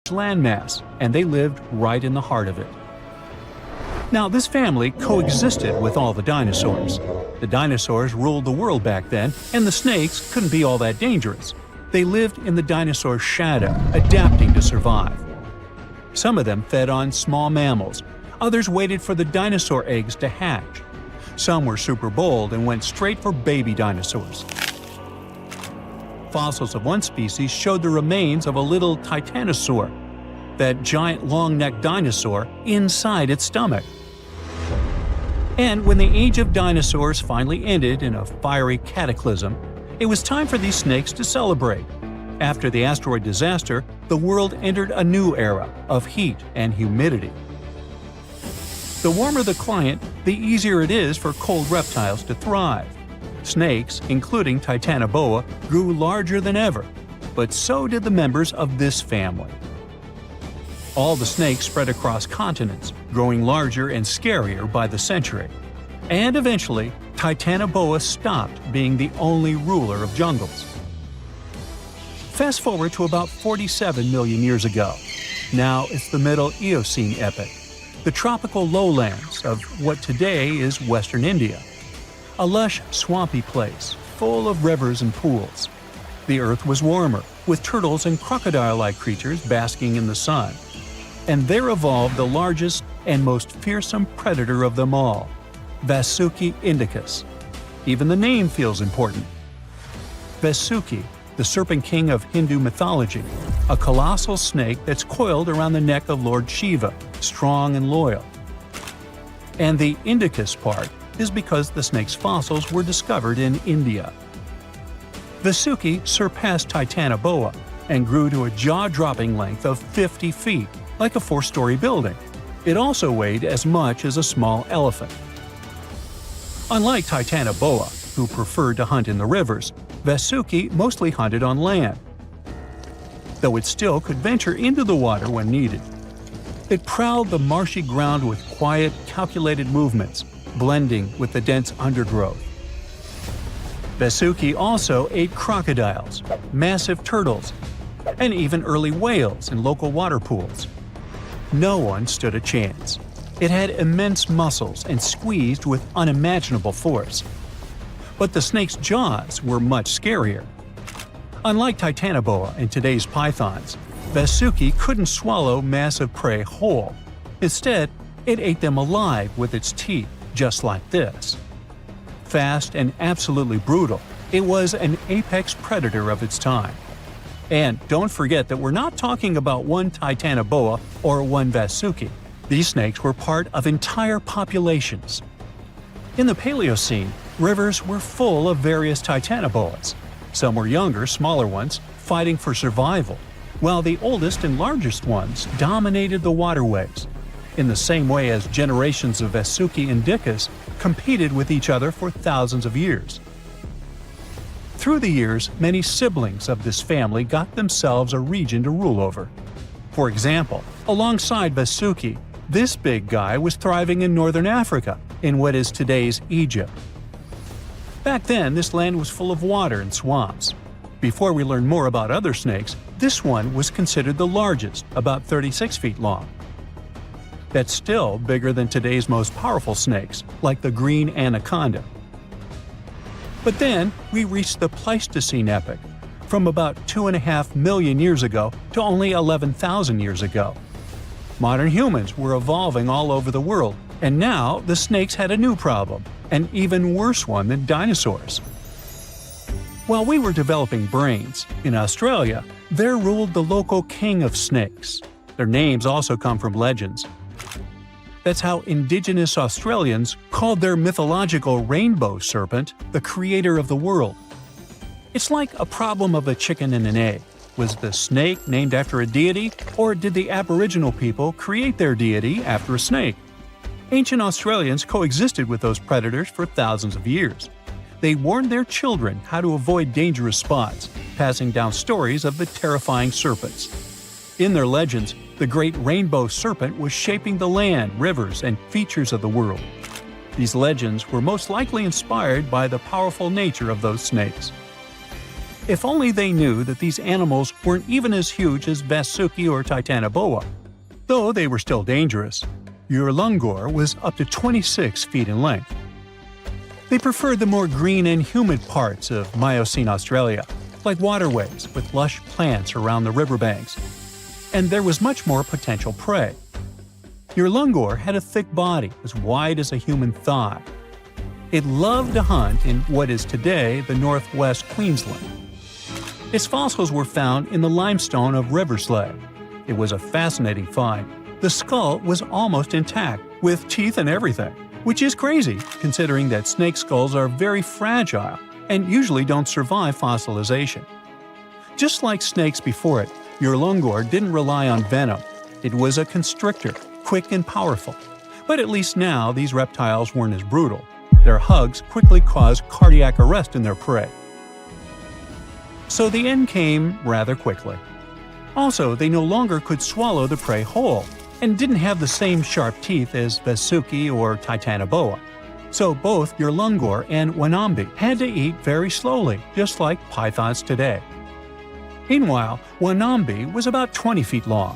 landmass, and they lived right in the heart of it. Now, this family coexisted with all the dinosaurs. The dinosaurs ruled the world back then, and the snakes couldn't be all that dangerous. They lived in the dinosaur's shadow, adapting to survive. Some of them fed on small mammals. Others waited for the dinosaur eggs to hatch. Some were super bold and went straight for baby dinosaurs. Fossils of one species showed the remains of a little titanosaur, that giant long-necked dinosaur, inside its stomach. And when the age of dinosaurs finally ended in a fiery cataclysm, it was time for these snakes to celebrate. After the asteroid disaster, the world entered a new era of heat and humidity. The warmer the climate, the easier it is for cold reptiles to thrive. Snakes, including Titanoboa, grew larger than ever, but so did the members of this family. All the snakes spread across continents, growing larger and scarier by the century. And eventually, Titanoboa stopped being the only ruler of jungles. Fast forward to about 47 million years ago. Now it's the Middle Eocene epoch, the tropical lowlands of what today is Western India. A lush, swampy place, full of rivers and pools. The earth was warmer, with turtles and crocodile-like creatures basking in the sun. And there evolved the largest and most fearsome predator of them all, Vasuki indicus. Even the name feels important. Vasuki, the serpent king of Hindu mythology, a colossal snake that's coiled around the neck of Lord Shiva, strong and loyal. And the indicus part is because the snake's fossils were discovered in India. Vasuki surpassed Titanoboa and grew to a jaw-dropping length of 50 feet, like a 4-story building. It also weighed as much as a small elephant. Unlike Titanoboa, who preferred to hunt in the rivers, Vasuki mostly hunted on land, though it still could venture into the water when needed. It prowled the marshy ground with quiet, calculated movements, blending with the dense undergrowth. Vasuki also ate crocodiles, massive turtles, and even early whales in local water pools. No one stood a chance. It had immense muscles and squeezed with unimaginable force. But the snake's jaws were much scarier. Unlike Titanoboa and today's pythons, Vasuki couldn't swallow massive prey whole. Instead, it ate them alive with its teeth, just like this. Fast and absolutely brutal, it was an apex predator of its time. And don't forget that we're not talking about one Titanoboa or one Vasuki. These snakes were part of entire populations. In the Paleocene, rivers were full of various Titanoboas. Some were younger, smaller ones, fighting for survival, while the oldest and largest ones dominated the waterways, in the same way as generations of Vasuki indicus competed with each other for thousands of years. Through the years, many siblings of this family got themselves a region to rule over. For example, alongside Vasuki, this big guy was thriving in northern Africa, in what is today's Egypt. Back then, this land was full of water and swamps. Before we learn more about other snakes, this one was considered the largest, about 36 feet long. That's still bigger than today's most powerful snakes, like the green anaconda. But then, we reached the Pleistocene epoch, from about 2.5 million years ago to only 11,000 years ago. Modern humans were evolving all over the world, and now the snakes had a new problem, an even worse one than dinosaurs. While we were developing brains, in Australia, there ruled the local king of snakes. Their names also come from legends. That's how Indigenous Australians called their mythological rainbow serpent the creator of the world. It's like a problem of a chicken and an egg. Was the snake named after a deity, or did the Aboriginal people create their deity after a snake? Ancient Australians coexisted with those predators for thousands of years. They warned their children how to avoid dangerous spots, passing down stories of the terrifying serpents. In their legends, the great rainbow serpent was shaping the land, rivers, and features of the world. These legends were most likely inspired by the powerful nature of those snakes. If only they knew that these animals weren't even as huge as Vasuki or Titanoboa. Though they were still dangerous. Urlungor was up to 26 feet in length. They preferred the more green and humid parts of Miocene Australia, like waterways with lush plants around the riverbanks. And there was much more potential prey. Urlungor had a thick body as wide as a human thigh. It loved to hunt in what is today the northwest Queensland. Its fossils were found in the limestone of Riverslade. It was a fascinating find. The skull was almost intact, with teeth and everything, which is crazy considering that snake skulls are very fragile and usually don't survive fossilization. Just like snakes before it, Urlungor didn't rely on venom. It was a constrictor, quick and powerful. But at least now these reptiles weren't as brutal. Their hugs quickly caused cardiac arrest in their prey. So the end came rather quickly. Also, they no longer could swallow the prey whole, and didn't have the same sharp teeth as Vasuki or Titanoboa. So both Urlungor and Wanambi had to eat very slowly, just like pythons today. Meanwhile, Wanambi was about 20 feet long.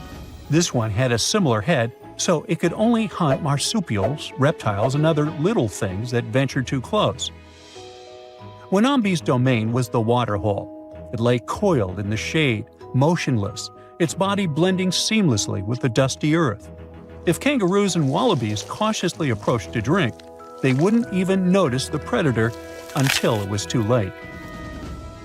This one had a similar head, so it could only hunt marsupials, reptiles, and other little things that ventured too close. Wanambi's domain was the waterhole. It lay coiled in the shade, motionless, its body blending seamlessly with the dusty earth. If kangaroos and wallabies cautiously approached to drink, they wouldn't even notice the predator until it was too late.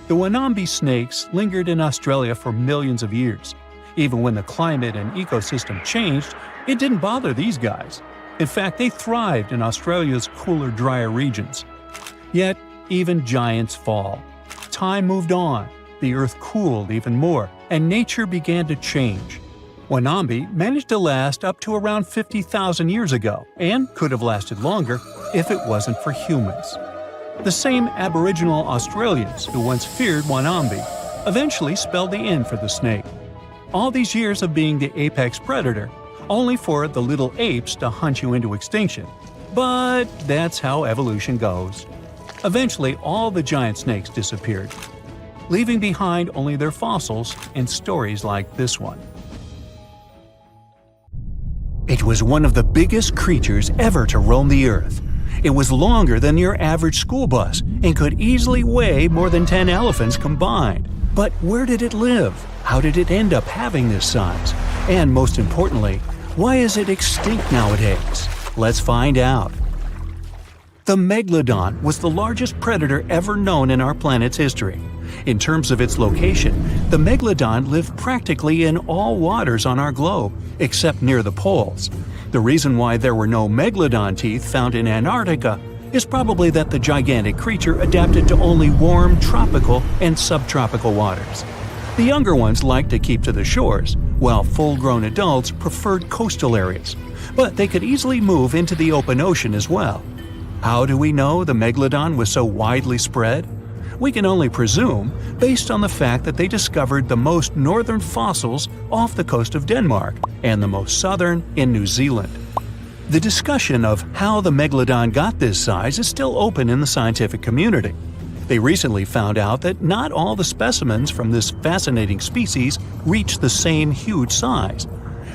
The Wanambi snakes lingered in Australia for millions of years. Even when the climate and ecosystem changed, it didn't bother these guys. In fact, they thrived in Australia's cooler, drier regions. Yet, even giants fall. Time moved on, the earth cooled even more, and nature began to change. Wanambi managed to last up to around 50,000 years ago, and could have lasted longer if it wasn't for humans. The same Aboriginal Australians who once feared Wanambi eventually spelled the end for the snake. All these years of being the apex predator, only for the little apes to hunt you into extinction. But that's how evolution goes. Eventually, all the giant snakes disappeared, leaving behind only their fossils and stories like this one. It was one of the biggest creatures ever to roam the earth. It was longer than your average school bus and could easily weigh more than 10 elephants combined. But where did it live? How did it end up having this size? And most importantly, why is it extinct nowadays? Let's find out. The megalodon was the largest predator ever known in our planet's history. In terms of its location, the megalodon lived practically in all waters on our globe, except near the poles. The reason why there were no megalodon teeth found in Antarctica is probably that the gigantic creature adapted to only warm tropical and subtropical waters. The younger ones liked to keep to the shores, while full-grown adults preferred coastal areas, but they could easily move into the open ocean as well. How do we know the megalodon was so widely spread? We can only presume, based on the fact that they discovered the most northern fossils off the coast of Denmark and the most southern in New Zealand. The discussion of how the megalodon got this size is still open in the scientific community. They recently found out that not all the specimens from this fascinating species reach the same huge size.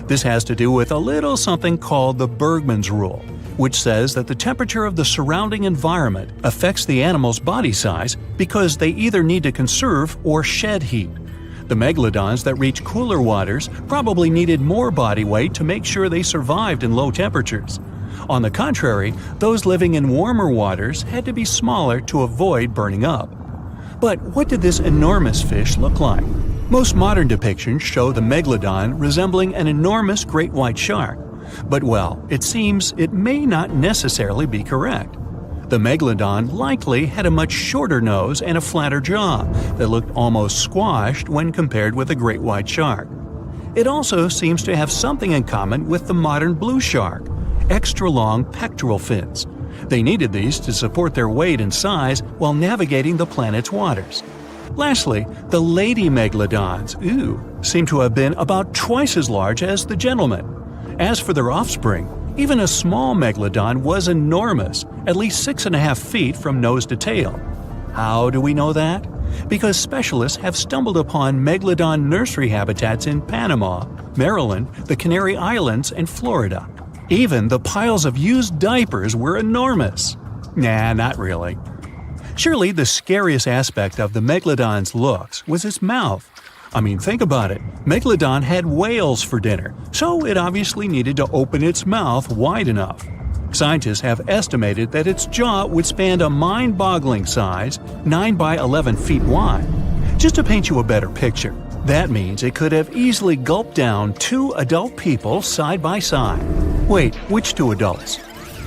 This has to do with a little something called the Bergmann's Rule, which says that the temperature of the surrounding environment affects the animal's body size because they either need to conserve or shed heat. The megalodons that reach cooler waters probably needed more body weight to make sure they survived in low temperatures. On the contrary, those living in warmer waters had to be smaller to avoid burning up. But what did this enormous fish look like? Most modern depictions show the megalodon resembling an enormous great white shark. But well, it seems it may not necessarily be correct. The megalodon likely had a much shorter nose and a flatter jaw that looked almost squashed when compared with a great white shark. It also seems to have something in common with the modern blue shark: extra-long pectoral fins. They needed these to support their weight and size while navigating the planet's waters. Lastly, the lady megalodons, seem to have been about twice as large as the gentlemen. As for their offspring, even a small megalodon was enormous, at least 6.5 feet from nose to tail. How do we know that? because specialists have stumbled upon megalodon nursery habitats in Panama, Maryland, the Canary Islands, and Florida. Even the piles of used diapers were enormous. Nah, not really. Surely the scariest aspect of the megalodon's looks was its mouth. I mean, think about it. Megalodon had whales for dinner, so it obviously needed to open its mouth wide enough. Scientists have estimated that its jaw would span a mind-boggling size, 9 by 11 feet wide. Just to paint you a better picture, that means it could have easily gulped down 2 adult people side by side. Wait, which 2 adults?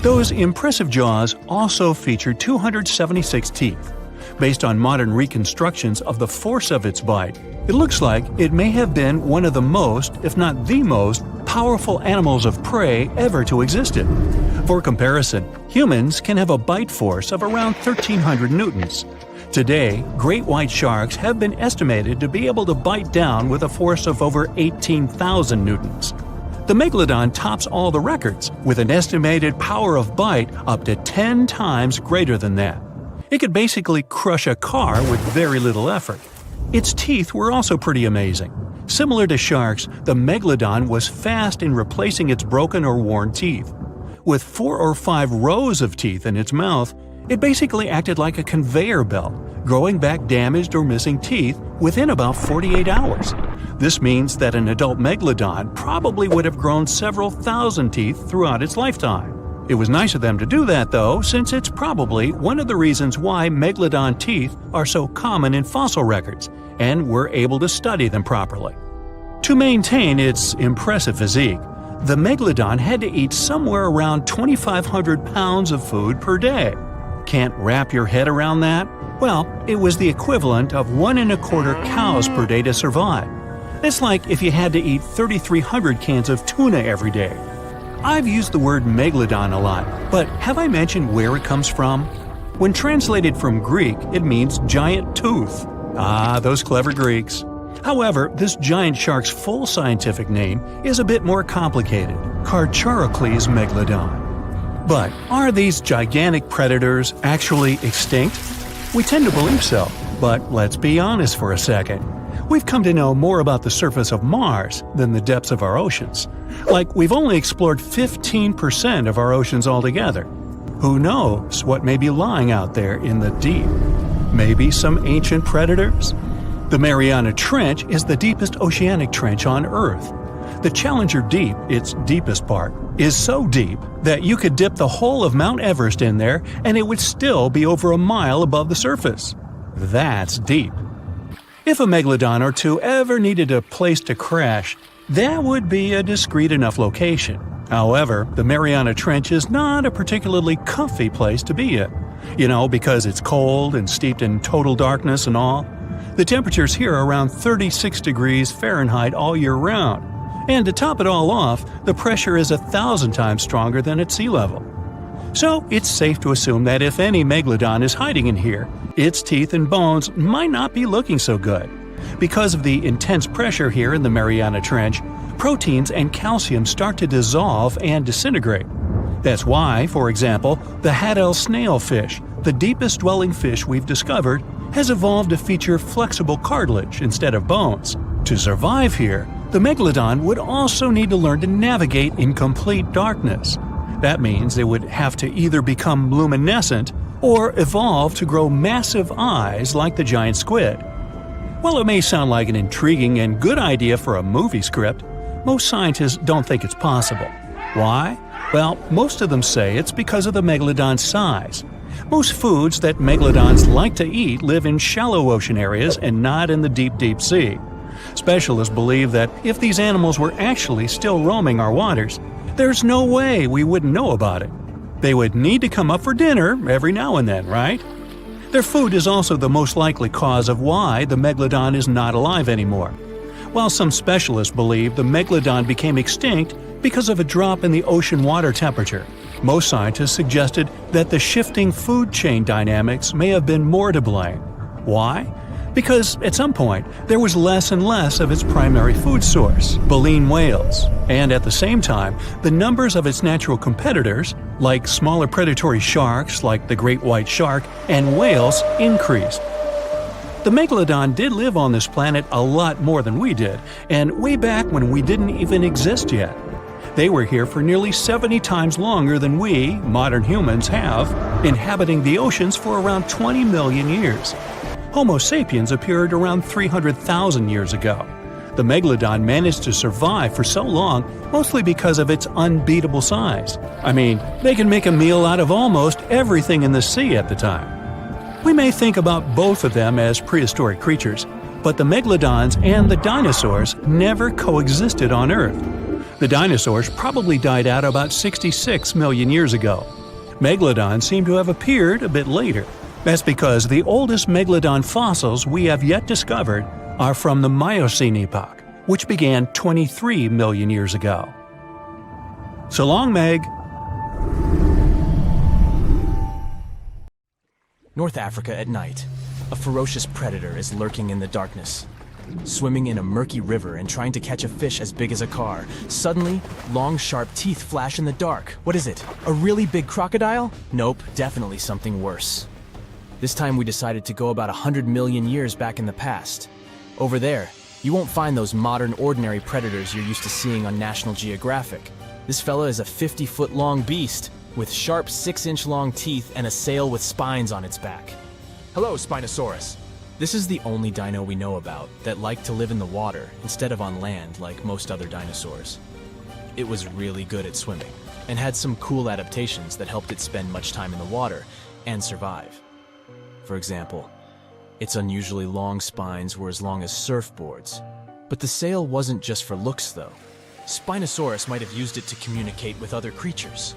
Those impressive jaws also feature 276 teeth. Based on modern reconstructions of the force of its bite, it looks like it may have been one of the most, if not the most, powerful animals of prey ever to exist. For comparison, humans can have a bite force of around 1,300 newtons. Today, great white sharks have been estimated to be able to bite down with a force of over 18,000 newtons. The megalodon tops all the records, with an estimated power of bite up to 10 times greater than that. It could basically crush a car with very little effort. Its teeth were also pretty amazing. Similar to sharks, the megalodon was fast in replacing its broken or worn teeth. With 4 or 5 rows of teeth in its mouth, it basically acted like a conveyor belt, growing back damaged or missing teeth within about 48 hours. This means that an adult megalodon probably would have grown several thousand teeth throughout its lifetime. It was nice of them to do that, though, since it's probably one of the reasons why megalodon teeth are so common in fossil records, and we're able to study them properly. To maintain its impressive physique, the megalodon had to eat somewhere around 2,500 pounds of food per day. Can't wrap your head around that? Well, it was the equivalent of 1 1/4 cows per day to survive. It's like if you had to eat 3,300 cans of tuna every day. I've used the word megalodon a lot, but have I mentioned where it comes from? When translated from Greek, it means giant tooth. Ah, those clever Greeks. However, this giant shark's full scientific name is a bit more complicated: Carcharocles megalodon. But are these gigantic predators actually extinct? We tend to believe so, but let's be honest for a second. We've come to know more about the surface of Mars than the depths of our oceans. Like, we've only explored 15% of our oceans altogether. Who knows what may be lying out there in the deep? Maybe some ancient predators? The Mariana Trench is the deepest oceanic trench on Earth. The Challenger Deep, its deepest part, is so deep that you could dip the whole of Mount Everest in there and it would still be over a mile above the surface. That's deep. If a megalodon or 2 ever needed a place to crash, that would be a discreet enough location. However, the Mariana Trench is not a particularly comfy place to be in. Because it's cold and steeped in total darkness and all. The temperatures here are around 36 degrees Fahrenheit all year round. And to top it all off, the pressure is 1,000 times stronger than at sea level. So it's safe to assume that if any megalodon is hiding in here, its teeth and bones might not be looking so good. Because of the intense pressure here in the Mariana Trench, proteins and calcium start to dissolve and disintegrate. That's why, for example, the Haddell snailfish, the deepest dwelling fish we've discovered, has evolved to feature flexible cartilage instead of bones. To survive here, the megalodon would also need to learn to navigate in complete darkness. That means it would have to either become luminescent or evolve to grow massive eyes like the giant squid. While it may sound like an intriguing and good idea for a movie script, most scientists don't think it's possible. Why? Well, most of them say it's because of the megalodon's size. Most foods that megalodons like to eat live in shallow ocean areas and not in the deep, deep sea. Specialists believe that if these animals were actually still roaming our waters, there's no way we wouldn't know about it. They would need to come up for dinner every now and then, right? Their food is also the most likely cause of why the megalodon is not alive anymore. While some specialists believe the megalodon became extinct because of a drop in the ocean water temperature, most scientists suggested that the shifting food chain dynamics may have been more to blame. Why? Because at some point, there was less and less of its primary food source, baleen whales, and at the same time, the numbers of its natural competitors, like smaller predatory sharks like the great white shark and whales, increased. The megalodon did live on this planet a lot more than we did, and way back when we didn't even exist yet. They were here for nearly 70 times longer than we, modern humans, have, inhabiting the oceans for around 20 million years. Homo sapiens appeared around 300,000 years ago. The megalodon managed to survive for so long mostly because of its unbeatable size. I mean, they can make a meal out of almost everything in the sea at the time. We may think about both of them as prehistoric creatures, but the megalodons and the dinosaurs never coexisted on Earth. The dinosaurs probably died out about 66 million years ago. Megalodons seem to have appeared a bit later. That's because the oldest megalodon fossils we have yet discovered are from the Miocene epoch, which began 23 million years ago. So long, Meg. North Africa at night. A ferocious predator is lurking in the darkness. Swimming in a murky river and trying to catch a fish as big as a car. Suddenly, long, sharp teeth flash in the dark. What is it? A really big crocodile? Nope, definitely something worse. This time we decided to go about 100 million years back in the past. Over there, you won't find those modern ordinary predators you're used to seeing on National Geographic. This fella is a 50-foot-long beast with sharp 6-inch-long teeth and a sail with spines on its back. Hello, Spinosaurus. This is the only dino we know about that liked to live in the water instead of on land like most other dinosaurs. It was really good at swimming and had some cool adaptations that helped it spend much time in the water and survive. For example, its unusually long spines were as long as surfboards. But the sail wasn't just for looks, though. Spinosaurus might have used it to communicate with other creatures.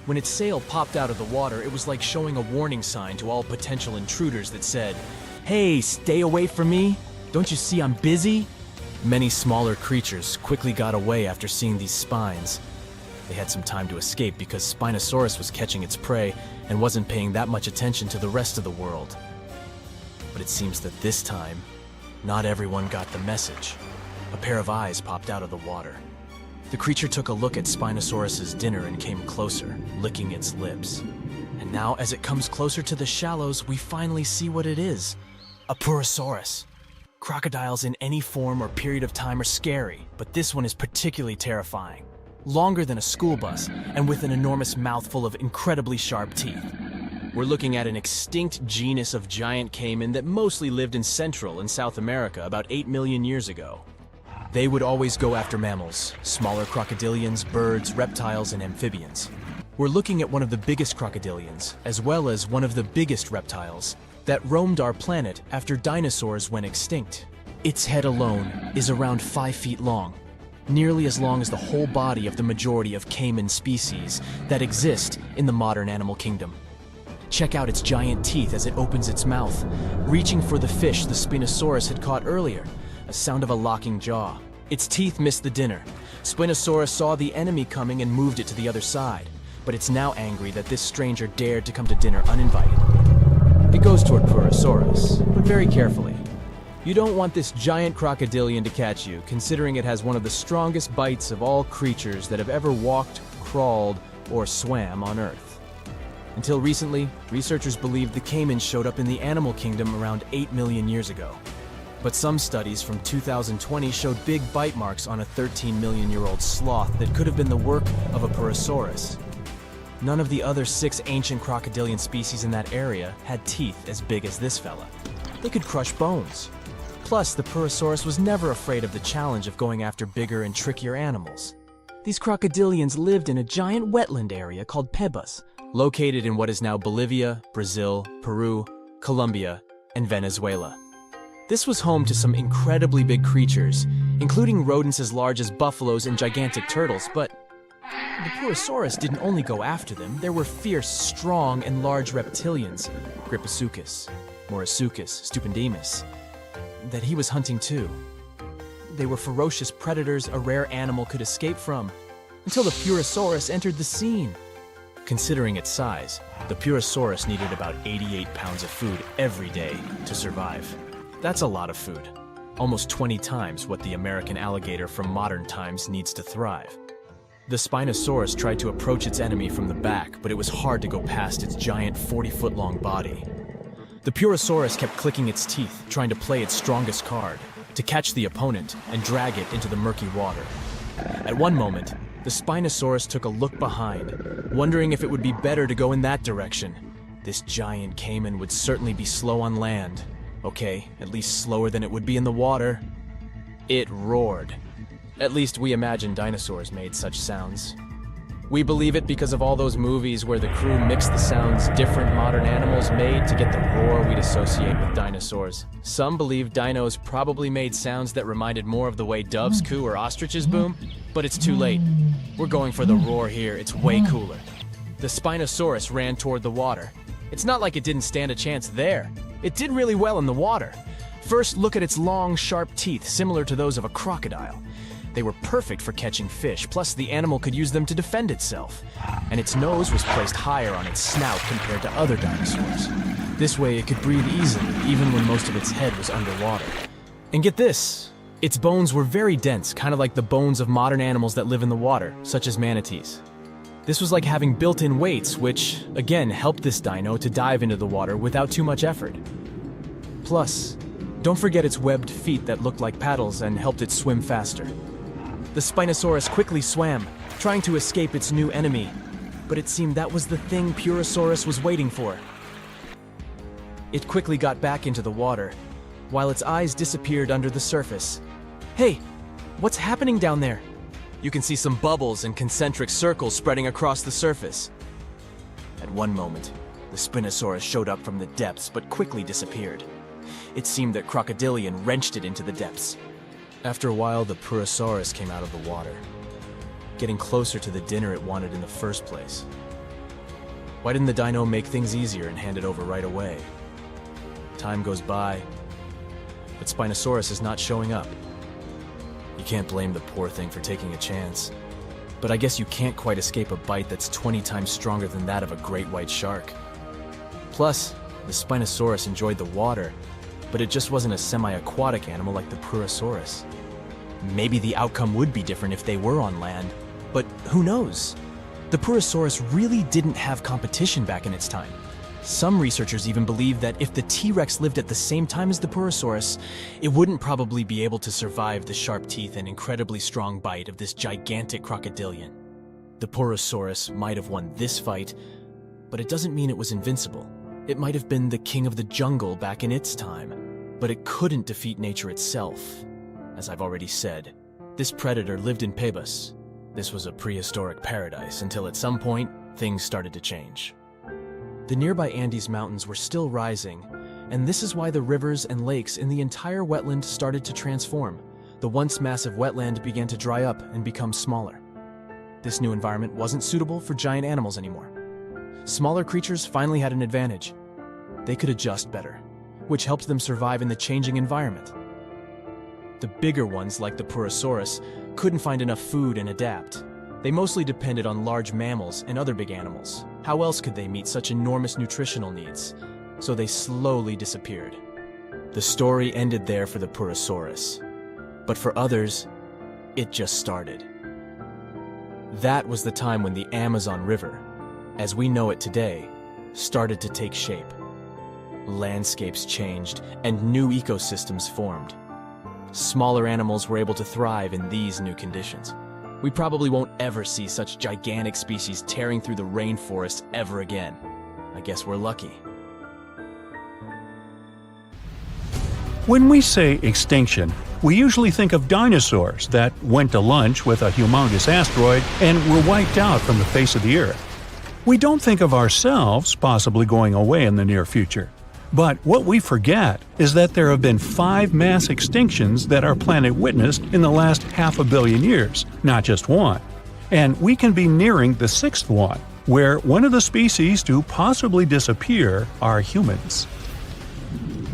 When its sail popped out of the water, it was like showing a warning sign to all potential intruders that said, "Hey, stay away from me! Don't you see I'm busy?" Many smaller creatures quickly got away after seeing these spines. They had some time to escape because Spinosaurus was catching its prey and wasn't paying that much attention to the rest of the world. But it seems that this time, not everyone got the message. A pair of eyes popped out of the water. The creature took a look at Spinosaurus's dinner and came closer, licking its lips. And now, as it comes closer to the shallows, we finally see what it is. A Purosaurus. Crocodiles in any form or period of time are scary, but this one is particularly terrifying. Longer than a school bus, and with an enormous mouthful of incredibly sharp teeth. We're looking at an extinct genus of giant caiman that mostly lived in Central and South America about 8 million years ago. They would always go after mammals, smaller crocodilians, birds, reptiles, and amphibians. We're looking at one of the biggest crocodilians, as well as one of the biggest reptiles, that roamed our planet after dinosaurs went extinct. Its head alone is around 5 feet long, nearly as long as the whole body of the majority of caiman species that exist in the modern animal kingdom. Check out its giant teeth as it opens its mouth, reaching for the fish the Spinosaurus had caught earlier, a sound of a locking jaw. Its teeth missed the dinner. Spinosaurus saw the enemy coming and moved it to the other side, but it's now angry that this stranger dared to come to dinner uninvited. It goes toward Purosaurus, but very carefully. You don't want this giant crocodilian to catch you, considering it has one of the strongest bites of all creatures that have ever walked, crawled, or swam on Earth. Until recently, researchers believed the caiman showed up in the animal kingdom around 8 million years ago. But some studies from 2020 showed big bite marks on a 13-million-year-old sloth that could have been the work of a Purosaurus. None of the other 6 ancient crocodilian species in that area had teeth as big as this fella. They could crush bones. Plus, the Purosaurus was never afraid of the challenge of going after bigger and trickier animals. These crocodilians lived in a giant wetland area called Pebas, located in what is now Bolivia, Brazil, Peru, Colombia, and Venezuela. This was home to some incredibly big creatures, including rodents as large as buffaloes and gigantic turtles, but the Purosaurus didn't only go after them. There were fierce, strong, and large reptilians, Gripaisuchus, Morisuchus, Stupendemus, that he was hunting too. They were ferocious predators a rare animal could escape from, until the Purosaurus entered the scene. Considering its size, the Purosaurus needed about 88 pounds of food every day to survive. That's a lot of food, almost 20 times what the American alligator from modern times needs to thrive. The Spinosaurus tried to approach its enemy from the back, but it was hard to go past its giant 40-foot-long body. The Purosaurus kept clicking its teeth, trying to play its strongest card, to catch the opponent and drag it into the murky water. At one moment, the Spinosaurus took a look behind, wondering if it would be better to go in that direction. This giant caiman would certainly be slow on land. Okay, at least slower than it would be in the water. It roared. At least we imagine dinosaurs made such sounds. We believe it because of all those movies where the crew mixed the sounds different modern animals made to get the roar we'd associate with dinosaurs. Some believe dinos probably made sounds that reminded more of the way doves coo or ostriches boom, but it's too late. We're going for the roar here, it's way cooler. The Spinosaurus ran toward the water. It's not like it didn't stand a chance there. It did really well in the water. First, look at its long, sharp teeth, similar to those of a crocodile. They were perfect for catching fish, plus the animal could use them to defend itself. And its nose was placed higher on its snout compared to other dinosaurs. This way it could breathe easily, even when most of its head was underwater. And get this, its bones were very dense, kind of like the bones of modern animals that live in the water, such as manatees. This was like having built-in weights, which, again, helped this dino to dive into the water without too much effort. Plus, don't forget its webbed feet that looked like paddles and helped it swim faster. The Spinosaurus quickly swam, trying to escape its new enemy, but it seemed that was the thing Purosaurus was waiting for. It quickly got back into the water, while its eyes disappeared under the surface. Hey, what's happening down there? You can see some bubbles and concentric circles spreading across the surface. At one moment, the Spinosaurus showed up from the depths but quickly disappeared. It seemed that Crocodilian wrenched it into the depths. After a while, the Purosaurus came out of the water, getting closer to the dinner it wanted in the first place. Why didn't the dino make things easier and hand it over right away? Time goes by, but Spinosaurus is not showing up. You can't blame the poor thing for taking a chance, but I guess you can't quite escape a bite that's 20 times stronger than that of a great white shark. Plus, the Spinosaurus enjoyed the water, but it just wasn't a semi-aquatic animal like the Purosaurus. Maybe the outcome would be different if they were on land, but who knows? The Purosaurus really didn't have competition back in its time. Some researchers even believe that if the T-Rex lived at the same time as the Purosaurus, it wouldn't probably be able to survive the sharp teeth and incredibly strong bite of this gigantic crocodilian. The Purosaurus might have won this fight, but it doesn't mean it was invincible. It might have been the king of the jungle back in its time, but it couldn't defeat nature itself. As I've already said, this predator lived in Pebas. This was a prehistoric paradise until at some point, things started to change. The nearby Andes Mountains were still rising, and this is why the rivers and lakes in the entire wetland started to transform. The once massive wetland began to dry up and become smaller. This new environment wasn't suitable for giant animals anymore. Smaller creatures finally had an advantage. They could adjust better, which helped them survive in the changing environment. The bigger ones, like the Purosaurus, couldn't find enough food and adapt. They mostly depended on large mammals and other big animals. How else could they meet such enormous nutritional needs? So they slowly disappeared. The story ended there for the Purosaurus. But for others, it just started. That was the time when the Amazon River, as we know it today, started to take shape. Landscapes changed and new ecosystems formed. Smaller animals were able to thrive in these new conditions. We probably won't ever see such gigantic species tearing through the rainforest ever again. I guess we're lucky. When we say extinction, we usually think of dinosaurs that went to lunch with a humongous asteroid and were wiped out from the face of the Earth. We don't think of ourselves possibly going away in the near future. But what we forget is that there have been 5 mass extinctions that our planet witnessed in the last 500 million years, not just one. And we can be nearing the 6th one, where one of the species to possibly disappear are humans.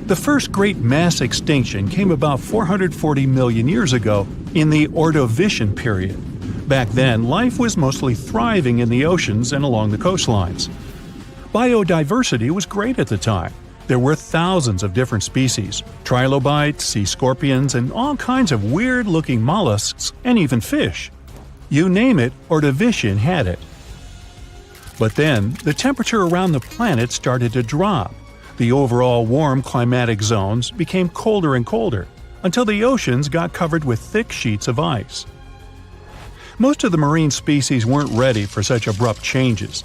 The first great mass extinction came about 440 million years ago in the Ordovician period. Back then, life was mostly thriving in the oceans and along the coastlines. Biodiversity was great at the time. There were thousands of different species, trilobites, sea scorpions, and all kinds of weird-looking mollusks, and even fish. You name it, Ordovician had it. But then, the temperature around the planet started to drop. The overall warm climatic zones became colder and colder, until the oceans got covered with thick sheets of ice. Most of the marine species weren't ready for such abrupt changes.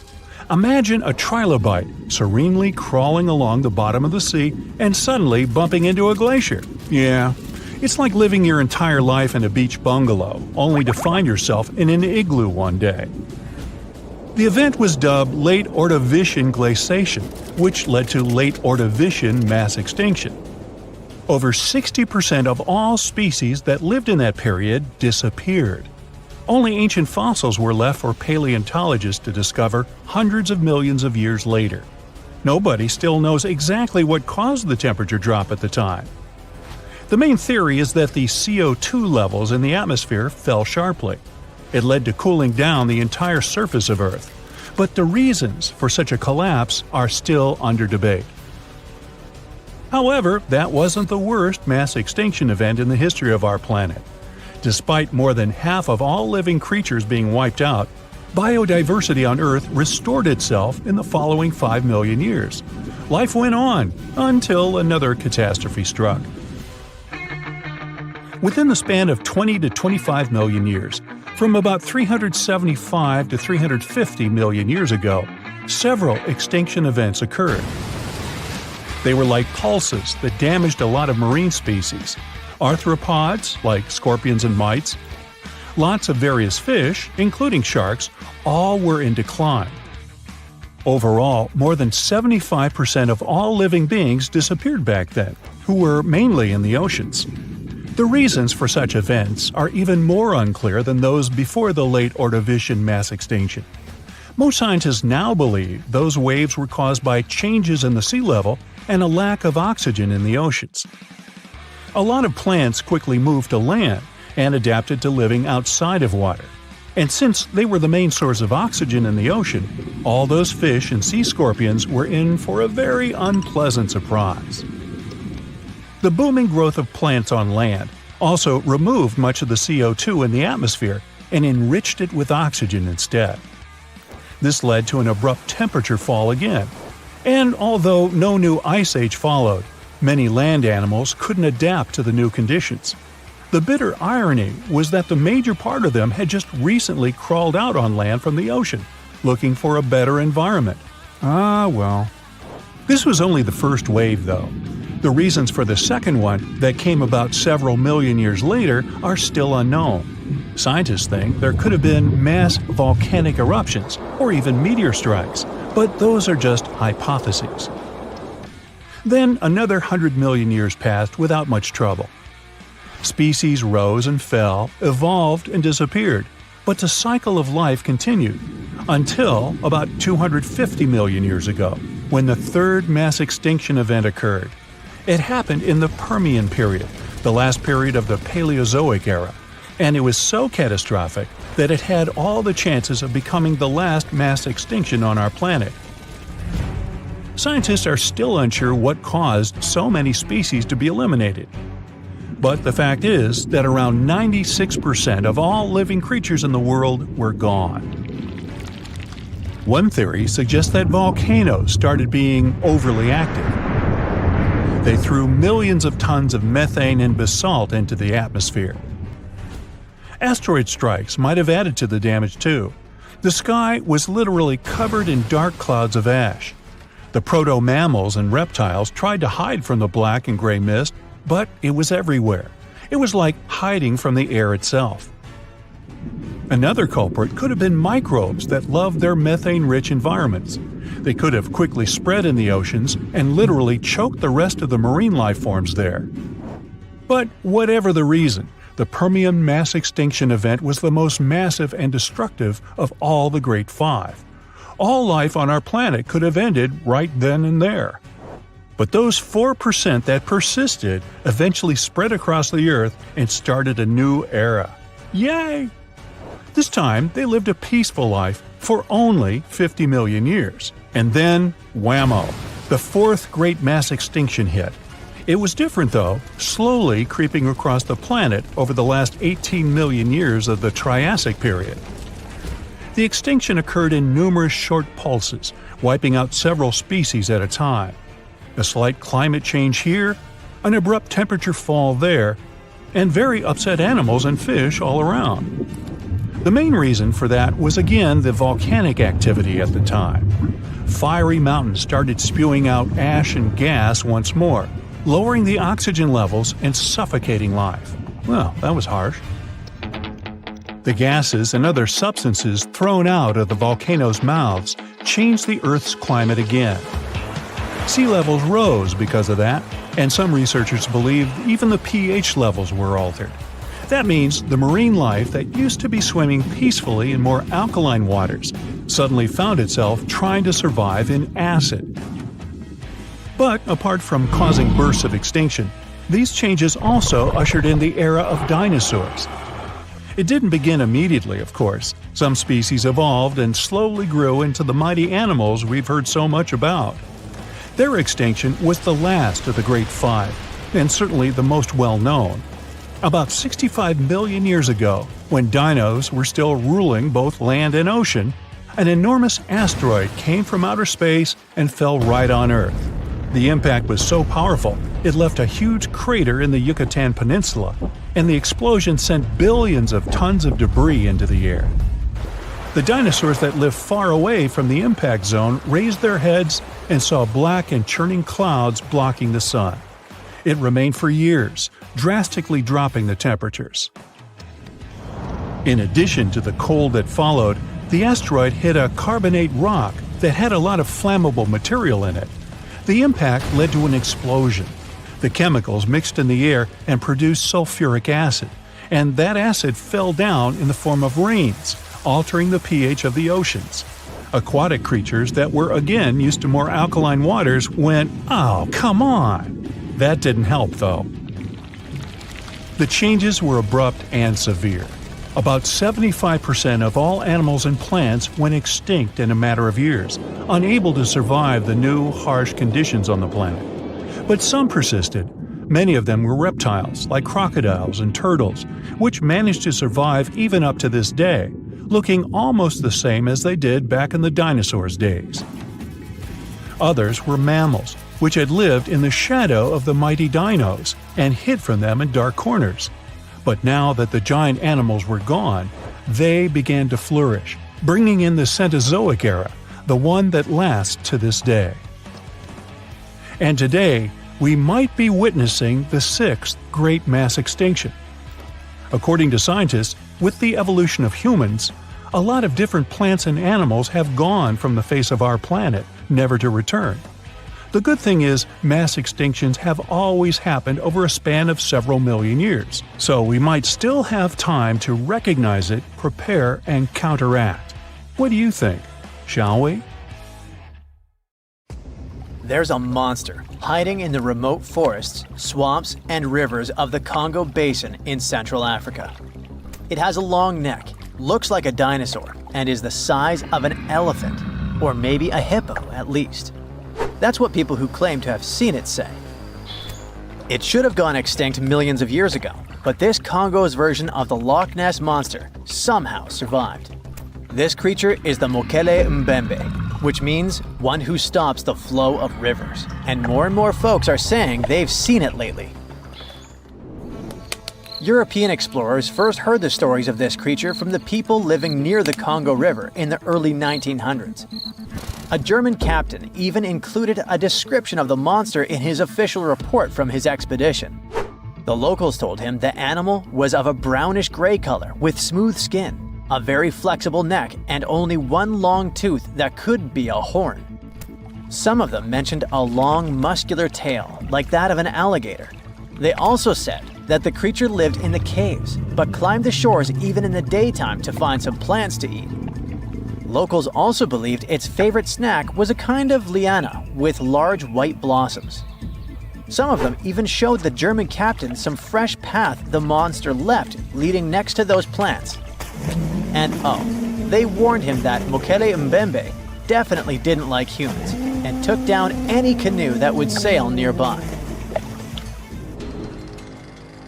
Imagine a trilobite serenely crawling along the bottom of the sea and suddenly bumping into a glacier. Yeah, it's like living your entire life in a beach bungalow, only to find yourself in an igloo one day. The event was dubbed Late Ordovician Glaciation, which led to Late Ordovician mass extinction. Over 60% of all species that lived in that period disappeared. Only ancient fossils were left for paleontologists to discover hundreds of millions of years later. Nobody still knows exactly what caused the temperature drop at the time. The main theory is that the CO2 levels in the atmosphere fell sharply. It led to cooling down the entire surface of Earth. But the reasons for such a collapse are still under debate. However, that wasn't the worst mass extinction event in the history of our planet. Despite more than half of all living creatures being wiped out, biodiversity on Earth restored itself in the following 5 million years. Life went on until another catastrophe struck. Within the span of 20 to 25 million years, from about 375 to 350 million years ago, several extinction events occurred. They were like pulses that damaged a lot of marine species. Arthropods, like scorpions and mites, lots of various fish, including sharks, all were in decline. Overall, more than 75% of all living beings disappeared back then, who were mainly in the oceans. The reasons for such events are even more unclear than those before the late Ordovician mass extinction. Most scientists now believe those waves were caused by changes in the sea level and a lack of oxygen in the oceans. A lot of plants quickly moved to land and adapted to living outside of water. And since they were the main source of oxygen in the ocean, all those fish and sea scorpions were in for a very unpleasant surprise. The booming growth of plants on land also removed much of the CO2 in the atmosphere and enriched it with oxygen instead. This led to an abrupt temperature fall again. And although no new ice age followed, many land animals couldn't adapt to the new conditions. The bitter irony was that the major part of them had just recently crawled out on land from the ocean, looking for a better environment. Ah, well. This was only the first wave, though. The reasons for the second one, that came about several million years later, are still unknown. Scientists think there could have been mass volcanic eruptions, or even meteor strikes, but those are just hypotheses. Then another 100 million years passed without much trouble. Species rose and fell, evolved and disappeared, but the cycle of life continued until about 250 million years ago, when the third mass extinction event occurred. It happened in the Permian period, the last period of the Paleozoic era, and it was so catastrophic that it had all the chances of becoming the last mass extinction on our planet. Scientists are still unsure what caused so many species to be eliminated. But the fact is that around 96% of all living creatures in the world were gone. One theory suggests that volcanoes started being overly active. They threw millions of tons of methane and basalt into the atmosphere. Asteroid strikes might have added to the damage too. The sky was literally covered in dark clouds of ash. The proto-mammals and reptiles tried to hide from the black and gray mist, but it was everywhere. It was like hiding from the air itself. Another culprit could have been microbes that loved their methane-rich environments. They could have quickly spread in the oceans and literally choked the rest of the marine life forms there. But whatever the reason, the Permian mass extinction event was the most massive and destructive of all the Great Five. All life on our planet could have ended right then and there. But those 4% that persisted eventually spread across the Earth and started a new era. Yay! This time, they lived a peaceful life for only 50 million years. And then, whammo, the fourth great mass extinction hit. It was different though, slowly creeping across the planet over the last 18 million years of the Triassic period. The extinction occurred in numerous short pulses, wiping out several species at a time. A slight climate change here, an abrupt temperature fall there, and very upset animals and fish all around. The main reason for that was again the volcanic activity at the time. Fiery mountains started spewing out ash and gas once more, lowering the oxygen levels and suffocating life. Well, that was harsh. The gases and other substances thrown out of the volcanoes' mouths changed the Earth's climate again. Sea levels rose because of that, and some researchers believe even the pH levels were altered. That means the marine life that used to be swimming peacefully in more alkaline waters suddenly found itself trying to survive in acid. But apart from causing bursts of extinction, these changes also ushered in the era of dinosaurs. It didn't begin immediately, of course. Some species evolved and slowly grew into the mighty animals we've heard so much about. Their extinction was the last of the Great Five, and certainly the most well-known. About 65 million years ago, when dinos were still ruling both land and ocean, an enormous asteroid came from outer space and fell right on Earth. The impact was so powerful, it left a huge crater in the Yucatan Peninsula, and the explosion sent billions of tons of debris into the air. The dinosaurs that lived far away from the impact zone raised their heads and saw black and churning clouds blocking the sun. It remained for years, drastically dropping the temperatures. In addition to the cold that followed, the asteroid hit a carbonate rock that had a lot of flammable material in it. The impact led to an explosion. The chemicals mixed in the air and produced sulfuric acid, and that acid fell down in the form of rains, altering the pH of the oceans. Aquatic creatures that were again used to more alkaline waters went, "Oh, come on!" That didn't help, though. The changes were abrupt and severe. About 75% of all animals and plants went extinct in a matter of years, unable to survive the new, harsh conditions on the planet. But some persisted. Many of them were reptiles, like crocodiles and turtles, which managed to survive even up to this day, looking almost the same as they did back in the dinosaurs' days. Others were mammals, which had lived in the shadow of the mighty dinos and hid from them in dark corners. But now that the giant animals were gone, they began to flourish, bringing in the Cenozoic era, the one that lasts to this day. And today, we might be witnessing the sixth great mass extinction. According to scientists, with the evolution of humans, a lot of different plants and animals have gone from the face of our planet, never to return. The good thing is, mass extinctions have always happened over a span of several million years, so we might still have time to recognize it, prepare, and counteract. What do you think? Shall we? There's a monster hiding in the remote forests, swamps, and rivers of the Congo Basin in Central Africa. It has a long neck, looks like a dinosaur, and is the size of an elephant, or maybe a hippo at least. That's what people who claim to have seen it say. It should have gone extinct millions of years ago, but this Congo's version of the Loch Ness Monster somehow survived. This creature is the Mokele Mbembe, which means one who stops the flow of rivers, and more folks are saying they've seen it lately. European explorers first heard the stories of this creature from the people living near the Congo River in the early 1900s. A German captain even included a description of the monster in his official report from his expedition. The locals told him the animal was of a brownish-gray color with smooth skin, a very flexible neck, and only one long tooth that could be a horn. Some of them mentioned a long, muscular tail, like that of an alligator. They also said that the creature lived in the caves, but climbed the shores even in the daytime to find some plants to eat. Locals also believed its favorite snack was a kind of liana with large white blossoms. Some of them even showed the German captain some fresh path the monster left leading next to those plants. And they warned him that Mokele Mbembe definitely didn't like humans and took down any canoe that would sail nearby.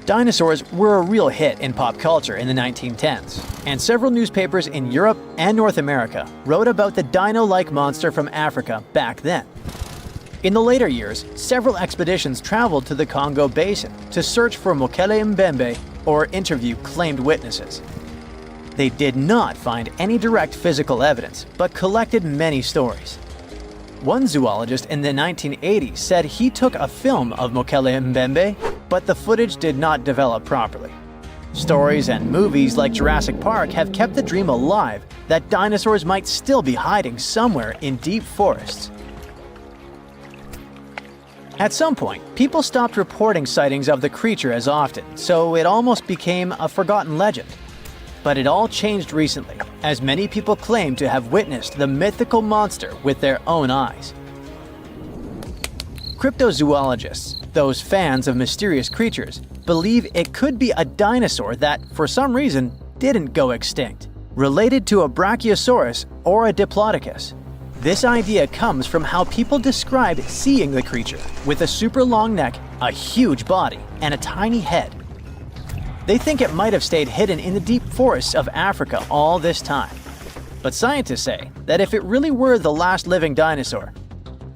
Dinosaurs were a real hit in pop culture in the 1910s, and several newspapers in Europe and North America wrote about the dino-like monster from Africa back then. In the later years, several expeditions traveled to the Congo Basin to search for Mokele Mbembe or interview claimed witnesses. They did not find any direct physical evidence, but collected many stories. One zoologist in the 1980s said he took a film of Mokele Mbembe, but the footage did not develop properly. Stories and movies like Jurassic Park have kept the dream alive that dinosaurs might still be hiding somewhere in deep forests. At some point, people stopped reporting sightings of the creature as often, so it almost became a forgotten legend. But it all changed recently, as many people claim to have witnessed the mythical monster with their own eyes. Cryptozoologists, those fans of mysterious creatures, believe it could be a dinosaur that, for some reason, didn't go extinct, related to a brachiosaurus or a diplodocus. This idea comes from how people described seeing the creature, with a super long neck, a huge body, and a tiny head. They think it might have stayed hidden in the deep forests of Africa all this time. But scientists say that if it really were the last living dinosaur,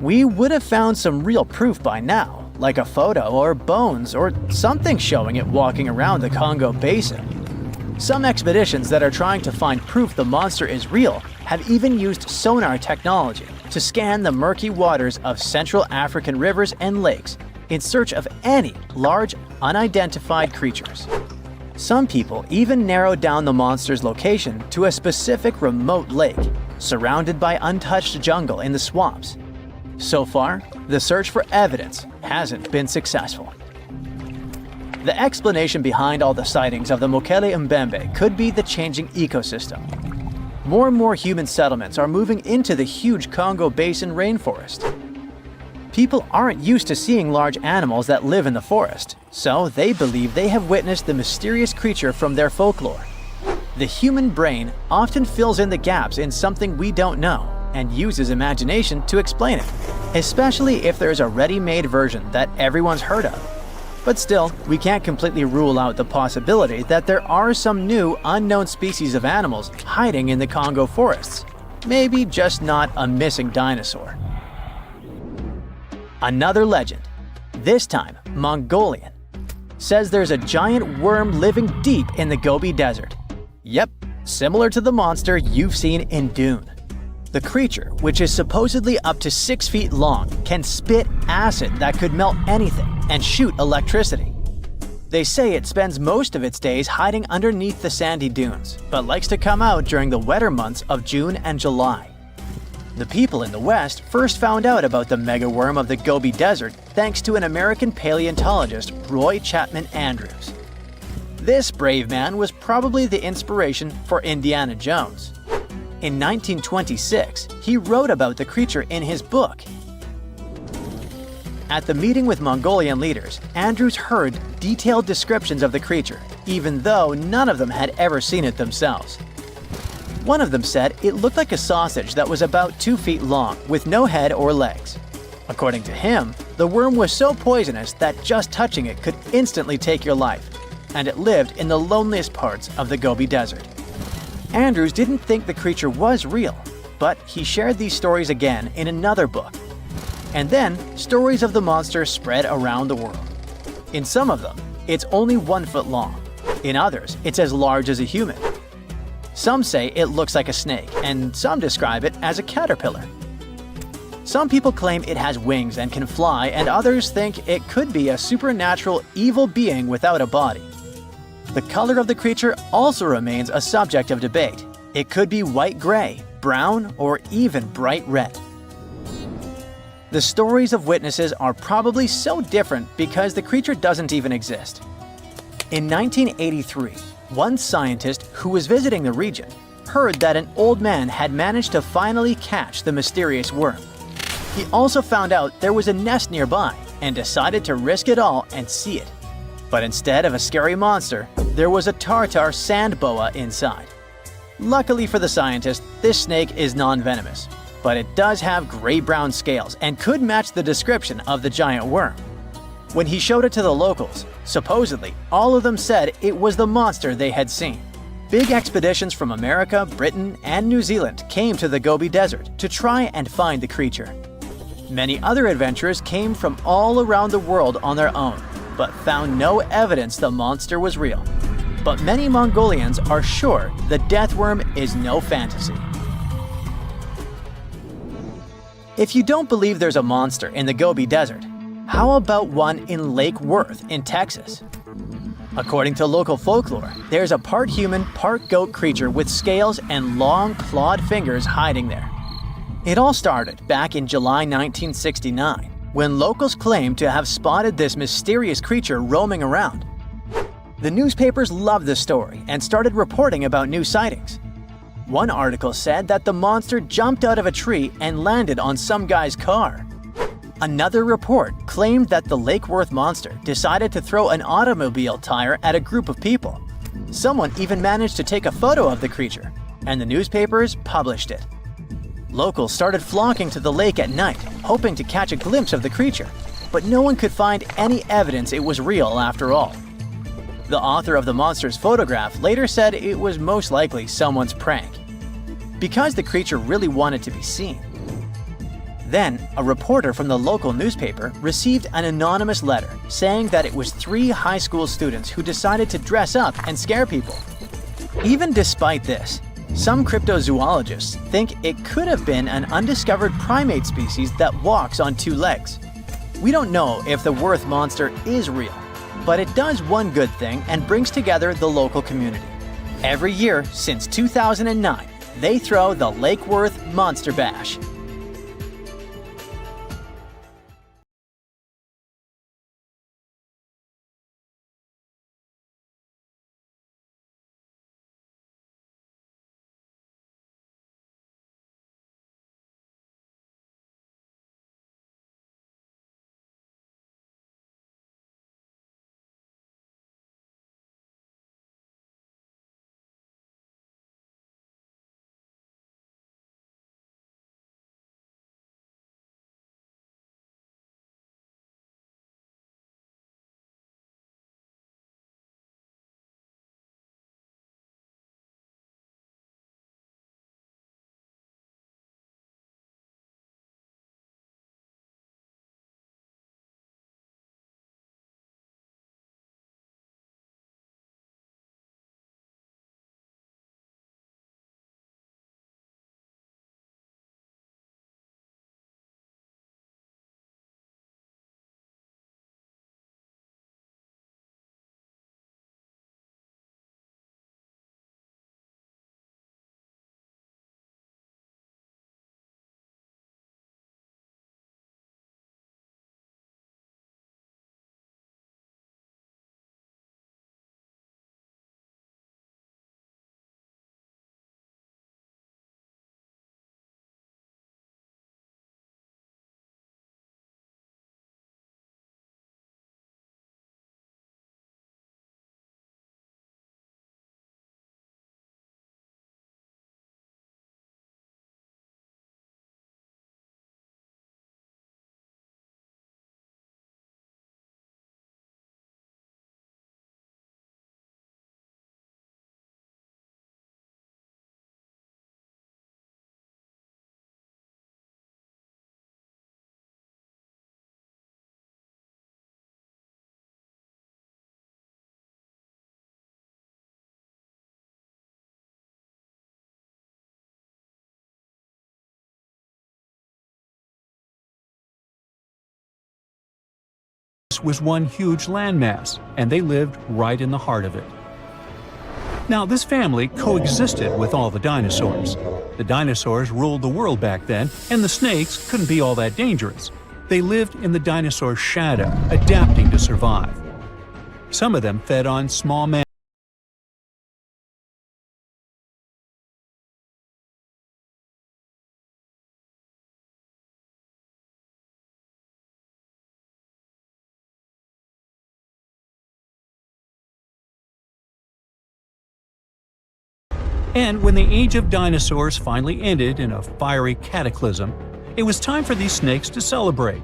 we would have found some real proof by now, like a photo or bones or something showing it walking around the Congo Basin. Some expeditions that are trying to find proof the monster is real have even used sonar technology to scan the murky waters of Central African rivers and lakes in search of any large, unidentified creatures. Some people even narrowed down the monster's location to a specific remote lake, surrounded by untouched jungle in the swamps. So far, the search for evidence hasn't been successful. The explanation behind all the sightings of the Mokele Mbembe could be the changing ecosystem. More and more human settlements are moving into the huge Congo Basin rainforest. People aren't used to seeing large animals that live in the forest, so they believe they have witnessed the mysterious creature from their folklore. The human brain often fills in the gaps in something we don't know and uses imagination to explain it, especially if there's a ready-made version that everyone's heard of. But still, we can't completely rule out the possibility that there are some new, unknown species of animals hiding in the Congo forests. Maybe just not a missing dinosaur. Another legend, this time Mongolian, says there's a giant worm living deep in the Gobi Desert. Yep, similar to the monster you've seen in Dune. The creature, which is supposedly up to 6 feet long, can spit acid that could melt anything and shoot electricity. They say it spends most of its days hiding underneath the sandy dunes, but likes to come out during the wetter months of June and July. The people in the West first found out about the megaworm of the Gobi Desert thanks to an American paleontologist, Roy Chapman Andrews. This brave man was probably the inspiration for Indiana Jones. In 1926, he wrote about the creature in his book. At the meeting with Mongolian leaders, Andrews heard detailed descriptions of the creature, even though none of them had ever seen it themselves. One of them said it looked like a sausage that was about 2 feet long, with no head or legs. According to him, the worm was so poisonous that just touching it could instantly take your life, and it lived in the loneliest parts of the Gobi Desert. Andrews didn't think the creature was real, but he shared these stories again in another book. And then, stories of the monster spread around the world. In some of them, it's only 1 foot long. In others, it's as large as a human. Some say it looks like a snake, and some describe it as a caterpillar. Some people claim it has wings and can fly, and others think it could be a supernatural evil being without a body. The color of the creature also remains a subject of debate. It could be white-gray, brown, or even bright red. The stories of witnesses are probably so different because the creature doesn't even exist. In 1983, one scientist who was visiting the region heard that an old man had managed to finally catch the mysterious worm. He also found out there was a nest nearby and decided to risk it all and see it. But instead of a scary monster, there was a tartar sand boa inside. Luckily for the scientist, this snake is non-venomous, but it does have gray-brown scales and could match the description of the giant worm. When he showed it to the locals, supposedly all of them said it was the monster they had seen. Big expeditions from America, Britain, and New Zealand came to the Gobi Desert to try and find the creature. Many other adventurers came from all around the world on their own, but found no evidence the monster was real. But many Mongolians are sure the death worm is no fantasy. If you don't believe there's a monster in the Gobi Desert, how about one in Lake Worth in Texas? According to local folklore, there's a part human, part goat creature with scales and long clawed fingers hiding there. It all started back in July 1969, when locals claimed to have spotted this mysterious creature roaming around. The newspapers loved the story and started reporting about new sightings. One article said that the monster jumped out of a tree and landed on some guy's car. Another report claimed that the Lake Worth monster decided to throw an automobile tire at a group of people. Someone even managed to take a photo of the creature, and the newspapers published it. Locals started flocking to the lake at night, hoping to catch a glimpse of the creature, but no one could find any evidence it was real after all. The author of the monster's photograph later said it was most likely someone's prank, because the creature really wanted to be seen. Then, a reporter from the local newspaper received an anonymous letter saying that it was 3 high school students who decided to dress up and scare people. Even despite this, some cryptozoologists think it could have been an undiscovered primate species that walks on 2 legs. We don't know if the Worth monster is real, but it does one good thing and brings together the local community. Every year since 2009, they throw the Lake Worth Monster Bash. Was one huge landmass, and they lived right in the heart of it. Now, this family coexisted with all the dinosaurs. The dinosaurs ruled the world back then, and the snakes couldn't be all that dangerous. They lived in the dinosaur's shadow, adapting to survive. Some of them fed on small mammals. And when the age of dinosaurs finally ended in a fiery cataclysm, it was time for these snakes to celebrate.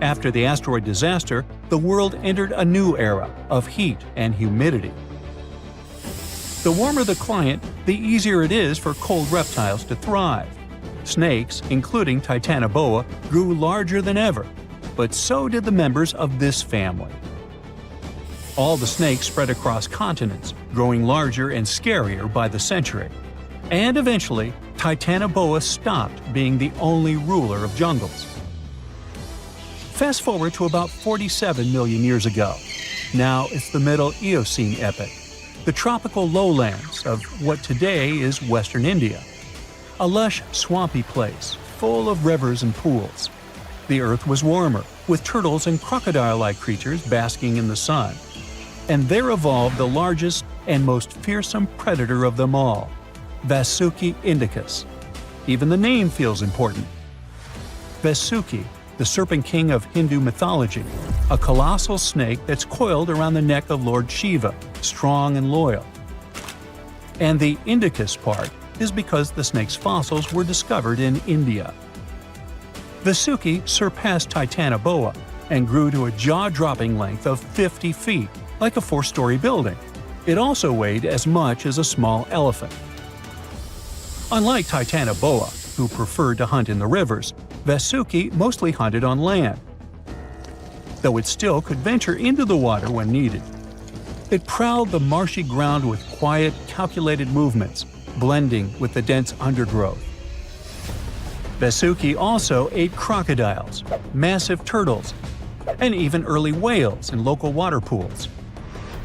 After the asteroid disaster, the world entered a new era of heat and humidity. The warmer the climate, the easier it is for cold reptiles to thrive. Snakes, including Titanoboa, grew larger than ever, but so did the members of this family. All the snakes spread across continents, growing larger and scarier by the century. And eventually, Titanoboa stopped being the only ruler of jungles. Fast forward to about 47 million years ago. Now it's the Middle Eocene epoch, the tropical lowlands of what today is Western India. A lush, swampy place, full of rivers and pools. The earth was warmer, with turtles and crocodile-like creatures basking in the sun. And there evolved the largest and most fearsome predator of them all, Vasuki indicus. Even the name feels important. Vasuki, the serpent king of Hindu mythology, a colossal snake that's coiled around the neck of Lord Shiva, strong and loyal. And the indicus part is because the snake's fossils were discovered in India. Vasuki surpassed Titanoboa and grew to a jaw-dropping length of 50 feet, like a 4-story building. It also weighed as much as a small elephant. Unlike Titanoboa, who preferred to hunt in the rivers, Vasuki mostly hunted on land, though it still could venture into the water when needed. It prowled the marshy ground with quiet, calculated movements, blending with the dense undergrowth. Vasuki also ate crocodiles, massive turtles, and even early whales in local water pools.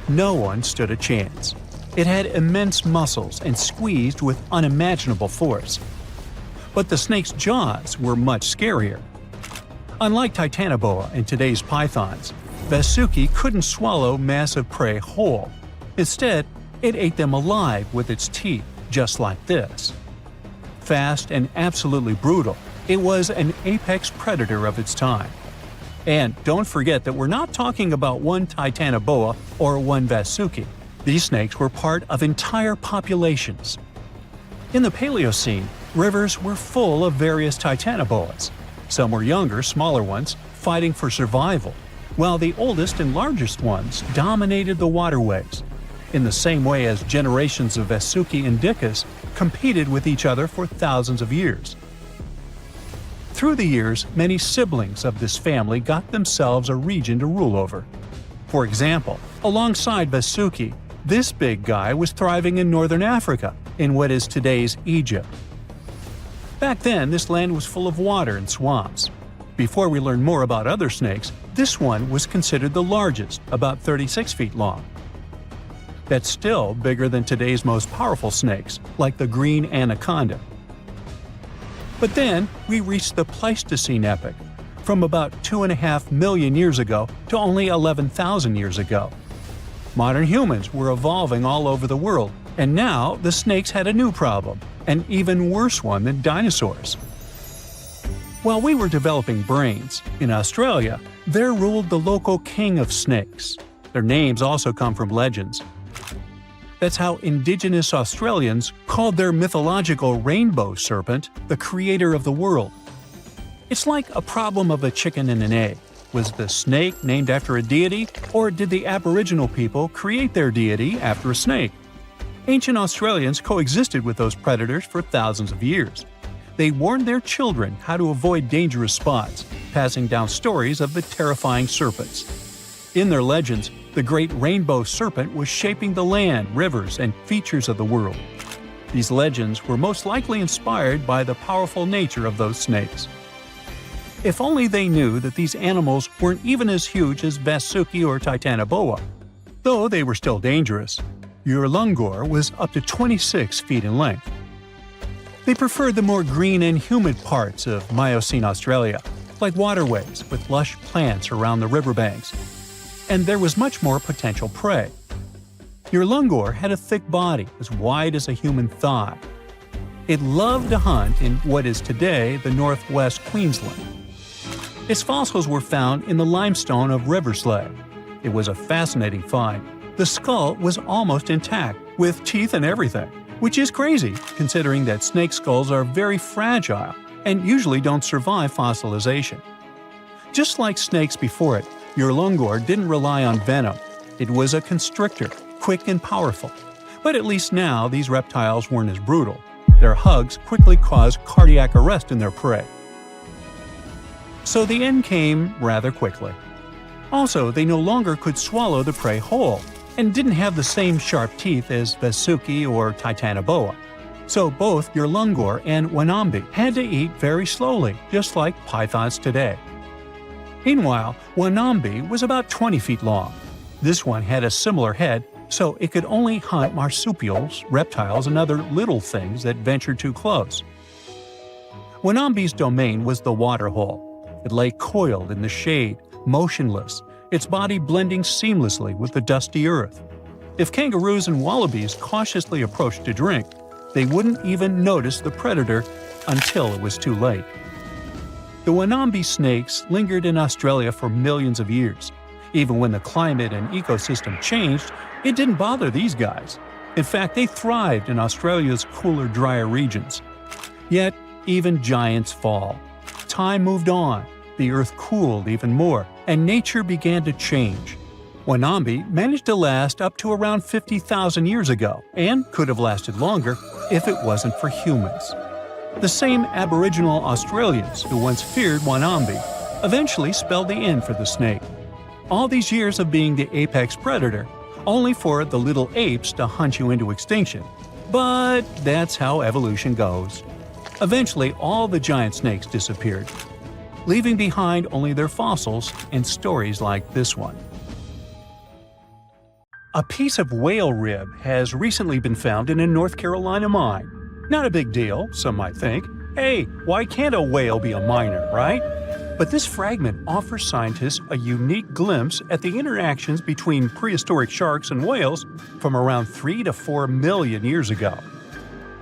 No one stood a chance. It had immense muscles and squeezed with unimaginable force. But the snake's jaws were much scarier. Unlike Titanoboa and today's pythons, Vasuki couldn't swallow massive prey whole. Instead, it ate them alive with its teeth, just like this. Fast and absolutely brutal, it was an apex predator of its time. And don't forget that we're not talking about one Titanoboa or one Vasuki. These snakes were part of entire populations. In the Paleocene, rivers were full of various Titanoboas. Some were younger, smaller ones, fighting for survival, while the oldest and largest ones dominated the waterways, in the same way as generations of Vasuki indicus competed with each other for thousands of years. Through the years, many siblings of this family got themselves a region to rule over. For example, alongside Vasuki, this big guy was thriving in northern Africa, in what is today's Egypt. Back then, this land was full of water and swamps. Before we learn more about other snakes, this one was considered the largest, about 36 feet long. That's still bigger than today's most powerful snakes, like the green anaconda. But then, we reached the Pleistocene epoch, from about 2.5 million years ago to only 11,000 years ago. Modern humans were evolving all over the world, and now the snakes had a new problem, an even worse one than dinosaurs. While we were developing brains, in Australia, there ruled the local king of snakes. Their names also come from legends. That's how Indigenous Australians called their mythological rainbow serpent the creator of the world. It's like a problem of a chicken and an egg. Was the snake named after a deity, or did the Aboriginal people create their deity after a snake? Ancient Australians coexisted with those predators for thousands of years. They warned their children how to avoid dangerous spots, passing down stories of the terrifying serpents. In their legends, the great rainbow serpent was shaping the land, rivers, and features of the world. These legends were most likely inspired by the powerful nature of those snakes. If only they knew that these animals weren't even as huge as Vasuki or Titanoboa, though they were still dangerous. Urlungor was up to 26 feet in length. They preferred the more green and humid parts of Miocene Australia, like waterways with lush plants around the riverbanks. And there was much more potential prey. Urlungor had a thick body as wide as a human thigh. It loved to hunt in what is today the northwest Queensland. Its fossils were found in the limestone of Riverslade. It was a fascinating find. The skull was almost intact, with teeth and everything, which is crazy considering that snake skulls are very fragile and usually don't survive fossilization. Just like snakes before it, Urlungor didn't rely on venom. It was a constrictor, quick and powerful. But at least now these reptiles weren't as brutal. Their hugs quickly caused cardiac arrest in their prey. So the end came rather quickly. Also, they no longer could swallow the prey whole, and didn't have the same sharp teeth as Vasuki or Titanoboa. So both Yurlungor and Wanambi had to eat very slowly, just like pythons today. Meanwhile, Wanambi was about 20 feet long. This one had a similar head, so it could only hunt marsupials, reptiles, and other little things that ventured too close. Wanambi's domain was the water hole. It lay coiled in the shade, motionless, its body blending seamlessly with the dusty earth. If kangaroos and wallabies cautiously approached to drink, they wouldn't even notice the predator until it was too late. The Wanambi snakes lingered in Australia for millions of years. Even when the climate and ecosystem changed, it didn't bother these guys. In fact, they thrived in Australia's cooler, drier regions. Yet, even giants fall. Time moved on, the earth cooled even more, and nature began to change. Wanambi managed to last up to around 50,000 years ago, and could have lasted longer if it wasn't for humans. The same Aboriginal Australians who once feared Wanambi eventually spelled the end for the snake. All these years of being the apex predator, only for the little apes to hunt you into extinction. But that's how evolution goes. Eventually, all the giant snakes disappeared, leaving behind only their fossils and stories like this one. A piece of whale rib has recently been found in a North Carolina mine. Not a big deal, some might think. Hey, why can't a whale be a miner, right? But this fragment offers scientists a unique glimpse at the interactions between prehistoric sharks and whales from around 3 to 4 million years ago.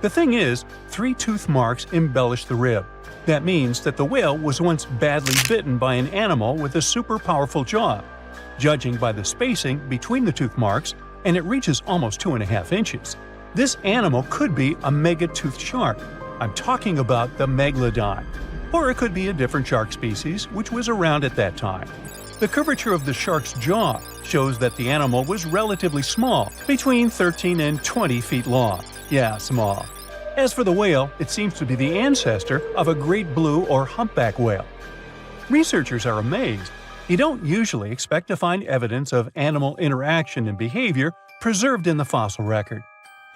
The thing is, 3 tooth marks embellish the rib. That means that the whale was once badly bitten by an animal with a super powerful jaw. Judging by the spacing between the tooth marks, and it reaches almost 2.5 inches. This animal could be a mega-toothed shark. I'm talking about the megalodon. Or it could be a different shark species which was around at that time. The curvature of the shark's jaw shows that the animal was relatively small, between 13 and 20 feet long. Yeah, small. As for the whale, it seems to be the ancestor of a great blue or humpback whale. Researchers are amazed. You don't usually expect to find evidence of animal interaction and behavior preserved in the fossil record.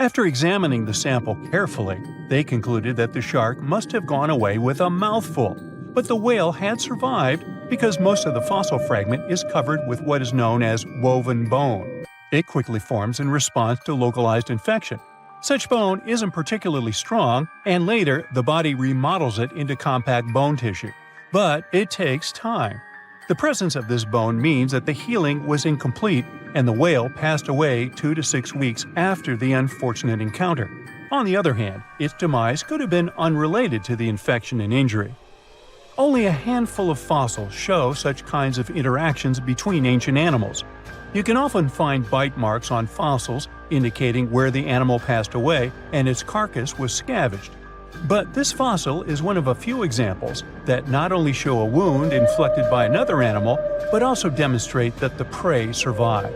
After examining the sample carefully, they concluded that the shark must have gone away with a mouthful, but the whale had survived because most of the fossil fragment is covered with what is known as woven bone. It quickly forms in response to localized infection. Such bone isn't particularly strong, and later the body remodels it into compact bone tissue. But it takes time. The presence of this bone means that the healing was incomplete and the whale passed away 2 to 6 weeks after the unfortunate encounter. On the other hand, its demise could have been unrelated to the infection and injury. Only a handful of fossils show such kinds of interactions between ancient animals. You can often find bite marks on fossils indicating where the animal passed away and its carcass was scavenged. But this fossil is one of a few examples that not only show a wound inflicted by another animal, but also demonstrate that the prey survived.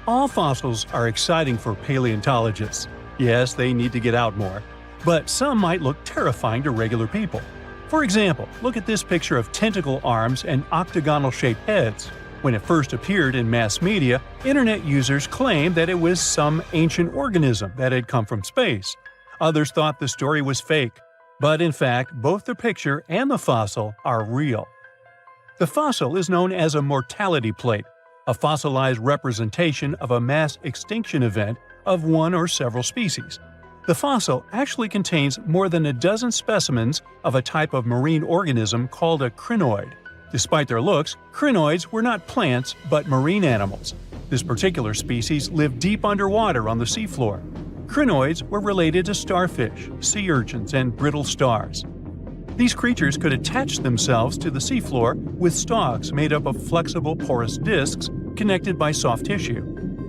All fossils are exciting for paleontologists. Yes, they need to get out more. But some might look terrifying to regular people. For example, look at this picture of tentacle arms and octagonal-shaped heads. When it first appeared in mass media, internet users claimed that it was some ancient organism that had come from space. Others thought the story was fake, but in fact, both the picture and the fossil are real. The fossil is known as a mortality plate, a fossilized representation of a mass extinction event of one or several species. The fossil actually contains more than a dozen specimens of a type of marine organism called a crinoid. Despite their looks, crinoids were not plants but marine animals. This particular species lived deep underwater on the seafloor. Crinoids were related to starfish, sea urchins, and brittle stars. These creatures could attach themselves to the seafloor with stalks made up of flexible porous discs connected by soft tissue.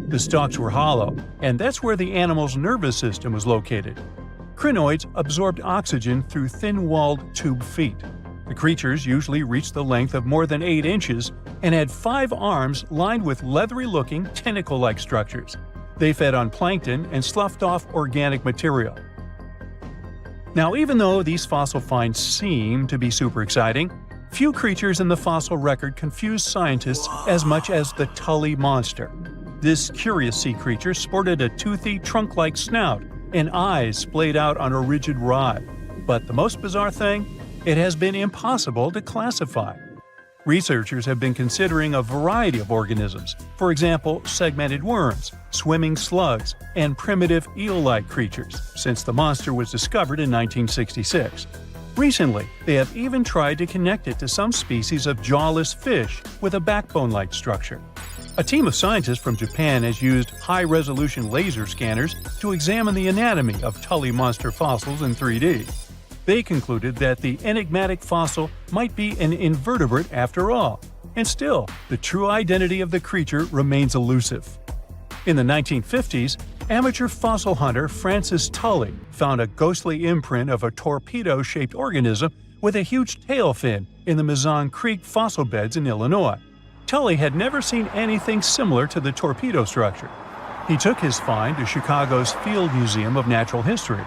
The stalks were hollow, and that's where the animal's nervous system was located. Crinoids absorbed oxygen through thin-walled tube feet. The creatures usually reached the length of more than 8 inches and had 5 arms lined with leathery-looking, tentacle-like structures. They fed on plankton and sloughed off organic material. Now, even though these fossil finds seem to be super exciting, few creatures in the fossil record confuse scientists as much as the Tully monster. This curious sea creature sported a toothy, trunk-like snout and eyes splayed out on a rigid rod. But the most bizarre thing? It has been impossible to classify. Researchers have been considering a variety of organisms, for example, segmented worms, swimming slugs, and primitive eel-like creatures, since the monster was discovered in 1966. Recently, they have even tried to connect it to some species of jawless fish with a backbone-like structure. A team of scientists from Japan has used high-resolution laser scanners to examine the anatomy of Tully monster fossils in 3D. They concluded that the enigmatic fossil might be an invertebrate after all, and still, the true identity of the creature remains elusive. In the 1950s, amateur fossil hunter Francis Tully found a ghostly imprint of a torpedo-shaped organism with a huge tail fin in the Mazon Creek fossil beds in Illinois. Tully had never seen anything similar to the torpedo structure. He took his find to Chicago's Field Museum of Natural History.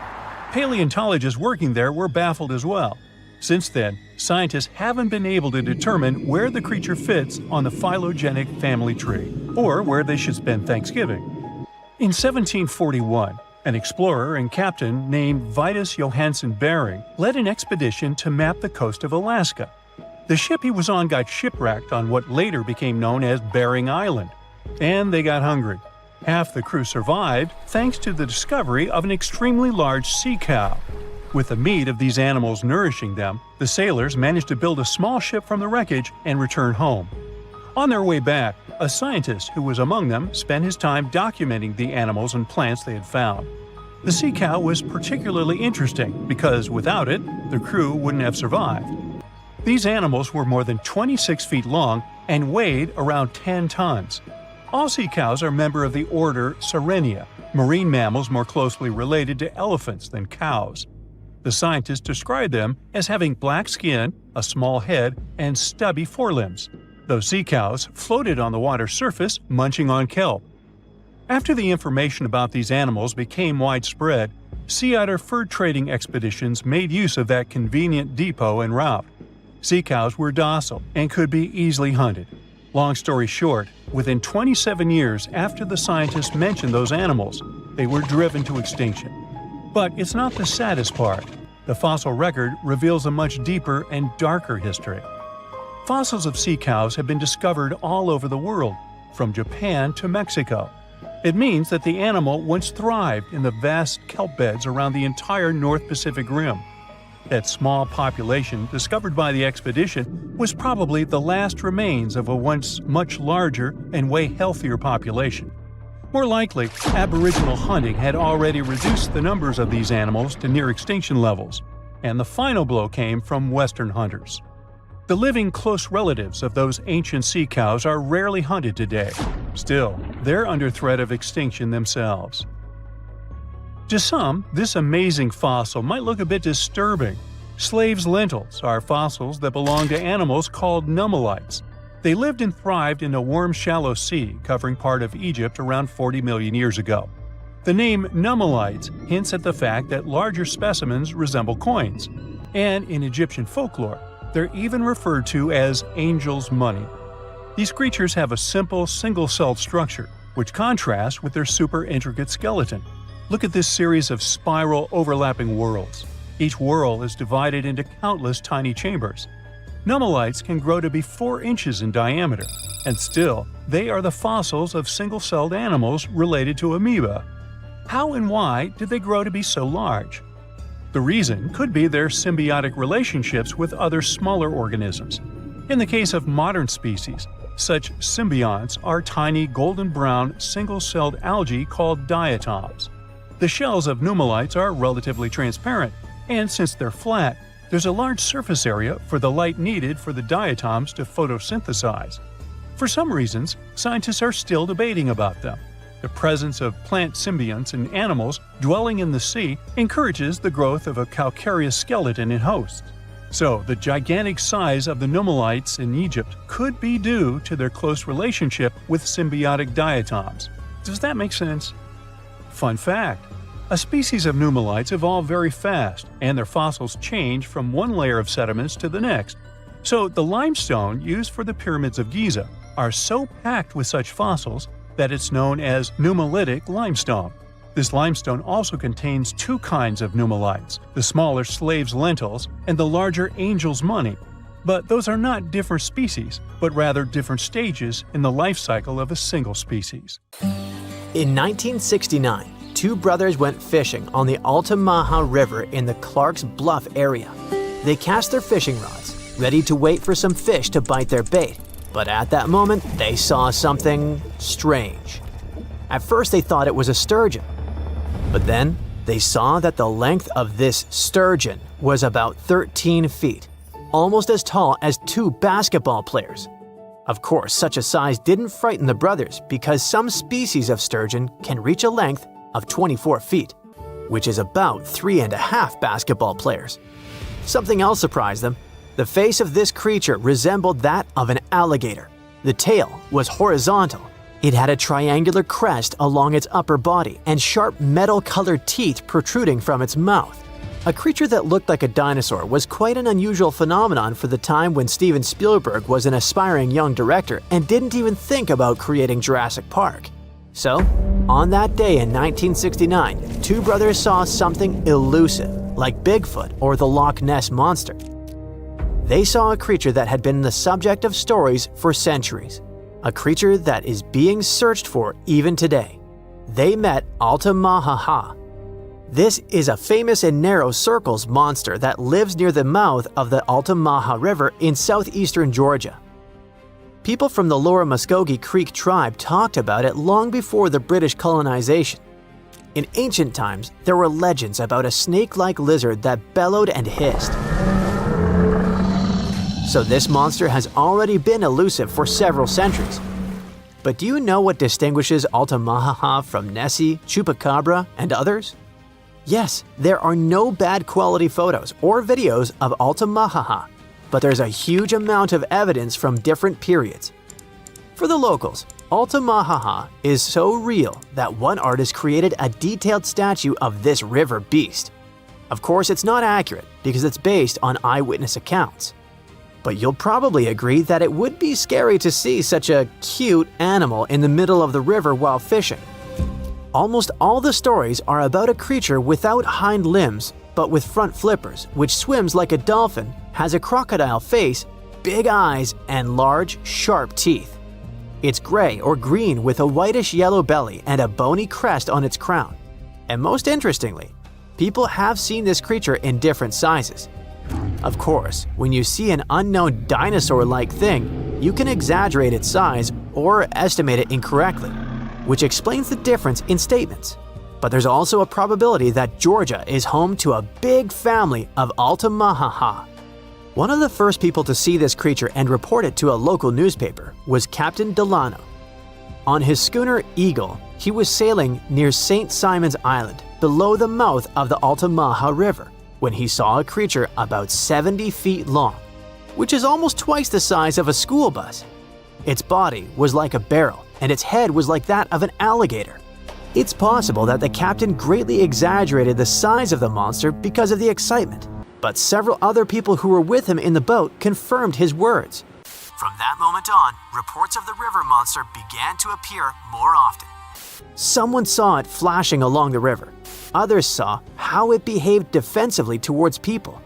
Paleontologists working there were baffled as well. Since then, scientists haven't been able to determine where the creature fits on the phylogenetic family tree, or where they should spend Thanksgiving. In 1741, an explorer and captain named Vitus Johansen Bering led an expedition to map the coast of Alaska. The ship he was on got shipwrecked on what later became known as Bering Island, and they got hungry. Half the crew survived thanks to the discovery of an extremely large sea cow. With the meat of these animals nourishing them, the sailors managed to build a small ship from the wreckage and return home. On their way back, a scientist who was among them spent his time documenting the animals and plants they had found. The sea cow was particularly interesting because without it, the crew wouldn't have survived. These animals were more than 26 feet long and weighed around 10 tons. All sea cows are members of the order Sirenia, marine mammals more closely related to elephants than cows. The scientists described them as having black skin, a small head, and stubby forelimbs. Those sea cows floated on the water's surface, munching on kelp. After the information about these animals became widespread, sea otter fur trading expeditions made use of that convenient depot en route. Sea cows were docile and could be easily hunted. Long story short, within 27 years after the scientists mentioned those animals, they were driven to extinction. But it's not the saddest part. The fossil record reveals a much deeper and darker history. Fossils of sea cows have been discovered all over the world, from Japan to Mexico. It means that the animal once thrived in the vast kelp beds around the entire North Pacific Rim. That small population discovered by the expedition was probably the last remains of a once much larger and way healthier population. More likely, Aboriginal hunting had already reduced the numbers of these animals to near extinction levels, and the final blow came from Western hunters. The living close relatives of those ancient sea cows are rarely hunted today. Still, they're under threat of extinction themselves. To some, this amazing fossil might look a bit disturbing. Slaves' lentils are fossils that belong to animals called nummelites. They lived and thrived in a warm, shallow sea covering part of Egypt around 40 million years ago. The name nummelites hints at the fact that larger specimens resemble coins, and in Egyptian folklore, they're even referred to as angel's money. These creatures have a simple, single-celled structure, which contrasts with their super intricate skeleton. Look at this series of spiral overlapping whorls. Each whorl is divided into countless tiny chambers. Nummelites can grow to be 4 inches in diameter, and still, they are the fossils of single-celled animals related to amoeba. How and why did they grow to be so large? The reason could be their symbiotic relationships with other smaller organisms. In the case of modern species, such symbionts are tiny golden-brown single-celled algae called diatoms. The shells of nummelites are relatively transparent, and since they're flat, there's a large surface area for the light needed for the diatoms to photosynthesize. For some reasons, scientists are still debating about them. The presence of plant symbionts in animals dwelling in the sea encourages the growth of a calcareous skeleton in hosts. So, the gigantic size of the nummelites in Egypt could be due to their close relationship with symbiotic diatoms. Does that make sense? Fun fact: A species of nummulites evolve very fast, and their fossils change from one layer of sediments to the next. So the limestone used for the pyramids of Giza are so packed with such fossils that it's known as nummulitic limestone. This limestone also contains two kinds of nummulites, the smaller slave's lentils and the larger angel's money. But those are not different species, but rather different stages in the life cycle of a single species. In 1969, two brothers went fishing on the Altamaha River in the Clark's Bluff area. They cast their fishing rods, ready to wait for some fish to bite their bait, but at that moment, they saw something strange. At first, they thought it was a sturgeon. But then, they saw that the length of this sturgeon was about 13 feet, almost as tall as two basketball players. Of course, such a size didn't frighten the brothers because some species of sturgeon can reach a length of 24 feet, which is about 3.5 basketball players. Something else surprised them. The face of this creature resembled that of an alligator. The tail was horizontal. It had a triangular crest along its upper body and sharp metal-colored teeth protruding from its mouth. A creature that looked like a dinosaur was quite an unusual phenomenon for the time when Steven Spielberg was an aspiring young director and didn't even think about creating Jurassic Park. So, on that day in 1969, two brothers saw something elusive, like Bigfoot or the Loch Ness Monster. They saw a creature that had been the subject of stories for centuries. A creature that is being searched for even today. They met Altamaha. This is a famous and narrow circles monster that lives near the mouth of the Altamaha River in southeastern Georgia. People from the Lower Muskogee Creek tribe talked about it long before the British colonization. In ancient times, there were legends about a snake-like lizard that bellowed and hissed. So this monster has already been elusive for several centuries. But do you know what distinguishes Altamaha from Nessie, Chupacabra, and others? Yes, there are no bad quality photos or videos of Altamaha, but there's a huge amount of evidence from different periods. For the locals, Altamaha is so real that one artist created a detailed statue of this river beast. Of course, it's not accurate because it's based on eyewitness accounts. But you'll probably agree that it would be scary to see such a cute animal in the middle of the river while fishing. Almost all the stories are about a creature without hind limbs, but with front flippers, which swims like a dolphin, has a crocodile face, big eyes, and large, sharp teeth. It's gray or green with a whitish-yellow belly and a bony crest on its crown. And most interestingly, people have seen this creature in different sizes. Of course, when you see an unknown dinosaur-like thing, you can exaggerate its size or estimate it incorrectly, which explains the difference in statements. But there's also a probability that Georgia is home to a big family of Altamaha. One of the first people to see this creature and report it to a local newspaper was Captain Delano. On his schooner Eagle, he was sailing near St. Simon's Island, below the mouth of the Altamaha River, when he saw a creature about 70 feet long, which is almost twice the size of a school bus. Its body was like a barrel, and its head was like that of an alligator. It's possible that the captain greatly exaggerated the size of the monster because of the excitement, but several other people who were with him in the boat confirmed his words. From that moment on, reports of the river monster began to appear more often. Someone saw it flashing along the river. Others saw how it behaved defensively towards people.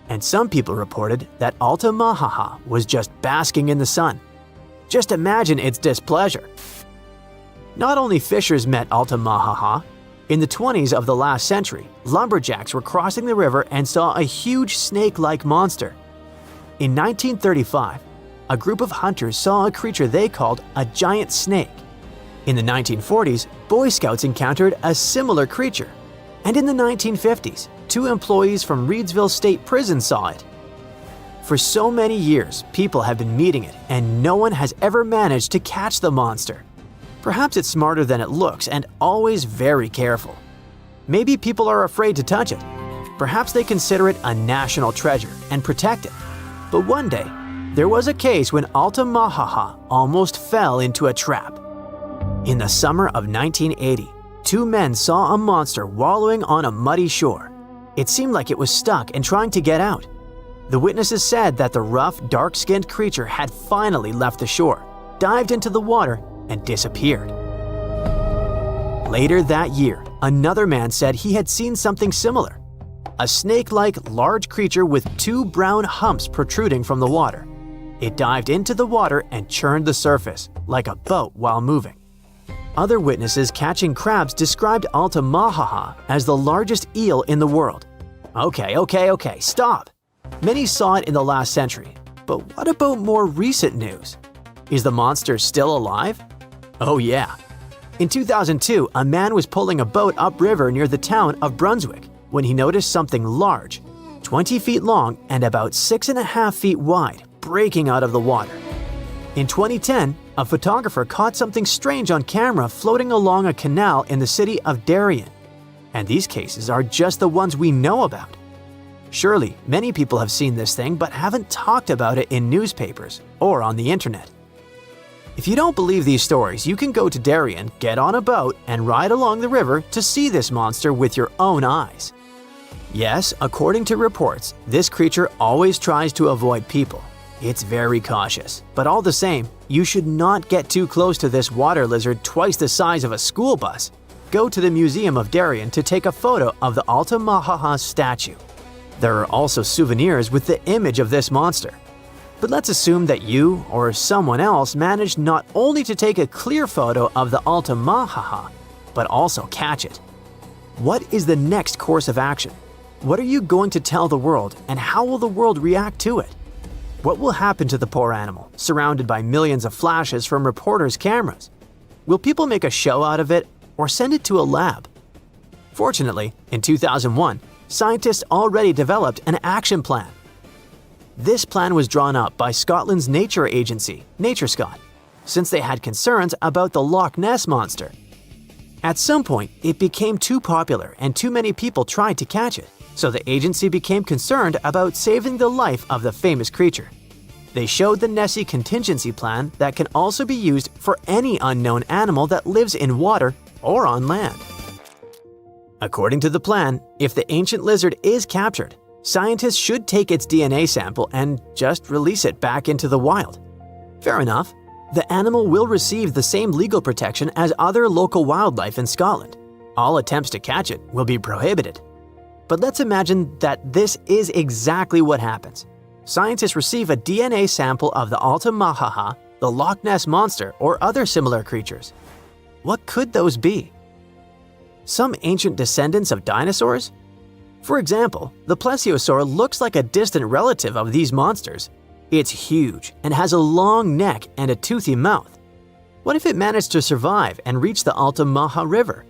And some people reported that Altamaha was just basking in the sun. Just imagine its displeasure. Not only fishers met Altamaha. In the 20s of the last century, lumberjacks were crossing the river and saw a huge snake-like monster. In 1935, a group of hunters saw a creature they called a giant snake. In the 1940s, Boy Scouts encountered a similar creature. And in the 1950s, two employees from Reidsville State Prison saw it. For so many years, people have been meeting it, and no one has ever managed to catch the monster. Perhaps it's smarter than it looks and always very careful. Maybe people are afraid to touch it. Perhaps they consider it a national treasure and protect it. But one day, there was a case when Altamaha almost fell into a trap. In the summer of 1980, 2 men saw a monster wallowing on a muddy shore. It seemed like it was stuck and trying to get out. The witnesses said that the rough, dark-skinned creature had finally left the shore, dived into the water, and disappeared. Later that year, another man said he had seen something similar. A snake-like large creature with 2 brown humps protruding from the water. It dived into the water and churned the surface, like a boat while moving. Other witnesses catching crabs described Altamahaha as the largest eel in the world. Okay, stop! Many saw it in the last century, but what about more recent news? Is the monster still alive? Oh yeah. In 2002, a man was pulling a boat upriver near the town of Brunswick when he noticed something large, 20 feet long and about 6.5 feet wide, breaking out of the water. In 2010, a photographer caught something strange on camera floating along a canal in the city of Darien. And these cases are just the ones we know about. Surely, many people have seen this thing but haven't talked about it in newspapers or on the internet. If you don't believe these stories, you can go to Darien, get on a boat, and ride along the river to see this monster with your own eyes. Yes, according to reports, this creature always tries to avoid people. It's very cautious, but all the same, you should not get too close to this water lizard twice the size of a school bus. Go to the Museum of Darien to take a photo of the Altamahaha statue. There are also souvenirs with the image of this monster. But let's assume that you or someone else managed not only to take a clear photo of the Altamahaha, but also catch it. What is the next course of action? What are you going to tell the world, and how will the world react to it? What will happen to the poor animal, surrounded by millions of flashes from reporters' cameras? Will people make a show out of it or send it to a lab? Fortunately, in 2001, scientists already developed an action plan. This plan was drawn up by Scotland's nature agency, NatureScot, since they had concerns about the Loch Ness Monster. At some point, it became too popular and too many people tried to catch it, so the agency became concerned about saving the life of the famous creature. They showed the Nessie contingency plan that can also be used for any unknown animal that lives in water or on land. According to the plan, if the ancient lizard is captured, scientists should take its DNA sample and just release it back into the wild. Fair enough. The animal will receive the same legal protection as other local wildlife in Scotland. All attempts to catch it will be prohibited. But let's imagine that this is exactly what happens. Scientists receive a DNA sample of the Altamahaha, the Loch Ness Monster, or other similar creatures. What could those be? Some ancient descendants of dinosaurs? For example, the plesiosaur looks like a distant relative of these monsters. It's huge and has a long neck and a toothy mouth. What if it managed to survive and reach the Altamaha River?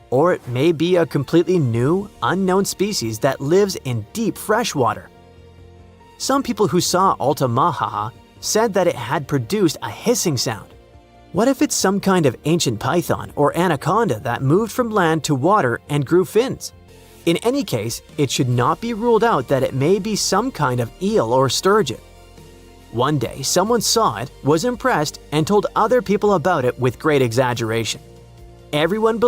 Or it may be a completely new, unknown species that lives in deep freshwater. Some people who saw Altamahaha said that it had produced a hissing sound. What if it's some kind of ancient python or anaconda that moved from land to water and grew fins? In any case, it should not be ruled out that it may be some kind of eel or sturgeon. One day, someone saw it, was impressed, and told other people about it with great exaggeration. Everyone